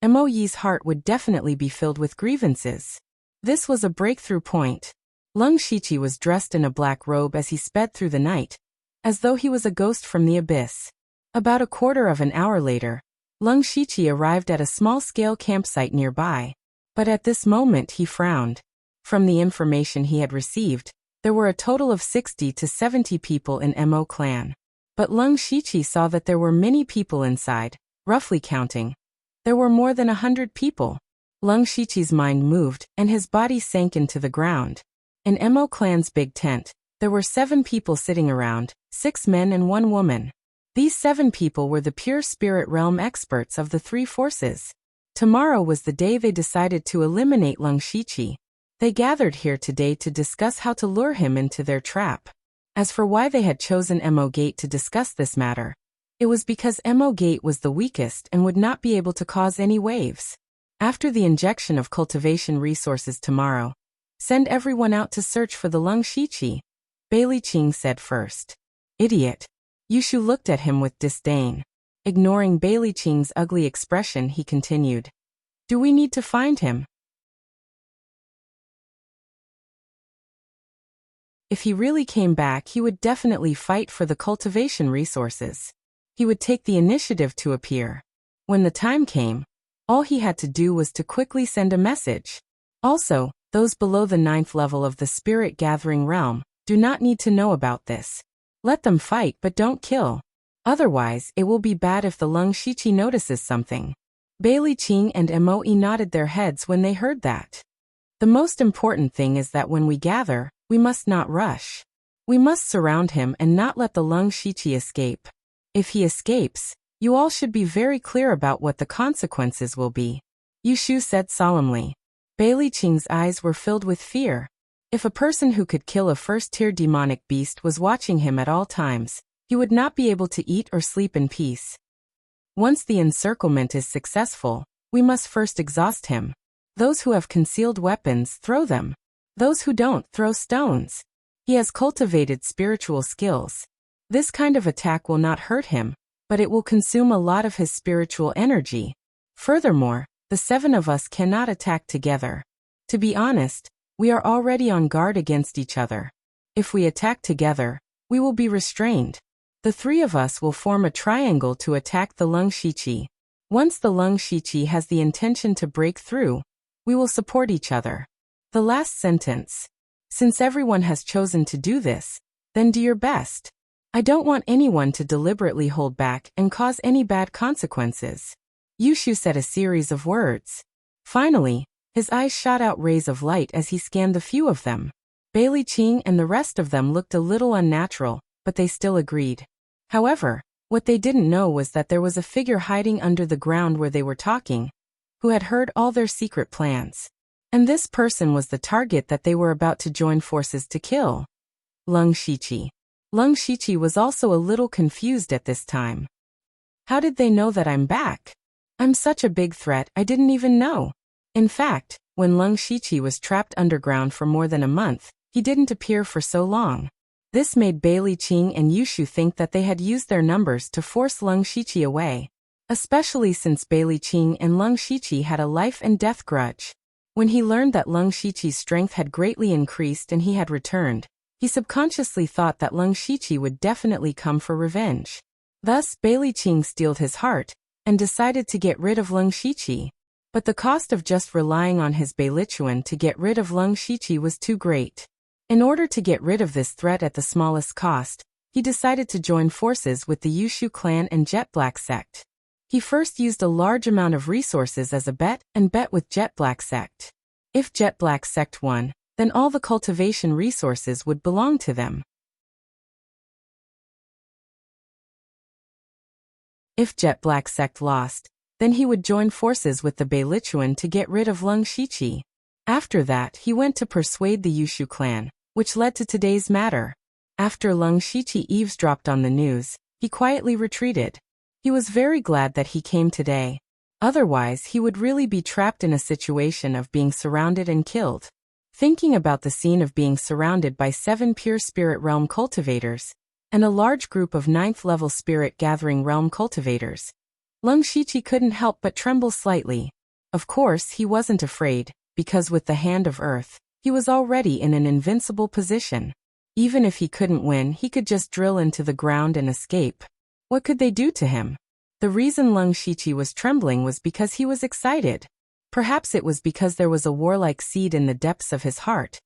Moe's heart would definitely be filled with grievances. This was a breakthrough point. Lung Shiqi was dressed in a black robe as he sped through the night, as though he was a ghost from the abyss. About a quarter of an hour later, Lung Shiqi arrived at a small-scale campsite nearby. But at this moment he frowned. From the information he had received, there were a total of 60 to 70 people in Mo clan. But Lung Shiqi saw that there were many people inside, roughly counting. There were more than 100 people. Lung Shiqi's mind moved, and his body sank into the ground. In Mo clan's big tent, there were 7 people sitting around, 6 men and 1 woman. These 7 people were the Pure Spirit Realm experts of the 3 forces. Tomorrow was the day they decided to eliminate Lung Shiqi. They gathered here today to discuss how to lure him into their trap. As for why they had chosen Mo Gate to discuss this matter, it was because Mo Gate was the weakest and would not be able to cause any waves. After the injection of cultivation resources tomorrow, send everyone out to search for the Lung Shiqi, Beiliqing said first. Idiot. Yushu looked at him with disdain. Ignoring Beiliqing's ugly expression, he continued. Do we need to find him? If he really came back, he would definitely fight for the cultivation resources. He would take the initiative to appear. When the time came, all he had to do was to quickly send a message. Also, those below the 9th level of the Spirit Gathering Realm do not need to know about this. Let them fight, but don't kill. Otherwise, it will be bad if the Lung Shiqi notices something. Beiliqing and Moe nodded their heads when they heard that. The most important thing is that when we gather, we must not rush. We must surround him and not let the Lung Shiqi escape. If he escapes, you all should be very clear about what the consequences will be. Yushu said solemnly. Beiliqing's eyes were filled with fear. If a person who could kill a first-tier demonic beast was watching him at all times, he would not be able to eat or sleep in peace. Once the encirclement is successful, we must first exhaust him. Those who have concealed weapons, throw them. Those who don't, throw stones. He has cultivated spiritual skills. This kind of attack will not hurt him, but it will consume a lot of his spiritual energy. Furthermore, the 7 of us cannot attack together. To be honest, we are already on guard against each other. If we attack together, we will be restrained. The 3 of us will form a triangle to attack the Lung Shiqi. Once the Lung Shiqi has the intention to break through, we will support each other. The last sentence. Since everyone has chosen to do this, then do your best. I don't want anyone to deliberately hold back and cause any bad consequences. Yushu said a series of words. Finally, his eyes shot out rays of light as he scanned the few of them. Bailey Qing and the rest of them looked a little unnatural, but they still agreed. However, what they didn't know was that there was a figure hiding under the ground where they were talking, who had heard all their secret plans. And this person was the target that they were about to join forces to kill. Lung Shiqi. Lung Shiqi was also a little confused at this time. How did they know that I'm back? I'm such a big threat, I didn't even know. In fact, when Lung Shiqi was trapped underground for more than a month, he didn't appear for so long. This made Bailey Qing and Yushu think that they had used their numbers to force Lung Shiqi away, especially since Bailey Qing and Lung Shiqi had a life and death grudge. When he learned that Lung Shiqi's strength had greatly increased and he had returned, he subconsciously thought that Lung Shiqi would definitely come for revenge. Thus, Bailey Qing steeled his heart and decided to get rid of Lung Shiqi. But the cost of just relying on his Beilichuan to get rid of Lung Shiqi was too great. In order to get rid of this threat at the smallest cost, he decided to join forces with the Yushu clan and Jet Black sect. He first used a large amount of resources as a bet and bet with Jet Black sect. If Jet Black sect won, then all the cultivation resources would belong to them. If Jet Black sect lost, then he would join forces with the Beilichuan to get rid of Lung Shiqi. After that, he went to persuade the Yushu clan, which led to today's matter. After Lung Shiqi eavesdropped on the news, he quietly retreated. He was very glad that he came today. Otherwise, he would really be trapped in a situation of being surrounded and killed. Thinking about the scene of being surrounded by 7 pure spirit realm cultivators, and a large group of 9th level spirit gathering realm cultivators, Lung Shiqi couldn't help but tremble slightly. Of course, he wasn't afraid, because with the Hand of Earth, he was already in an invincible position. Even if he couldn't win, he could just drill into the ground and escape. What could they do to him? The reason Lung Shiqi was trembling was because he was excited. Perhaps it was because there was a warlike seed in the depths of his heart.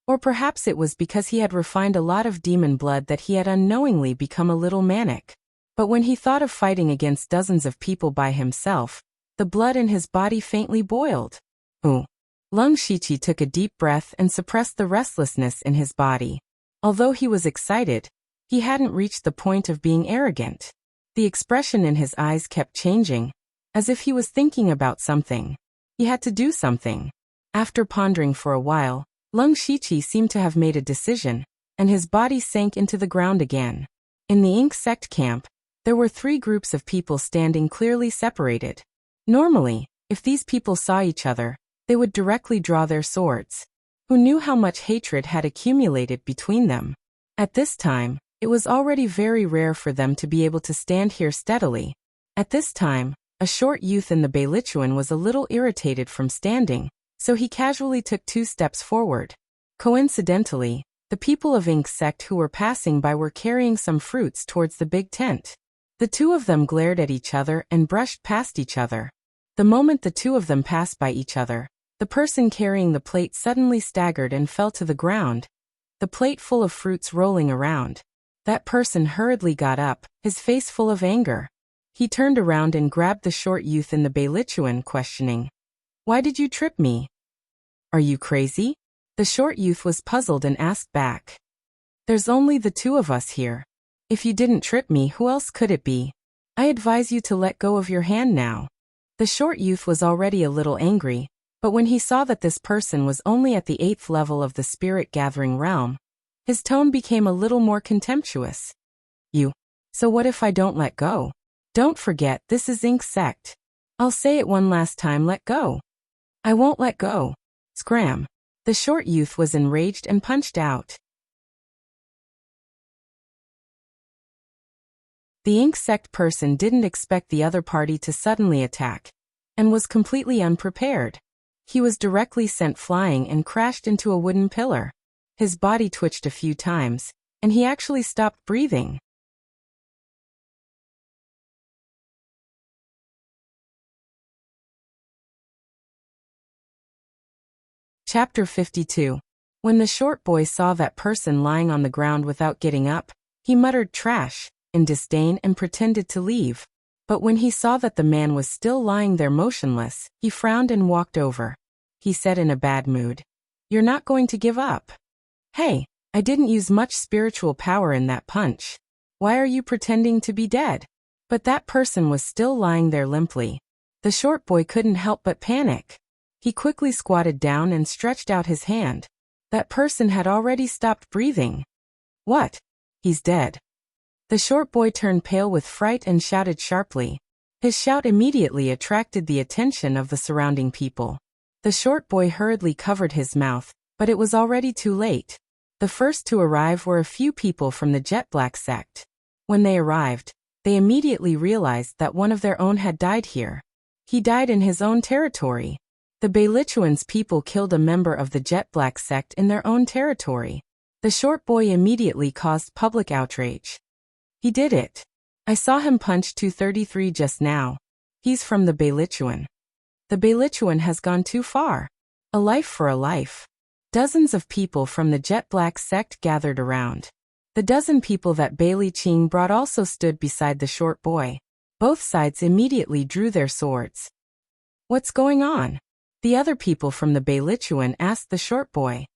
Or perhaps it was because he had refined a lot of demon blood that he had unknowingly become a little manic. But when he thought of fighting against dozens of people by himself, the blood in his body faintly boiled. Ooh. Lung Shiqi took a deep breath and suppressed the restlessness in his body. Although he was excited, he hadn't reached the point of being arrogant. The expression in his eyes kept changing, as if he was thinking about something. He had to do something. After pondering for a while, Lung Shiqi seemed to have made a decision, and his body sank into the ground again. In the Ink sect camp, there were 3 groups of people standing clearly separated. Normally, if these people saw each other, they would directly draw their swords. Who knew how much hatred had accumulated between them? At this time, it was already very rare for them to be able to stand here steadily. At this time, a short youth in the Beilichuan was a little irritated from standing, so he casually took 2 steps forward. Coincidentally, the people of Ink sect who were passing by were carrying some fruits towards the big tent. The 2 of them glared at each other and brushed past each other. The moment the 2 of them passed by each other, the person carrying the plate suddenly staggered and fell to the ground, the plate full of fruits rolling around. That person hurriedly got up, his face full of anger. He turned around and grabbed the short youth in the Beilichuan, questioning, "Why did you trip me? Are you crazy?" The short youth was puzzled and asked back, "There's only the 2 of us here. If you didn't trip me, who else could it be? I advise you to let go of your hand now." The short youth was already a little angry, But when he saw that this person was only at the 8th level of the spirit-gathering realm, his tone became a little more contemptuous. So what if I don't let go? Don't forget, this is Ink Sect. I'll say it one last time, let go. I won't let go. Scram. The short youth was enraged and punched out. The Ink Sect person didn't expect the other party to suddenly attack, and was completely unprepared. He was directly sent flying and crashed into a wooden pillar. His body twitched a few times, and he actually stopped breathing. Chapter 52. When the short boy saw that person lying on the ground without getting up, he muttered trash in disdain and pretended to leave. But when he saw that the man was still lying there motionless, he frowned and walked over. He said in a bad mood, "You're not going to give up? Hey, I didn't use much spiritual power in that punch. Why are you pretending to be dead?" But that person was still lying there limply. The short boy couldn't help but panic. He quickly squatted down and stretched out his hand. That person had already stopped breathing. What? He's dead. The short boy turned pale with fright and shouted sharply. His shout immediately attracted the attention of the surrounding people. The short boy hurriedly covered his mouth, but it was already too late. The first to arrive were a few people from the Jet Black sect. When they arrived, they immediately realized that one of their own had died here. He died in his own territory. The Beilichuan's people killed a member of the Jet Black sect in their own territory. The short boy immediately caused public outrage. He did it. I saw him punch 233 just now. He's from the Beilichuan. The Beilichuan has gone too far. A life for a life. Dozens of people from the Jet Black sect gathered around. The dozen people that Bailey Qing brought also stood beside the short boy. Both sides immediately drew their swords. What's going on? The other people from the Beilichuan asked the short boy.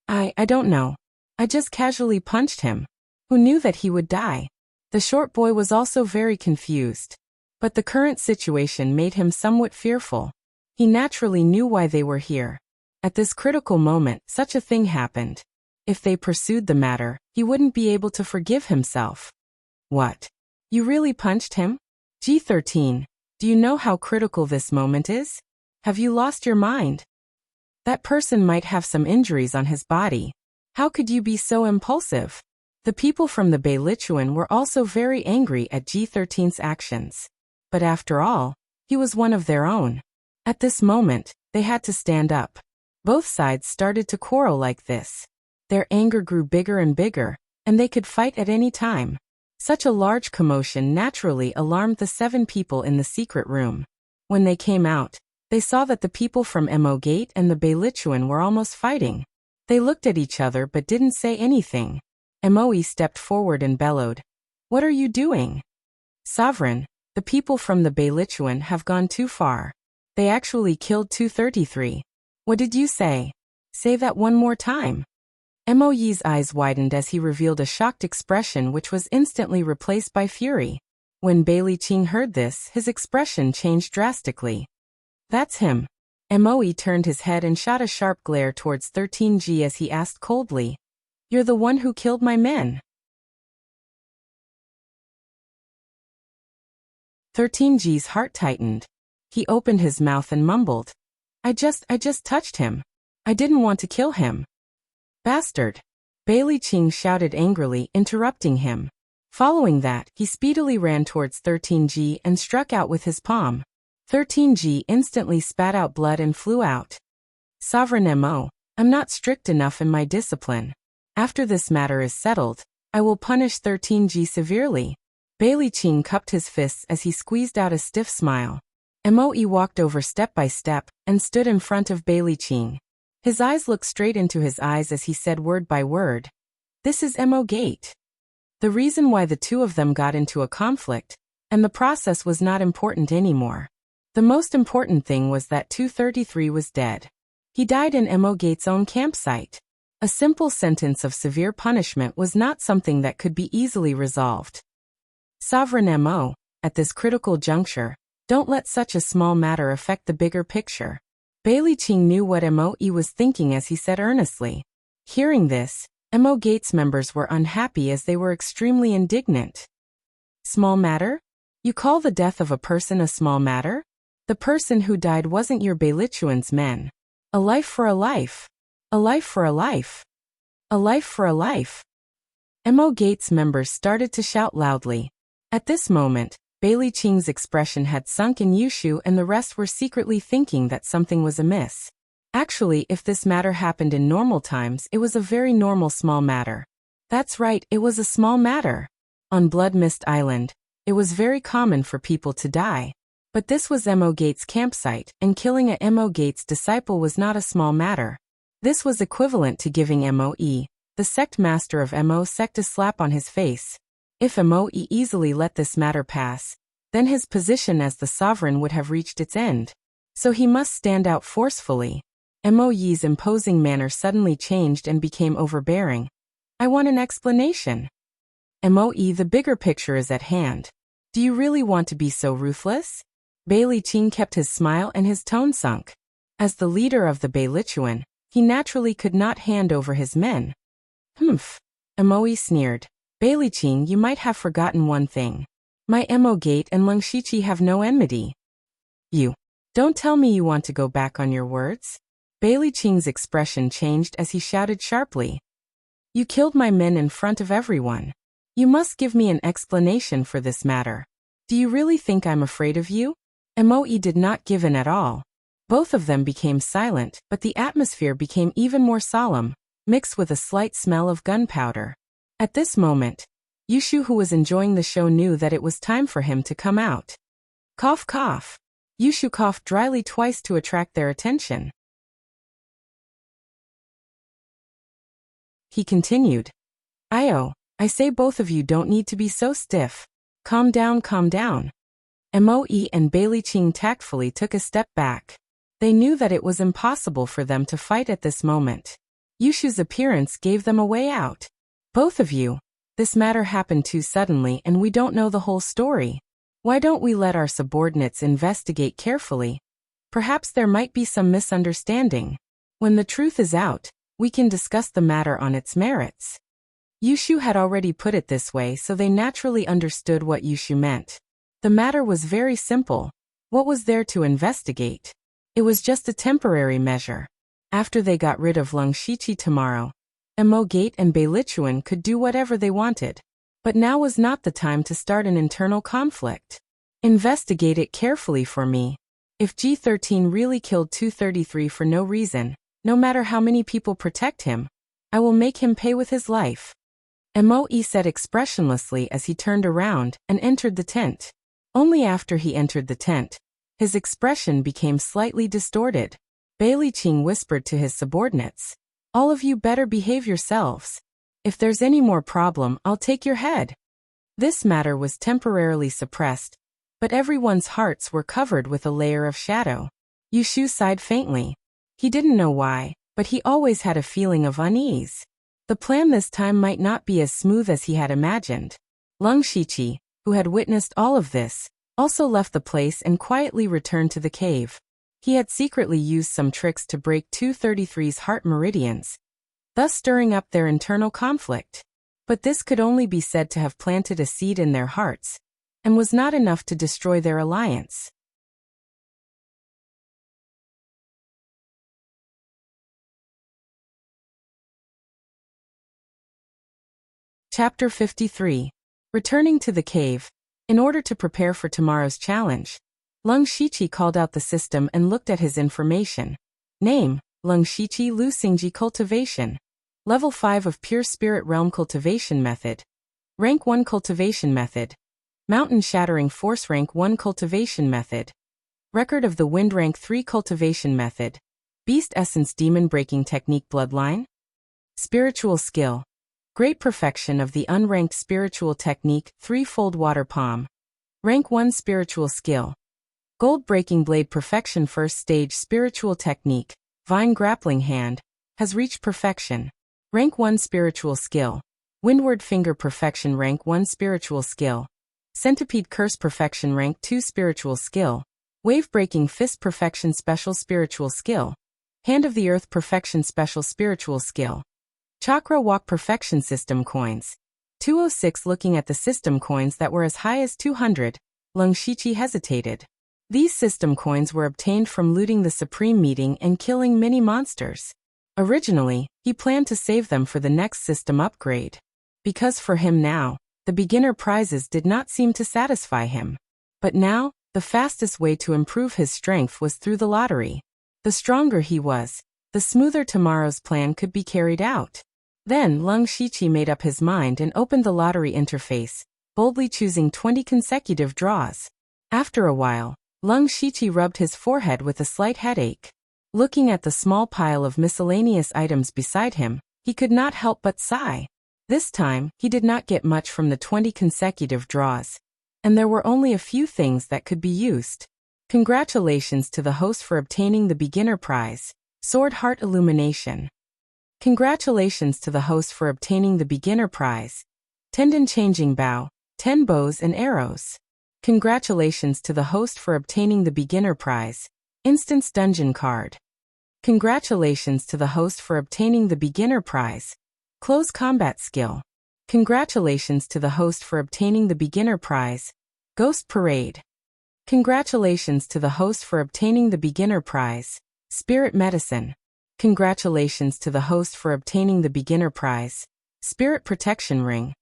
I don't know. I just casually punched him. Who knew that he would die? The short boy was also very confused. But the current situation made him somewhat fearful. He naturally knew why they were here. At this critical moment, such a thing happened. If they pursued the matter, he wouldn't be able to forgive himself. What? You really punched him? G13, do you know how critical this moment is? Have you lost your mind? That person might have some injuries on his body. How could you be so impulsive? The people from the Beilichuan were also very angry at G13's actions. But after all, he was one of their own. At this moment, they had to stand up. Both sides started to quarrel like this. Their anger grew bigger and bigger, and they could fight at any time. Such a large commotion naturally alarmed the 7 people in the secret room. When they came out, they saw that the people from Mo Gate and the Beilichuan were almost fighting. They looked at each other but didn't say anything. Moe stepped forward and bellowed. What are you doing? Sovereign, the people from the Beilichuan have gone too far. They actually killed 233. What did you say? Say that one more time. Moe's eyes widened as he revealed a shocked expression which was instantly replaced by fury. When Bailey Qing heard this, his expression changed drastically. That's him. Moe turned his head and shot a sharp glare towards 13G as he asked coldly. You're the one who killed my men. 13G's heart tightened. He opened his mouth and mumbled. I just touched him. I didn't want to kill him. Bastard. Bailey Qing shouted angrily, interrupting him. Following that, he speedily ran towards 13G and struck out with his palm. 13G instantly spat out blood and flew out. Sovereign Mo, I'm not strict enough in my discipline. After this matter is settled, I will punish 13G severely. Bailey Qing cupped his fists as he squeezed out a stiff smile. Moe walked over step by step and stood in front of Bailey Qing. His eyes looked straight into his eyes as he said word by word. This is Mo Gate. The reason why the two of them got into a conflict, and the process was not important anymore. The most important thing was that 233 was dead. He died in Mo Gate's own campsite. A simple sentence of severe punishment was not something that could be easily resolved. Sovereign Mo, at this critical juncture, don't let such a small matter affect the bigger picture. Bailey Qing knew what Moe was thinking as he said earnestly. Hearing this, Mo Gates members were unhappy as they were extremely indignant. Small matter? You call the death of a person a small matter? The person who died wasn't your Beilichuan's men. A life for a life. A life for a life. A life for a life. Mo Gates members started to shout loudly. At this moment, Bailey Qing's expression had sunk in Yushu and the rest were secretly thinking that something was amiss. Actually, if this matter happened in normal times, it was a very normal small matter. That's right, it was a small matter. On Blood Mist Island, it was very common for people to die. But this was Mo Gates' campsite, and killing a Mo Gates disciple was not a small matter. This was equivalent to giving Moe, the sect master of Mo sect, a slap on his face. If Moe easily let this matter pass, then his position as the sovereign would have reached its end. So he must stand out forcefully. Moe's imposing manner suddenly changed and became overbearing. I want an explanation. Moe, the bigger picture is at hand. Do you really want to be so ruthless? Bailey Qing kept his smile and his tone sunk. As the leader of the Beilichuan, he naturally could not hand over his men. Humph. Moe sneered. Bailey Qing, you might have forgotten one thing. My Mo Gate and Lung Shiqi have no enmity. You. Don't tell me you want to go back on your words. Bailey Qing's expression changed as he shouted sharply. You killed my men in front of everyone. You must give me an explanation for this matter. Do you really think I'm afraid of you? Moe did not give in at all. Both of them became silent, but the atmosphere became even more solemn, mixed with a slight smell of gunpowder. At this moment, Yushu, who was enjoying the show, knew that it was time for him to come out. Cough, cough. Yushu coughed dryly twice to attract their attention. He continued. I say both of you don't need to be so stiff. Calm down, calm down. Moe and Bailey Qing tactfully took a step back. They knew that it was impossible for them to fight at this moment. Yushu's appearance gave them a way out. Both of you, this matter happened too suddenly and we don't know the whole story. Why don't we let our subordinates investigate carefully? Perhaps there might be some misunderstanding. When the truth is out, we can discuss the matter on its merits. Yushu had already put it this way, so they naturally understood what Yushu meant. The matter was very simple. What was there to investigate? It was just a temporary measure. After they got rid of Lung Shiqi tomorrow, Mo Gate and Beilichuan could do whatever they wanted. But now was not the time to start an internal conflict. Investigate it carefully for me. If G13 really killed 233 for no reason, no matter how many people protect him, I will make him pay with his life. Moe said expressionlessly as he turned around and entered the tent. Only after he entered the tent, his expression became slightly distorted. Bailey Qing whispered to his subordinates, all of you better behave yourselves. If there's any more problem, I'll take your head. This matter was temporarily suppressed, but everyone's hearts were covered with a layer of shadow. Yushu sighed faintly. He didn't know why, but he always had a feeling of unease. The plan this time might not be as smooth as he had imagined. Lung Shiqi, who had witnessed all of this, also left the place and quietly returned to the cave. He had secretly used some tricks to break 233's heart meridians, thus stirring up their internal conflict. But this could only be said to have planted a seed in their hearts, and was not enough to destroy their alliance. Chapter 53. Returning to the cave. In order to prepare for tomorrow's challenge, Lung Shiqi called out the system and looked at his information. Name, Lung Shiqi Lu Xingji Cultivation. Level 5 of Pure Spirit Realm Cultivation Method. Rank 1 Cultivation Method. Mountain Shattering Force Rank 1 Cultivation Method. Record of the Wind Rank 3 Cultivation Method. Beast Essence Demon Breaking Technique Bloodline. Spiritual Skill. Great Perfection of the Unranked Spiritual Technique Threefold Water Palm. Rank 1 Spiritual Skill. Gold Breaking Blade Perfection First Stage Spiritual Technique, Vine Grappling Hand, has reached perfection. Rank 1 Spiritual Skill. Windward Finger Perfection Rank 1 Spiritual Skill. Centipede Curse Perfection Rank 2 Spiritual Skill. Wave-breaking fist perfection special spiritual skill. Hand of the earth perfection special spiritual skill. Chakra walk perfection system coins. 206 looking at the system coins that were as high as 200, Lung Shiqi hesitated. These system coins were obtained from looting the Supreme Meeting and killing many monsters. Originally, he planned to save them for the next system upgrade. Because for him now, the beginner prizes did not seem to satisfy him. But now, the fastest way to improve his strength was through the lottery. The stronger he was, the smoother tomorrow's plan could be carried out. Then Lung Shiqi made up his mind and opened the lottery interface, boldly choosing 20 consecutive draws. After a while, Lung Shiqi rubbed his forehead with a slight headache. Looking at the small pile of miscellaneous items beside him, he could not help but sigh. This time, he did not get much from the 20 consecutive draws. And there were only a few things that could be used. Congratulations to the host for obtaining the beginner prize, Sword Heart Illumination. Congratulations to the host for obtaining the beginner prize, Tendon Changing Bow, 10 bows and arrows. Congratulations to the host for obtaining the beginner prize, Instance Dungeon Card. Congratulations to the host for obtaining the beginner prize, Close Combat Skill. Congratulations to the host for obtaining the beginner prize, Ghost Parade. Congratulations to the host for obtaining the beginner prize, Spirit Medicine. Congratulations to the host for obtaining the beginner prize, Spirit Protection Ring.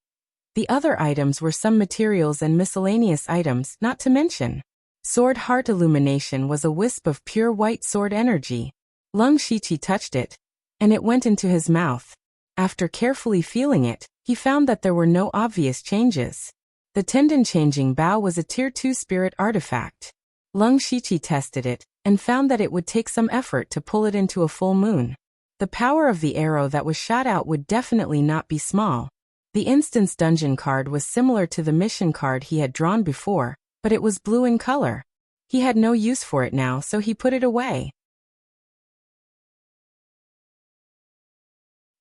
The other items were some materials and miscellaneous items, not to mention. Sword Heart Illumination was a wisp of pure white sword energy. Lung Shiqi touched it, and it went into his mouth. After carefully feeling it, he found that there were no obvious changes. The Tendon Changing Bow was a Tier 2 spirit artifact. Lung Shiqi tested it, and found that it would take some effort to pull it into a full moon. The power of the arrow that was shot out would definitely not be small. The Instance Dungeon card was similar to the mission card he had drawn before, but it was blue in color. He had no use for it now, so he put it away.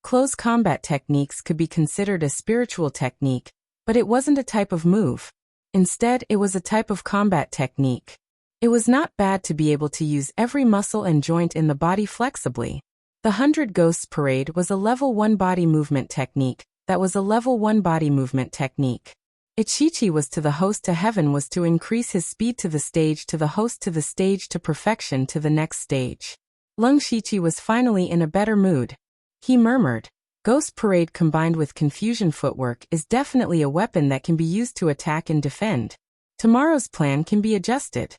Close combat techniques could be considered a spiritual technique, but it wasn't a type of move. Instead, it was a type of combat technique. It was not bad to be able to use every muscle and joint in the body flexibly. The 100 Ghosts Parade was a level 1 body movement technique, that was a level 1 body movement technique. Ichichi was to the host to heaven was to increase his speed to the stage to the host to the stage to perfection to the next stage. Lung Shiqi was finally in a better mood. He murmured, Ghost Parade combined with Confusion Footwork is definitely a weapon that can be used to attack and defend. Tomorrow's plan can be adjusted.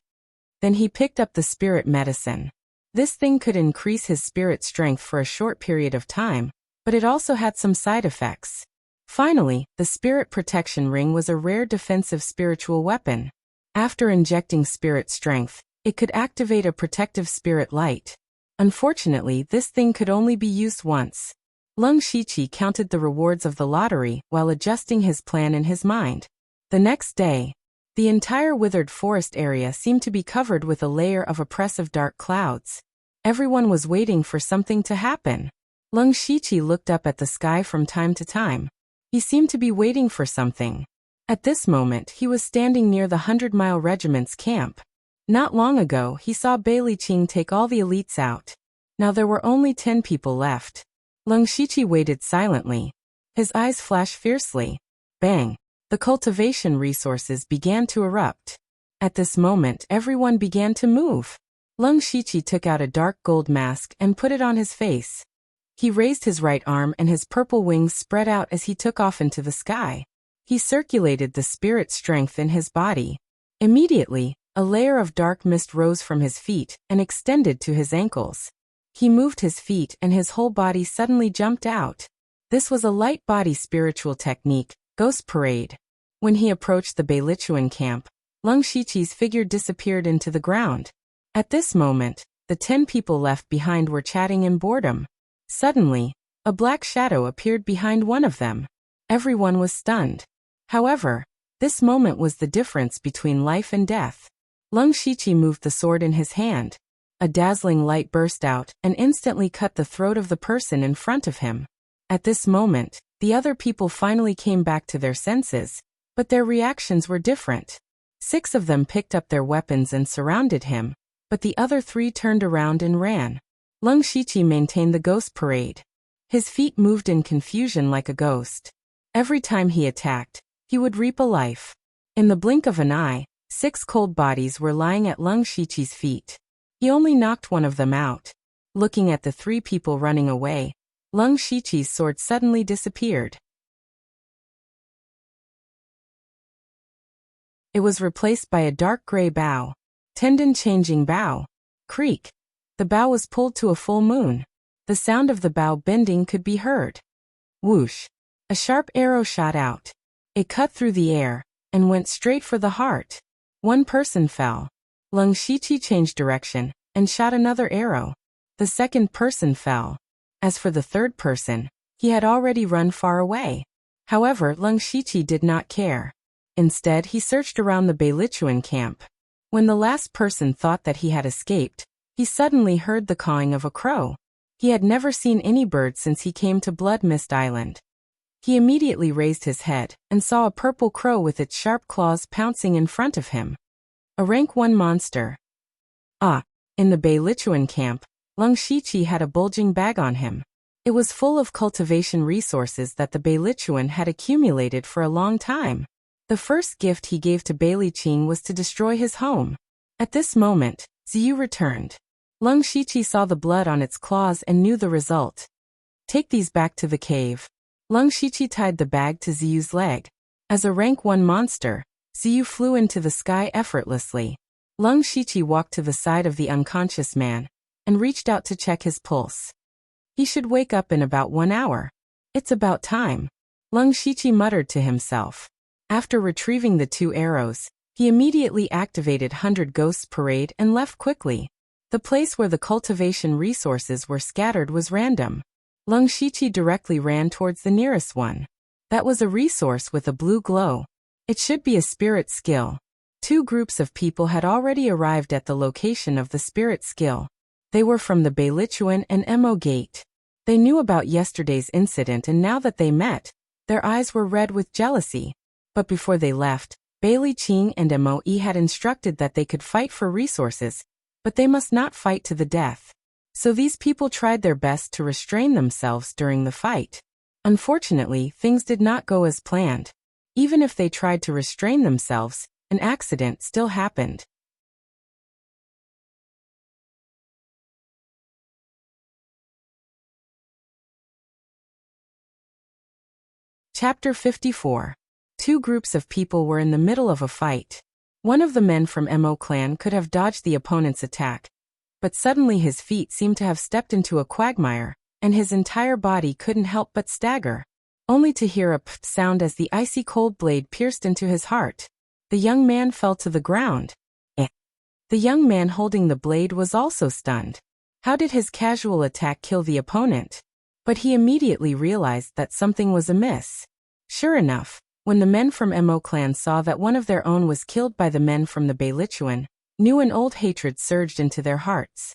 Then he picked up the Spirit Medicine. This thing could increase his spirit strength for a short period of time, but it also had some side effects. Finally, the Spirit Protection Ring was a rare defensive spiritual weapon. After injecting spirit strength, it could activate a protective spirit light. Unfortunately, this thing could only be used once. Lung Shiqi counted the rewards of the lottery while adjusting his plan in his mind. The next day, the entire withered forest area seemed to be covered with a layer of oppressive dark clouds. Everyone was waiting for something to happen. Lung Shiqi looked up at the sky from time to time. He seemed to be waiting for something. At this moment, he was standing near the 100-mile regiment's camp. Not long ago, he saw Bai Qing take all the elites out. Now there were only 10 people left. Lung Shiqi waited silently. His eyes flashed fiercely. Bang! The cultivation resources began to erupt. At this moment, everyone began to move. Lung Shiqi took out a dark gold mask and put it on his face. He raised his right arm and his purple wings spread out as he took off into the sky. He circulated the spirit strength in his body. Immediately, a layer of dark mist rose from his feet and extended to his ankles. He moved his feet and his whole body suddenly jumped out. This was a light body spiritual technique, Ghost Parade. When he approached the Beilichuan camp, Lung Shiqi's figure disappeared into the ground. At this moment, the 10 people left behind were chatting in boredom. Suddenly, a black shadow appeared behind one of them. Everyone was stunned. However, this moment was the difference between life and death. Lung Shiqi moved the sword in his hand. A dazzling light burst out and instantly cut the throat of the person in front of him. At this moment, the other people finally came back to their senses, but their reactions were different. 6 of them picked up their weapons and surrounded him, but the other 3 turned around and ran. Leng Shiqi maintained the ghost parade. His feet moved in confusion like a ghost. Every time he attacked, he would reap a life. In the blink of an eye, 6 cold bodies were lying at Leng Shiqi's feet. He only knocked one of them out. Looking at the 3 people running away, Leng Shiqi's sword suddenly disappeared. It was replaced by a dark gray bow. Tendon-changing bow. Creak. The bow was pulled to a full moon. The sound of the bow bending could be heard. Whoosh. A sharp arrow shot out. It cut through the air and went straight for the heart. 1 person fell. Leng Shiqi changed direction and shot another arrow. The 2nd person fell. As for the 3rd person, he had already run far away. However, Leng Shiqi did not care. Instead, he searched around the Beilichuan camp. When the last person thought that he had escaped, he suddenly heard the cawing of a crow. He had never seen any bird since he came to Blood Mist Island. He immediately raised his head and saw a purple crow with its sharp claws pouncing in front of him. A rank 1 monster. In the Beilichuan camp, Leng Shiqi had a bulging bag on him. It was full of cultivation resources that the Beilichuan had accumulated for a long time. The first gift he gave to Beiliqing was to destroy his home. At this moment, Ziyu returned. Leng Shiqi saw the blood on its claws and knew the result. Take these back to the cave. Leng Shiqi tied the bag to Ziyu's leg. As a rank 1 monster, Ziyu flew into the sky effortlessly. Leng Shiqi walked to the side of the unconscious man and reached out to check his pulse. He should wake up in about 1 hour. It's about time. Leng Shiqi muttered to himself. After retrieving the 2 arrows, he immediately activated 100 Ghosts Parade and left quickly. The place where the cultivation resources were scattered was random. Leng Shiqi directly ran towards the nearest one. That was a resource with a blue glow. It should be a spirit skill. 2 groups of people had already arrived at the location of the spirit skill. They were from the Beilichuan and Mo Gate. They knew about yesterday's incident, and now that they met, their eyes were red with jealousy. But before they left, Beiliqing and Moe had instructed that they could fight for resources, but they must not fight to the death. So these people tried their best to restrain themselves during the fight. Unfortunately, things did not go as planned. Even if they tried to restrain themselves, an accident still happened. Chapter 54. 2 groups of people were in the middle of a fight. One of the men from Mo clan could have dodged the opponent's attack, but suddenly his feet seemed to have stepped into a quagmire, and his entire body couldn't help but stagger, only to hear a p sound as the icy cold blade pierced into his heart. The young man fell to the ground. The young man holding the blade was also stunned. How did his casual attack kill the opponent? But he immediately realized that something was amiss. Sure enough, when the men from Mo clan saw that one of their own was killed by the men from the Beilichuan, new and old hatred surged into their hearts.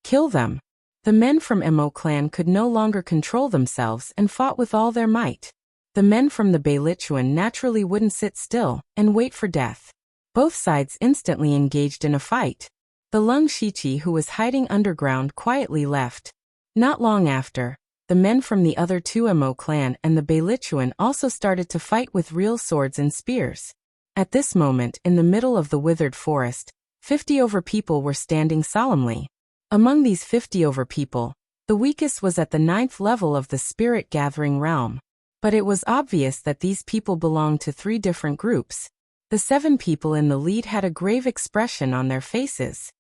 Kill them. The men from Mo clan could no longer control themselves and fought with all their might. The men from the Beilichuan naturally wouldn't sit still and wait for death. Both sides instantly engaged in a fight. The Leng Shiqi, who was hiding underground, quietly left. Not long after, the men from the other 2 Mo clan and the Beilichuan also started to fight with real swords and spears. At this moment, in the middle of the withered forest, 50 over people were standing solemnly. Among these 50 over people, the weakest was at the 9th level of the spirit gathering realm. But it was obvious that these people belonged to 3 different groups. The 7 people in the lead had a grave expression on their faces.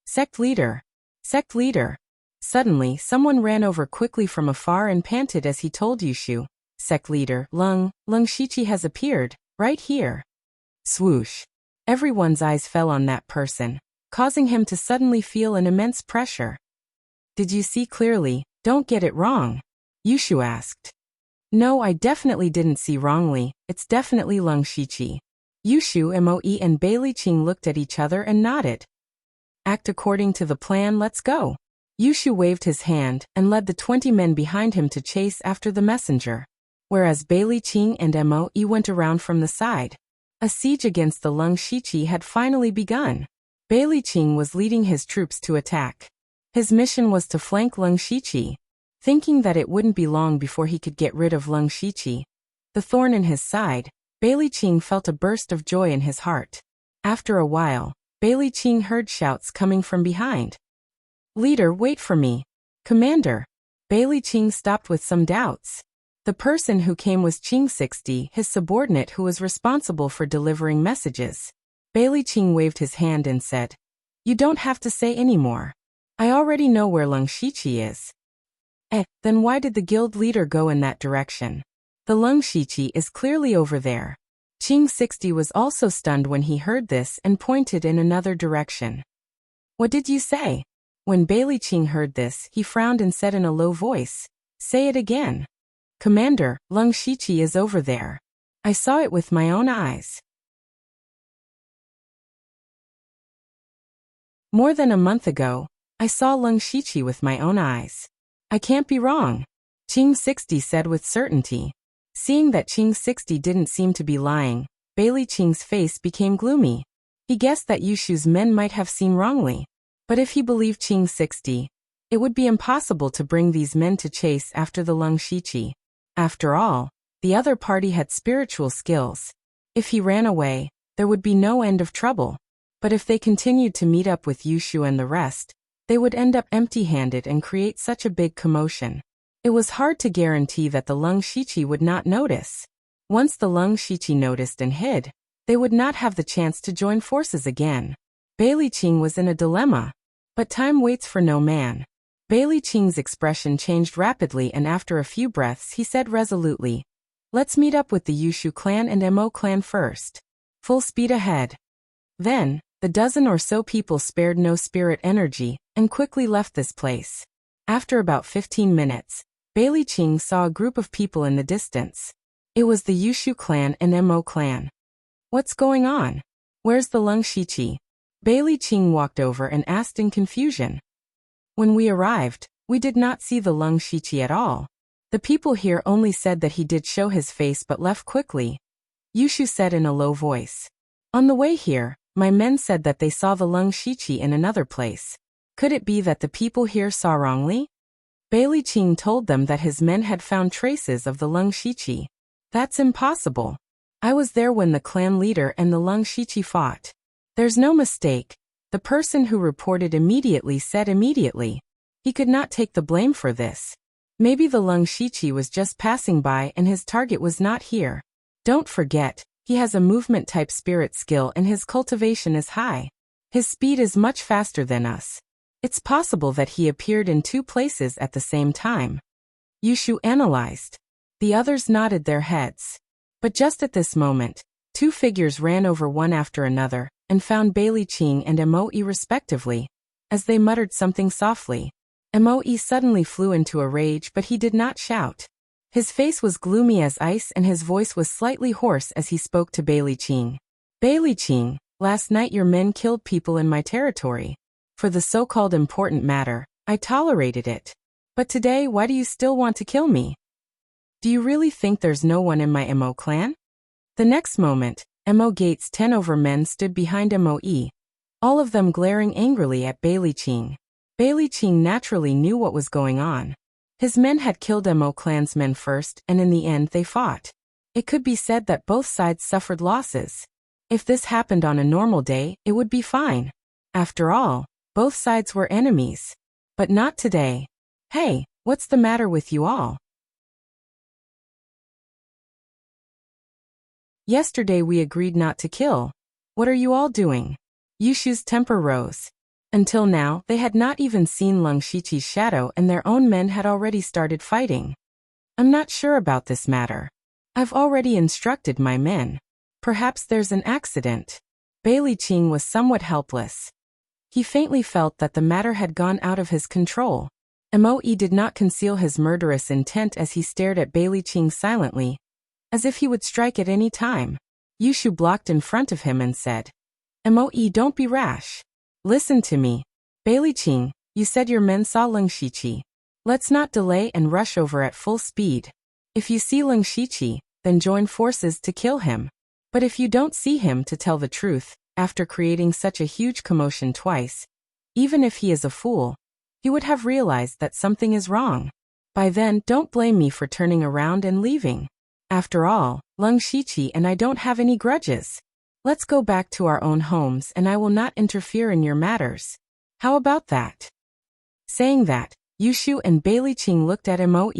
Sect leader. Sect leader. Suddenly, someone ran over quickly from afar and panted as he told Yushu, Sect leader, Leng Shiqi has appeared, right here. Swoosh. Everyone's eyes fell on that person, causing him to suddenly feel an immense pressure. Did you see clearly? Don't get it wrong. Yushu asked. No, I definitely didn't see wrongly, it's definitely Leng Shiqi. Yushu, Moe and Beiliqing looked at each other and nodded. Act according to the plan, let's go. Yushu waved his hand and led the 20 men behind him to chase after the messenger, whereas Beiliqing and Moe went around from the side. A siege against the Lung Shiqi had finally begun. Bai Liqing was leading his troops to attack. His mission was to flank Lung Shiqi. Thinking that it wouldn't be long before he could get rid of Lung Shiqi, the thorn in his side, Bai Liqing felt a burst of joy in his heart. After a while, Bai Liqing heard shouts coming from behind. "Leader, wait for me." "Commander." Bai Liqing stopped with some doubts. The person who came was Qing 60, his subordinate who was responsible for delivering messages. Bai Liqing waved his hand and said, "You don't have to say any more. I already know where Lung Shiqi is." Then why did the guild leader go in that direction? "The Lung Shiqi is clearly over there." Qing 60 was also stunned when he heard this and pointed in another direction. "What did you say?" When Bai Liqing heard this, he frowned and said in a low voice, "Say it again." "Commander, Lung Shiqi is over there. I saw it with my own eyes." More than a month ago, I saw Lung Shiqi with my own eyes. "I can't be wrong," Qing 60 said with certainty. Seeing that Qing 60 didn't seem to be lying, Bai Liqing's face became gloomy. He guessed that Yushu's men might have seen wrongly. But if he believed Qing 60, it would be impossible to bring these men to chase after the Lung Shiqi. After all, the other party had spiritual skills. If he ran away, there would be no end of trouble. But if they continued to meet up with Yushu and the rest, they would end up empty-handed and create such a big commotion. It was hard to guarantee that the Lung Shiqi would not notice. Once the Lung Shiqi noticed and hid, they would not have the chance to join forces again. Bai Liqing was in a dilemma. But time waits for no man. Bai Liqing's expression changed rapidly, and after a few breaths he said resolutely, "Let's meet up with the Yushu clan and Mo clan first. Full speed ahead." Then, the dozen or so people spared no spirit energy, and quickly left this place. After about 15 minutes, Bai Liqing saw a group of people in the distance. It was the Yushu clan and Mo clan. "What's going on? Where's the Lung Shiqi?" Bai Liqing walked over and asked in confusion. "When we arrived, we did not see the Lung Shiqi at all. The people here only said that he did show his face but left quickly," Yushu said in a low voice. "On the way here, my men said that they saw the Lung Shiqi in another place. Could it be that the people here saw wrongly?" Bai Liqing told them that his men had found traces of the Lung Shiqi. "That's impossible. I was there when the clan leader and the Lung Shiqi fought. There's no mistake," the person who reported immediately said immediately. He could not take the blame for this. Maybe the Lung Shiqi was just passing by and his target was not here. Don't forget, he has a movement-type spirit skill and his cultivation is high. His speed is much faster than us. It's possible that he appeared in two places at the same time. Yushu analyzed. The others nodded their heads. But just at this moment, two figures ran over one after another, and found Bai Liqing and Moe respectively. As they muttered something softly, Moe suddenly flew into a rage, but he did not shout. His face was gloomy as ice and his voice was slightly hoarse as he spoke to Bai Liqing. "Bai Liqing, last night your men killed people in my territory. For the so-called important matter, I tolerated it. But today, why do you still want to kill me? Do you really think there's no one in my Mo clan?" The next moment, Mo Gates' 10 over men stood behind Moe, all of them glaring angrily at Bai Liqing. Bai Liqing naturally knew what was going on. His men had killed Mo clan's men first, and in the end they fought. It could be said that both sides suffered losses. If this happened on a normal day, it would be fine. After all, both sides were enemies. But not today. "Hey, what's the matter with you all? Yesterday we agreed not to kill. What are you all doing?" Yushu's temper rose. Until now, they had not even seen Lung Shiqi's shadow and their own men had already started fighting. "I'm not sure about this matter. I've already instructed my men. Perhaps there's an accident." Bai Liqing was somewhat helpless. He faintly felt that the matter had gone out of his control. Moe did not conceal his murderous intent as he stared at Bai Liqing silently, as if he would strike at any time. Yushu blocked in front of him and said, "Moe, don't be rash. Listen to me. Bai Liqing, you said your men saw Lung Shiqi. Let's not delay and rush over at full speed. If you see Lung Shiqi, then join forces to kill him. But if you don't see him, to tell the truth, after creating such a huge commotion twice, even if he is a fool, he would have realized that something is wrong. By then, don't blame me for turning around and leaving. After all, Leng Shiqi and I don't have any grudges. Let's go back to our own homes and I will not interfere in your matters. How about that? Saying that, Yushu and Bailey Qing looked at Moe.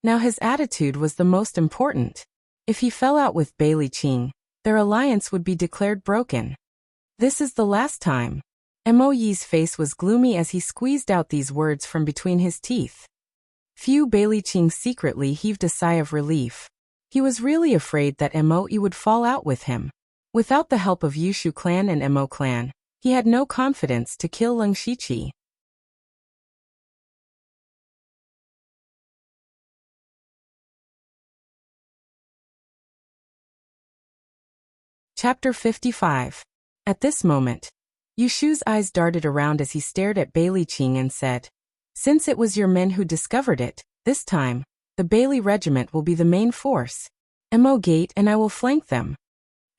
Now his attitude was the most important. If he fell out with Bailey Qing, their alliance would be declared broken. This is the last time. Moe's face was gloomy as he squeezed out these words from between his teeth. Bailey Qing secretly heaved a sigh of relief. He was really afraid that Moe would fall out with him. Without the help of Yushu clan and Mo clan, he had no confidence to kill Leng Shiqi. Chapter 55. At this moment, Yushu's eyes darted around as he stared at Bailey Qing and said, "Since it was your men who discovered it, this time, the Bailey regiment will be the main force. Mo gate and I will flank them."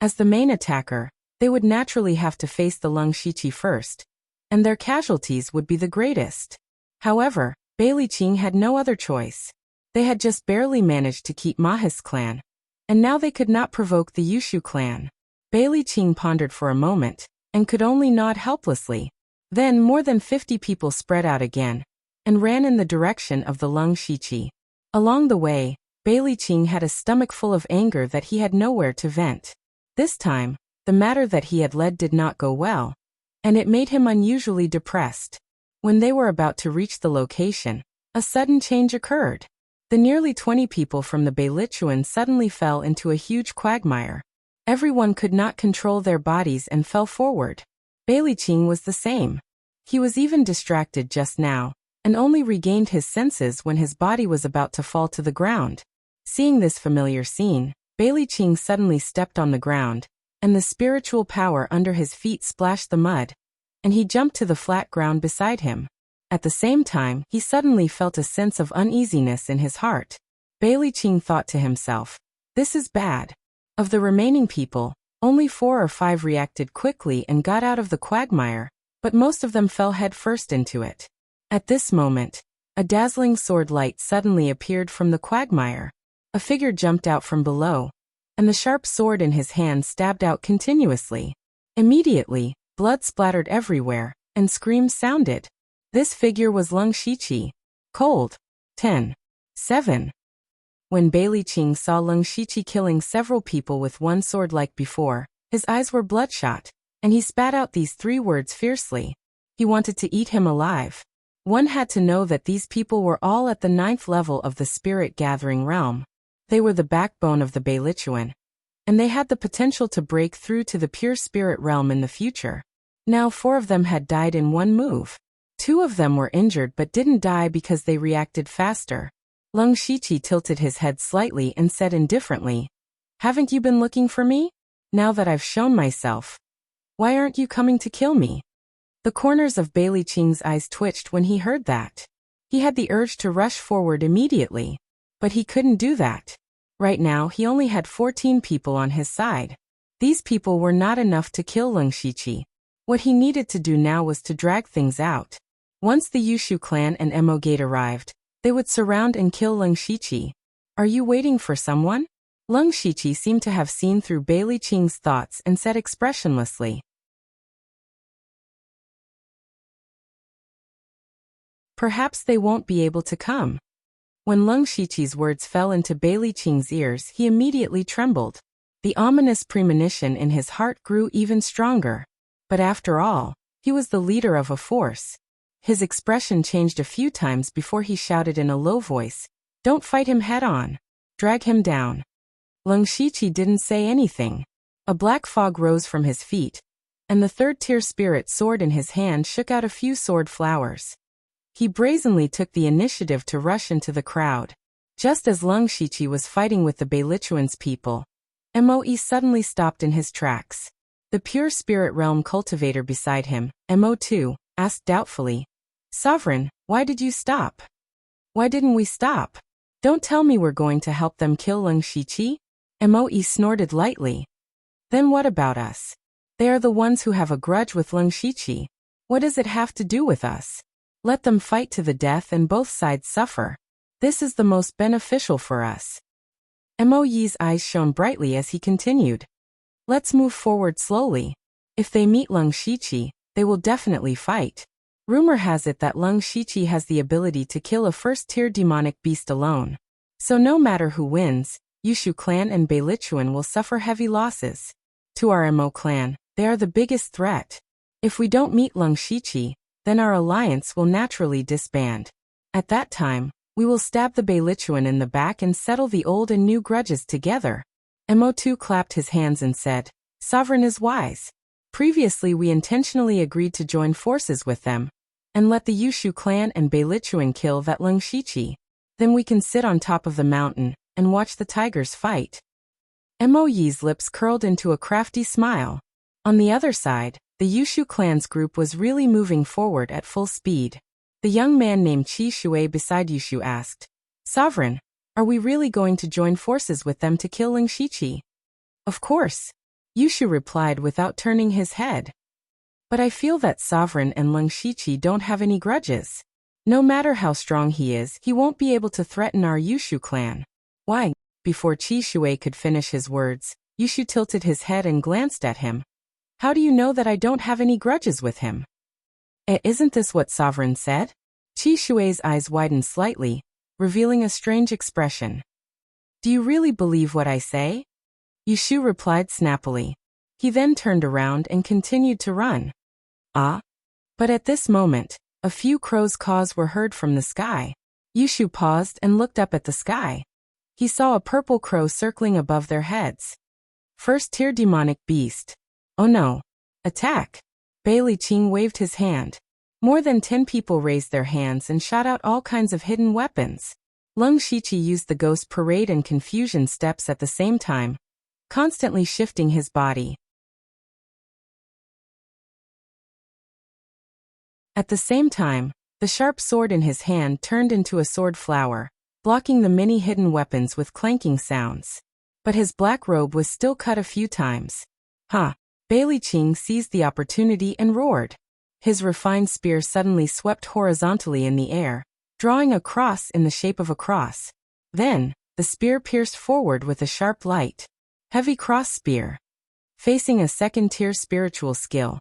As the main attacker, they would naturally have to face the Leng Shiqi first, and their casualties would be the greatest. However, Bailey Qing had no other choice. They had just barely managed to keep Maha's clan, and now they could not provoke the Yushu clan. Bailey Qing pondered for a moment, and could only nod helplessly. Then more than 50 people spread out again, and ran in the direction of the Leng Shiqi. Along the way, Bailey Qing had a stomach full of anger that he had nowhere to vent. This time, the matter that he had led did not go well, and it made him unusually depressed. When they were about to reach the location, a sudden change occurred. The nearly 20 people from the Beilichuan suddenly fell into a huge quagmire. Everyone could not control their bodies and fell forward. Bailey Qing was the same. He was even distracted just now, and only regained his senses when his body was about to fall to the ground. Seeing this familiar scene, Bailey Qing suddenly stepped on the ground, and the spiritual power under his feet splashed the mud, and he jumped to the flat ground beside him. At the same time, he suddenly felt a sense of uneasiness in his heart. Bailey Qing thought to himself, "This is bad." Of the remaining people, only 4 or 5 reacted quickly and got out of the quagmire, but most of them fell headfirst into it. At this moment, a dazzling sword light suddenly appeared from the quagmire. A figure jumped out from below, and the sharp sword in his hand stabbed out continuously. Immediately, blood splattered everywhere, and screams sounded. This figure was Leng Shiqi. Cold. 10. 7. When Bailey Qing saw Leng Shiqi killing several people with one sword like before, his eyes were bloodshot, and he spat out these 3 words fiercely. He wanted to eat him alive. One had to know that these people were all at the 9th level of the spirit gathering realm. They were the backbone of the Beilichuan, and they had the potential to break through to the pure spirit realm in the future. Now 4 of them had died in one move. 2 of them were injured but didn't die because they reacted faster. Leng Shiqi tilted his head slightly and said indifferently, "Haven't you been looking for me? Now that I've shown myself, why aren't you coming to kill me?" The corners of Bailey Qing's eyes twitched when he heard that. He had the urge to rush forward immediately, but he couldn't do that. Right now he only had 14 people on his side. These people were not enough to kill Leng Shiqi. What he needed to do now was to drag things out. Once the Yushu clan and Mo gate arrived, they would surround and kill Leng Shiqi. "Are you waiting for someone?" Leng Shiqi seemed to have seen through Bailey Qing's thoughts and said expressionlessly, "Perhaps they won't be able to come." When Leng Shiqi's words fell into Bailey Qing's ears, he immediately trembled. The ominous premonition in his heart grew even stronger. But after all, he was the leader of a force. His expression changed a few times before he shouted in a low voice, "Don't fight him head-on. Drag him down." Leng Shiqi didn't say anything. A black fog rose from his feet, and the 3rd-tier spirit sword in his hand shook out a few sword flowers. He brazenly took the initiative to rush into the crowd. Just as Leng Shiqi was fighting with the Beilichuan's people, Moe suddenly stopped in his tracks. The pure spirit realm cultivator beside him, Mo too, asked doubtfully, "Sovereign, why did you stop?" "Why didn't we stop? Don't tell me we're going to help them kill Leng Shiqi?" Moe snorted lightly. Then what about us? They are the ones who have a grudge with Leng Shiqi. What does it have to do with us? Let them fight to the death and both sides suffer. This is the most beneficial for us. Mo Yi's eyes shone brightly as he continued. Let's move forward slowly. If they meet Leng Shiqi, they will definitely fight. Rumor has it that Leng Shiqi has the ability to kill a first-tier demonic beast alone. So no matter who wins, Yushu clan and Beilichuan will suffer heavy losses. To our Mo clan, they are the biggest threat. If we don't meet Leng Shiqi, then our alliance will naturally disband. At that time, we will stab the Beilichuan in the back and settle the old and new grudges together. Mo too clapped his hands and said, Sovereign is wise. Previously we intentionally agreed to join forces with them, and let the Yushu clan and Beilichuan kill that Leng Shiqi. Then we can sit on top of the mountain and watch the tigers fight. Mo Yi's lips curled into a crafty smile. On the other side, the Yushu clan's group was really moving forward at full speed. The young man named Qi Shui beside Yushu asked, Sovereign, are we really going to join forces with them to kill Leng Shiqi? Of course, Yushu replied without turning his head. But I feel that Sovereign and Leng Shiqi don't have any grudges. No matter how strong he is, he won't be able to threaten our Yushu clan. Why? Before Qi Shui could finish his words, Yushu tilted his head and glanced at him. How do you know that I don't have any grudges with him? Isn't this what Sovereign said? Qi Shui's eyes widened slightly, revealing a strange expression. Do you really believe what I say? Yushu replied snappily. He then turned around and continued to run. But at this moment, a few crows' caws were heard from the sky. Yushu paused and looked up at the sky. He saw a purple crow circling above their heads. First-tier demonic beast. Oh no. Attack! Beiliching waved his hand. More than 10 people raised their hands and shot out all kinds of hidden weapons. Leng Shiqi used the ghost parade and confusion steps at the same time, constantly shifting his body. At the same time, the sharp sword in his hand turned into a sword flower, blocking the many hidden weapons with clanking sounds. But his black robe was still cut a few times. Beiliching seized the opportunity and roared. His refined spear suddenly swept horizontally in the air, drawing a cross in the shape of a cross. Then, the spear pierced forward with a sharp light. Heavy cross spear. Facing a second-tier spiritual skill,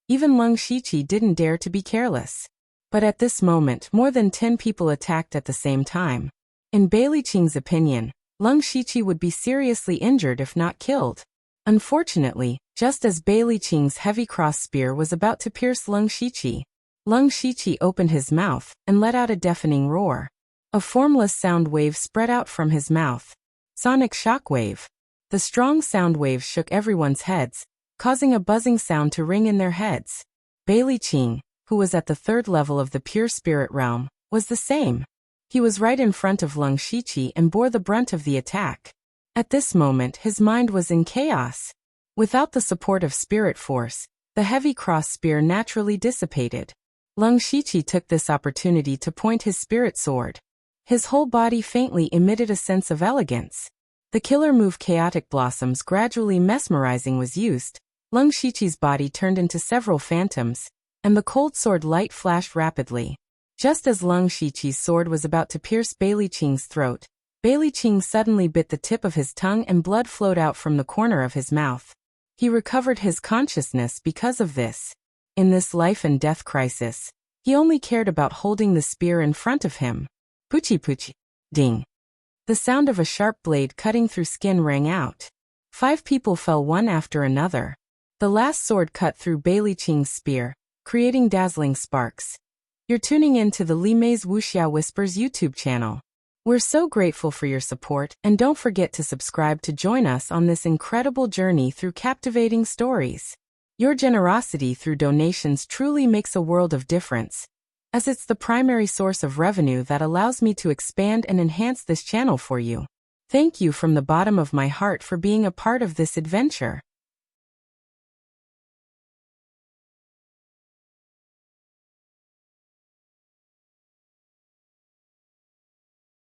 even Leng Shiqi didn't dare to be careless. But at this moment more than 10 people attacked at the same time. In Beiliching's opinion, Leng Shiqi would be seriously injured if not killed. Unfortunately, just as Beiliching's heavy cross spear was about to pierce Leng Shiqi opened his mouth and let out a deafening roar. A formless sound wave spread out from his mouth. Sonic shockwave. The strong sound wave shook everyone's heads, causing a buzzing sound to ring in their heads. Beiliching, who was at the 3rd level of the pure spirit realm, was the same. He was right in front of Leng Shiqi and bore the brunt of the attack. At this moment his mind was in chaos. Without the support of spirit force, the heavy cross spear naturally dissipated. Leng Shiqi took this opportunity to point his spirit sword. His whole body faintly emitted a sense of elegance. The killer move Chaotic Blossoms gradually mesmerizing was used. Leng Shiqi's body turned into several phantoms, and the cold sword light flashed rapidly. Just as Leng Shiqi's sword was about to pierce Beiliching's throat, Beiliching suddenly bit the tip of his tongue and blood flowed out from the corner of his mouth. He recovered his consciousness because of this. In this life and death crisis, he only cared about holding the spear in front of him. Puchi puchi. Ding. The sound of a sharp blade cutting through skin rang out. 5 people fell one after another. The last sword cut through Beiliching's spear, creating dazzling sparks. You're tuning in to the Li Mei's Wuxia Whispers YouTube channel. We're so grateful for your support, and don't forget to subscribe to join us on this incredible journey through captivating stories. Your generosity through donations truly makes a world of difference, as it's the primary source of revenue that allows me to expand and enhance this channel for you. Thank you from the bottom of my heart for being a part of this adventure.